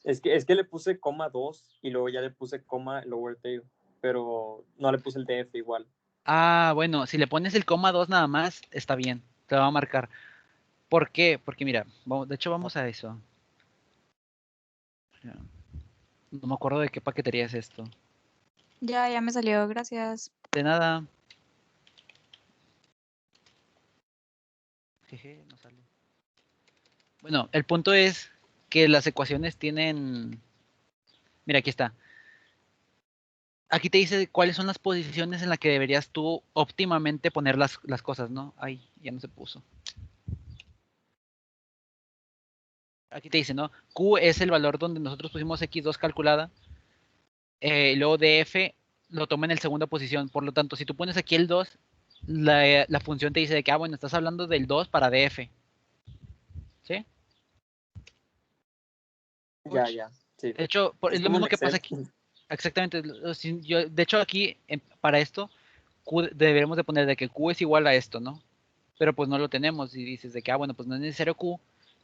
[SPEAKER 5] Es que le puse coma 2 y luego ya le puse coma lower tail, pero no le puse el DF igual.
[SPEAKER 1] Bueno, si le pones el coma 2 nada más, está bien, te va a marcar. ¿Por qué? Porque mira, de hecho vamos a eso. No me acuerdo de qué paquetería es esto.
[SPEAKER 8] Ya me salió, gracias.
[SPEAKER 1] De nada. Jeje, no sale. Bueno, el punto es que las ecuaciones tienen... Mira, aquí está. Aquí te dice cuáles son las posiciones en las que deberías tú óptimamente poner las cosas, ¿no? Ay, ya no se puso. Aquí te dice, ¿no? Q es el valor donde nosotros pusimos X2 calculada. Luego DF lo toma en el segunda posición. Por lo tanto, si tú pones aquí el 2, la función te dice de que, bueno, estás hablando del 2 para df. ¿Sí?
[SPEAKER 5] Ya, ya. Sí.
[SPEAKER 1] De hecho, es lo
[SPEAKER 5] como
[SPEAKER 1] mismo
[SPEAKER 5] un
[SPEAKER 1] que pasa
[SPEAKER 5] Excel.
[SPEAKER 1] aquí. Exactamente. De hecho, aquí, para esto, Q deberíamos de poner de que Q es igual a esto, ¿no? Pero pues no lo tenemos y dices de que, bueno, pues no es necesario Q,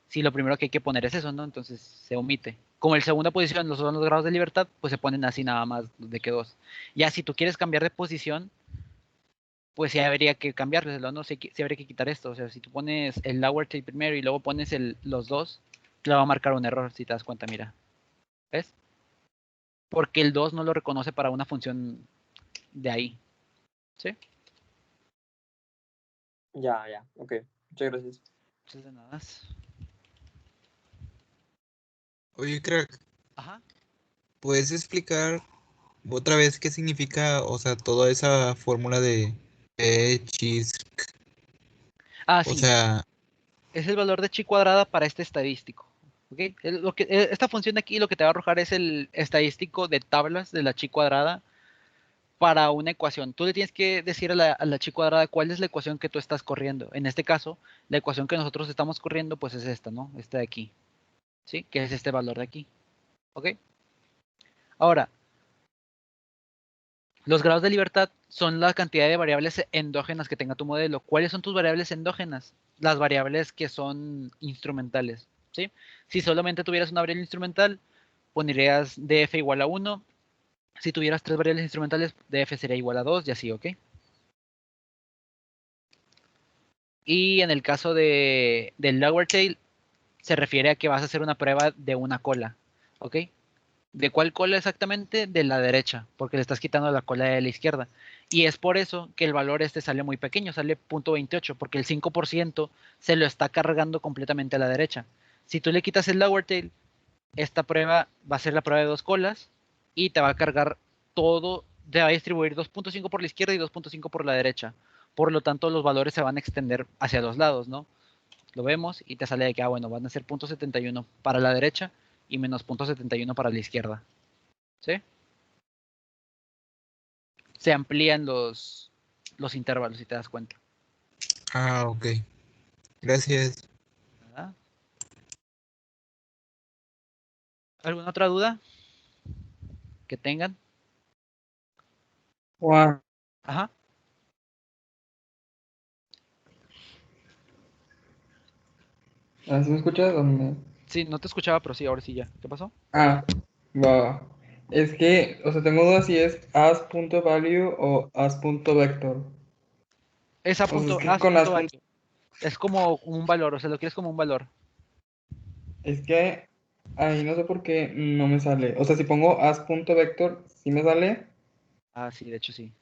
[SPEAKER 1] si lo primero que hay que poner es eso, ¿no? Entonces se omite. Como en segunda posición son los grados de libertad, pues se ponen así nada más de que 2. Ya si tú quieres cambiar de posición, pues sí habría que cambiarlo, ¿no? Sí habría que quitar esto. O sea, si tú pones el lower tail primero y luego pones los dos, te va a marcar un error, si te das cuenta, mira. ¿Ves? Porque el 2 no lo reconoce para una función de ahí. ¿Sí?
[SPEAKER 5] Ya, ya. Ok. Muchas gracias.
[SPEAKER 1] Entonces, de nada más.
[SPEAKER 10] Oye, crack,
[SPEAKER 1] Ajá.
[SPEAKER 10] ¿puedes explicar otra vez qué significa, o sea, toda esa fórmula de cheese?
[SPEAKER 1] Ah,
[SPEAKER 10] O
[SPEAKER 1] sí.
[SPEAKER 10] sea,
[SPEAKER 1] Es el valor de chi cuadrada para este estadístico. ¿Okay? Esta función de aquí lo que te va a arrojar es el estadístico de tablas de la chi cuadrada para una ecuación. Tú le tienes que decir a la chi cuadrada cuál es la ecuación que tú estás corriendo. En este caso, la ecuación que nosotros estamos corriendo pues es esta, ¿no? Esta de aquí. ¿Sí? Que es este valor de aquí. ¿Ok? Ahora, los grados de libertad son la cantidad de variables endógenas que tenga tu modelo. ¿Cuáles son tus variables endógenas? Las variables que son instrumentales. ¿Sí? Si solamente tuvieras una variable instrumental, pondrías df igual a 1. Si tuvieras 3 variables instrumentales, df sería igual a 2 y así, ¿ok? Y en el caso del lower tail, se refiere a que vas a hacer una prueba de una cola, ¿ok? ¿De cuál cola exactamente? De la derecha, porque le estás quitando la cola de la izquierda. Y es por eso que el valor este sale muy pequeño, sale 0.28, porque el 5% se lo está cargando completamente a la derecha. Si tú le quitas el lower tail, esta prueba va a ser la prueba de 2 colas y te va a cargar todo, te va a distribuir 2.5 por la izquierda y 2.5 por la derecha. Por lo tanto, los valores se van a extender hacia los lados, ¿no? Lo vemos y te sale de que, bueno, van a ser 0.71 para la derecha y menos 0.71 para la izquierda. ¿Sí? Se amplían los intervalos, si te das cuenta.
[SPEAKER 10] ok. Gracias.
[SPEAKER 1] ¿Verdad? ¿Alguna otra duda que tengan?
[SPEAKER 12] Juan,
[SPEAKER 1] Ajá.
[SPEAKER 12] ¿sí me escuchas?
[SPEAKER 1] Sí, no te escuchaba, pero sí, ahora sí ya. ¿Qué pasó?
[SPEAKER 12] Va, va. Es que, o sea, tengo dudas si es as.value o as.vector.
[SPEAKER 1] Es a
[SPEAKER 12] O sea, es
[SPEAKER 1] punto,
[SPEAKER 12] que
[SPEAKER 1] as
[SPEAKER 12] con
[SPEAKER 1] punto
[SPEAKER 12] as.
[SPEAKER 1] value. Es como un valor, o sea, lo quieres como un valor.
[SPEAKER 12] Es que ahí no sé por qué no me sale. O sea, si pongo as.vector, ¿sí me sale?
[SPEAKER 1] Ah, sí, de hecho sí.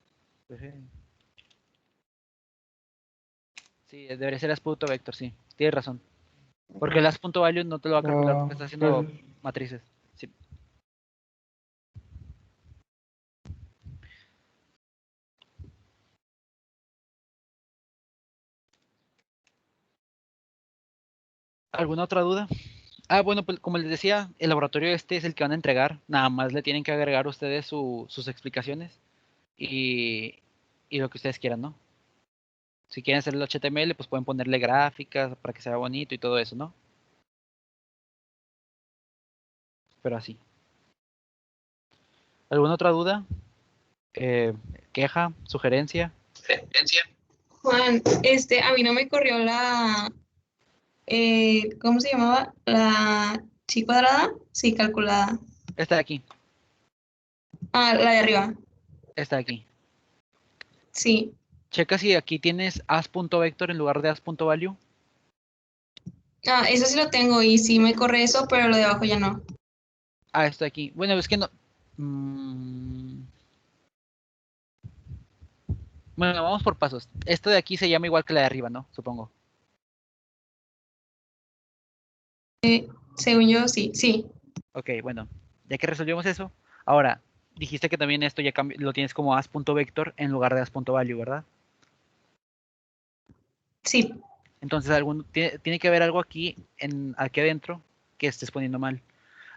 [SPEAKER 1] Sí, debería ser as.vector, sí. Tienes razón. Porque el as.value no te lo va a calcular porque
[SPEAKER 12] Va,
[SPEAKER 1] está haciendo
[SPEAKER 12] gracias.
[SPEAKER 1] matrices. Sí. ¿Alguna otra duda? Ah, bueno, pues como les decía, el laboratorio este es el que van a entregar. Nada más le tienen que agregar ustedes sus explicaciones y, y lo que ustedes quieran, ¿no? Si quieren hacer el HTML, pues pueden ponerle gráficas para que sea bonito y todo eso, ¿no? Pero así. ¿Alguna otra duda? ¿Queja? ¿Sugerencia?
[SPEAKER 4] Juan, a mí no me corrió ¿cómo se llamaba? La chi cuadrada, sí, calculada.
[SPEAKER 1] Esta de aquí.
[SPEAKER 4] Ah, la de arriba,
[SPEAKER 1] Esta de aquí.
[SPEAKER 4] sí.
[SPEAKER 1] Checa si aquí tienes as.vector en lugar de as.value.
[SPEAKER 4] Ah, eso sí lo tengo y sí me corre eso, pero lo de abajo ya no.
[SPEAKER 1] Ah, esto de aquí. Bueno, es que no. Mm, Bueno, vamos por pasos. Esto de aquí se llama igual que la de arriba, ¿no? Supongo.
[SPEAKER 4] Según yo, sí, sí,
[SPEAKER 1] Ok, bueno. Ya que resolvimos eso, ahora, dijiste que también esto ya lo tienes como as.vector en lugar de as.value, ¿verdad?
[SPEAKER 4] sí.
[SPEAKER 1] Entonces tiene que haber algo aquí adentro que estés poniendo mal.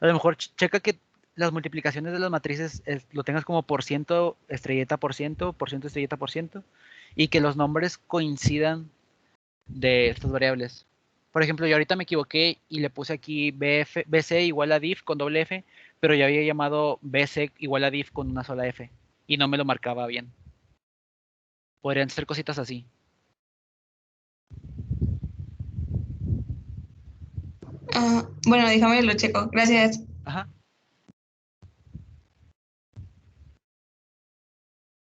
[SPEAKER 1] A lo mejor checa que las multiplicaciones de las matrices lo tengas como por ciento, estrellita, por ciento, estrellita, por ciento. y que los nombres coincidan de estas variables. Por ejemplo, yo ahorita me equivoqué y le puse aquí BC igual a div con doble F, pero ya había llamado BC igual a div con una sola F y no me lo marcaba bien. Podrían ser cositas así.
[SPEAKER 8] Bueno, déjame lo checo. Gracias.
[SPEAKER 1] Ajá.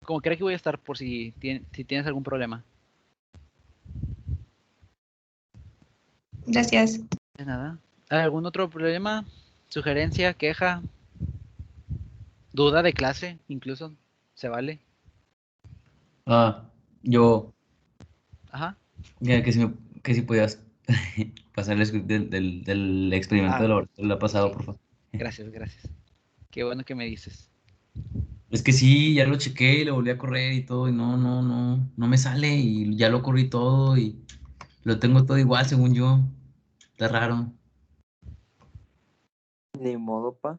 [SPEAKER 1] Como quiera que voy a estar por si tienes algún problema.
[SPEAKER 8] Gracias.
[SPEAKER 1] De nada. ¿Algún otro problema? ¿Sugerencia? ¿Queja? ¿Duda de clase? Incluso. ¿Se vale?
[SPEAKER 3] Yo,
[SPEAKER 1] Ajá.
[SPEAKER 3] que si podías pasar el script del experimento de laboratorio, lo ha pasado,
[SPEAKER 1] Sí.
[SPEAKER 3] por favor.
[SPEAKER 1] Gracias. Qué bueno que me dices.
[SPEAKER 3] Es que sí, ya lo chequé y lo volví a correr y todo, y no me sale, y ya lo corrí todo y lo tengo todo igual, según yo. Está raro.
[SPEAKER 5] Ni modo, pa.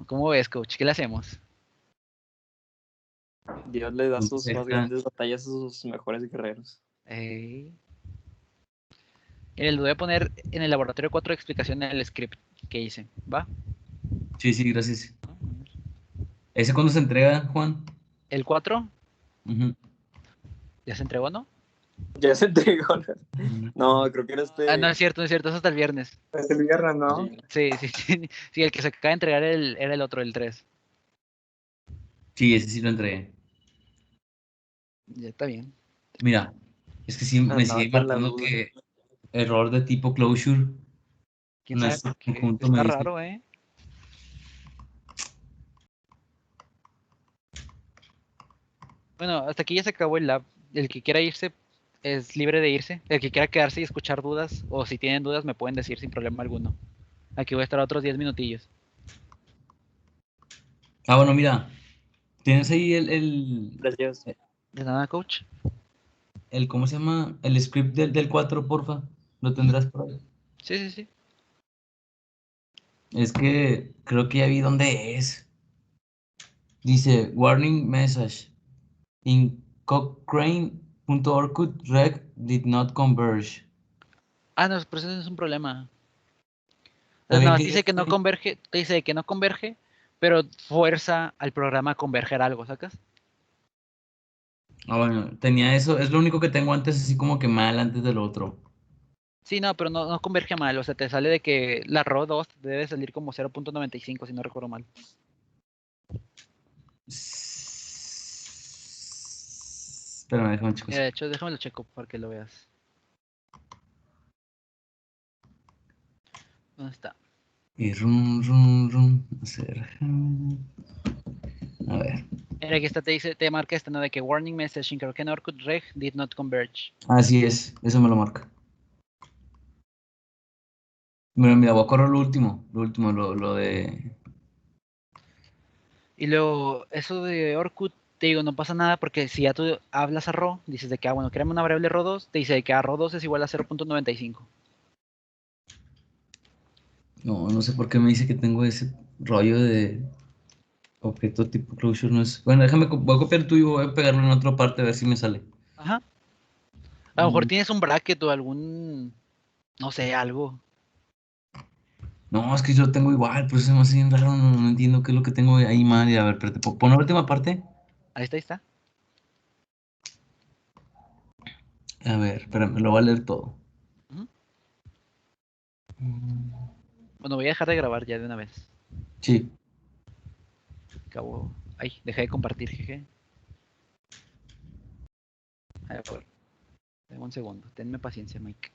[SPEAKER 1] ¿Cómo ves, coach? ¿Qué le hacemos?
[SPEAKER 5] Dios le da sus
[SPEAKER 3] Entonces,
[SPEAKER 5] más grandes batallas a sus mejores guerreros.
[SPEAKER 1] Le voy a poner en el laboratorio 4 explicación en el script que hice. ¿Va?
[SPEAKER 3] Sí, gracias. ¿Ese cuándo se entrega, Juan?
[SPEAKER 1] ¿El 4?
[SPEAKER 3] Ujú.
[SPEAKER 1] ¿Ya se entregó, no?
[SPEAKER 5] Ya se entregó. No, creo que era
[SPEAKER 1] No es cierto, es hasta el viernes.
[SPEAKER 11] Es el viernes, ¿no?
[SPEAKER 1] Sí, el que se acaba de entregar era el otro, el 3.
[SPEAKER 3] Sí, ese sí lo entregué.
[SPEAKER 1] Ya está bien.
[SPEAKER 3] Mira, es que sí me
[SPEAKER 5] Andaba
[SPEAKER 3] sigue
[SPEAKER 5] con la
[SPEAKER 3] marcando
[SPEAKER 5] duda.
[SPEAKER 3] que error de tipo closure.
[SPEAKER 1] ¿Quién sabe
[SPEAKER 3] Nuestro
[SPEAKER 1] por qué?
[SPEAKER 3] conjunto me
[SPEAKER 1] Está
[SPEAKER 3] dice.
[SPEAKER 1] raro, Bueno, hasta aquí ya se acabó el lab. El que quiera irse es libre de irse. El que quiera quedarse y escuchar dudas, o si tienen dudas, me pueden decir sin problema alguno. Aquí voy a estar otros 10 minutillos.
[SPEAKER 3] Bueno, mira, tienes ahí el,
[SPEAKER 5] Gracias.
[SPEAKER 1] De nada, coach.
[SPEAKER 3] ¿cómo se llama? El script del 4, porfa. ¿Lo tendrás por ahí?
[SPEAKER 1] Sí.
[SPEAKER 3] Es que creo que ya vi dónde es. Dice, warning message. In Cochrane.org rec did not converge.
[SPEAKER 1] No, pero eso no es un problema.
[SPEAKER 3] Está
[SPEAKER 1] Nada
[SPEAKER 3] bien
[SPEAKER 1] más
[SPEAKER 3] que
[SPEAKER 1] dice que no converge, te dice que no converge, pero fuerza al programa a converger algo, ¿sacas?
[SPEAKER 3] bueno, tenía eso. Es lo único que tengo antes, así como que mal antes del otro.
[SPEAKER 1] Sí, no, pero no converge mal, o sea, te sale de que la RO 2 debe salir como 0.95, si no recuerdo mal.
[SPEAKER 3] Espérame, déjame checar.
[SPEAKER 1] De hecho, déjame lo checo para que lo veas. ¿Dónde está?
[SPEAKER 3] Y rum. A ver.
[SPEAKER 1] Mira, aquí está, te marca esta, ¿no? De que warning message in Cochrane Orkut reg did not converge.
[SPEAKER 3] Así es, eso me lo marca. Mira, voy a correr lo último, lo de...
[SPEAKER 1] Y luego, eso de Orkut, te digo, no pasa nada porque si ya tú hablas a RO, dices de que, bueno, créame una variable RO2, te dice de que a RO2 es igual a 0.95.
[SPEAKER 3] No sé por qué me dice que tengo ese rollo de objeto tipo closure, no es... Bueno, voy a copiar el tuyo y voy a pegarlo en otra parte a ver si me sale.
[SPEAKER 1] Ajá. A lo mejor tienes un bracket o algún, no sé, algo.
[SPEAKER 3] No, es que yo lo tengo igual, pero eso se me hace bien raro, no entiendo qué es lo que tengo ahí mal. Y a ver, espérate, pon la última parte.
[SPEAKER 1] Ahí está.
[SPEAKER 3] A ver, espérame, lo voy a leer todo.
[SPEAKER 1] Ujú. Bueno, voy a dejar de grabar ya de una vez.
[SPEAKER 3] Sí.
[SPEAKER 1] Acabo. Ay, dejé de compartir, jeje. A ver, dame un segundo. Tenme paciencia, Mike.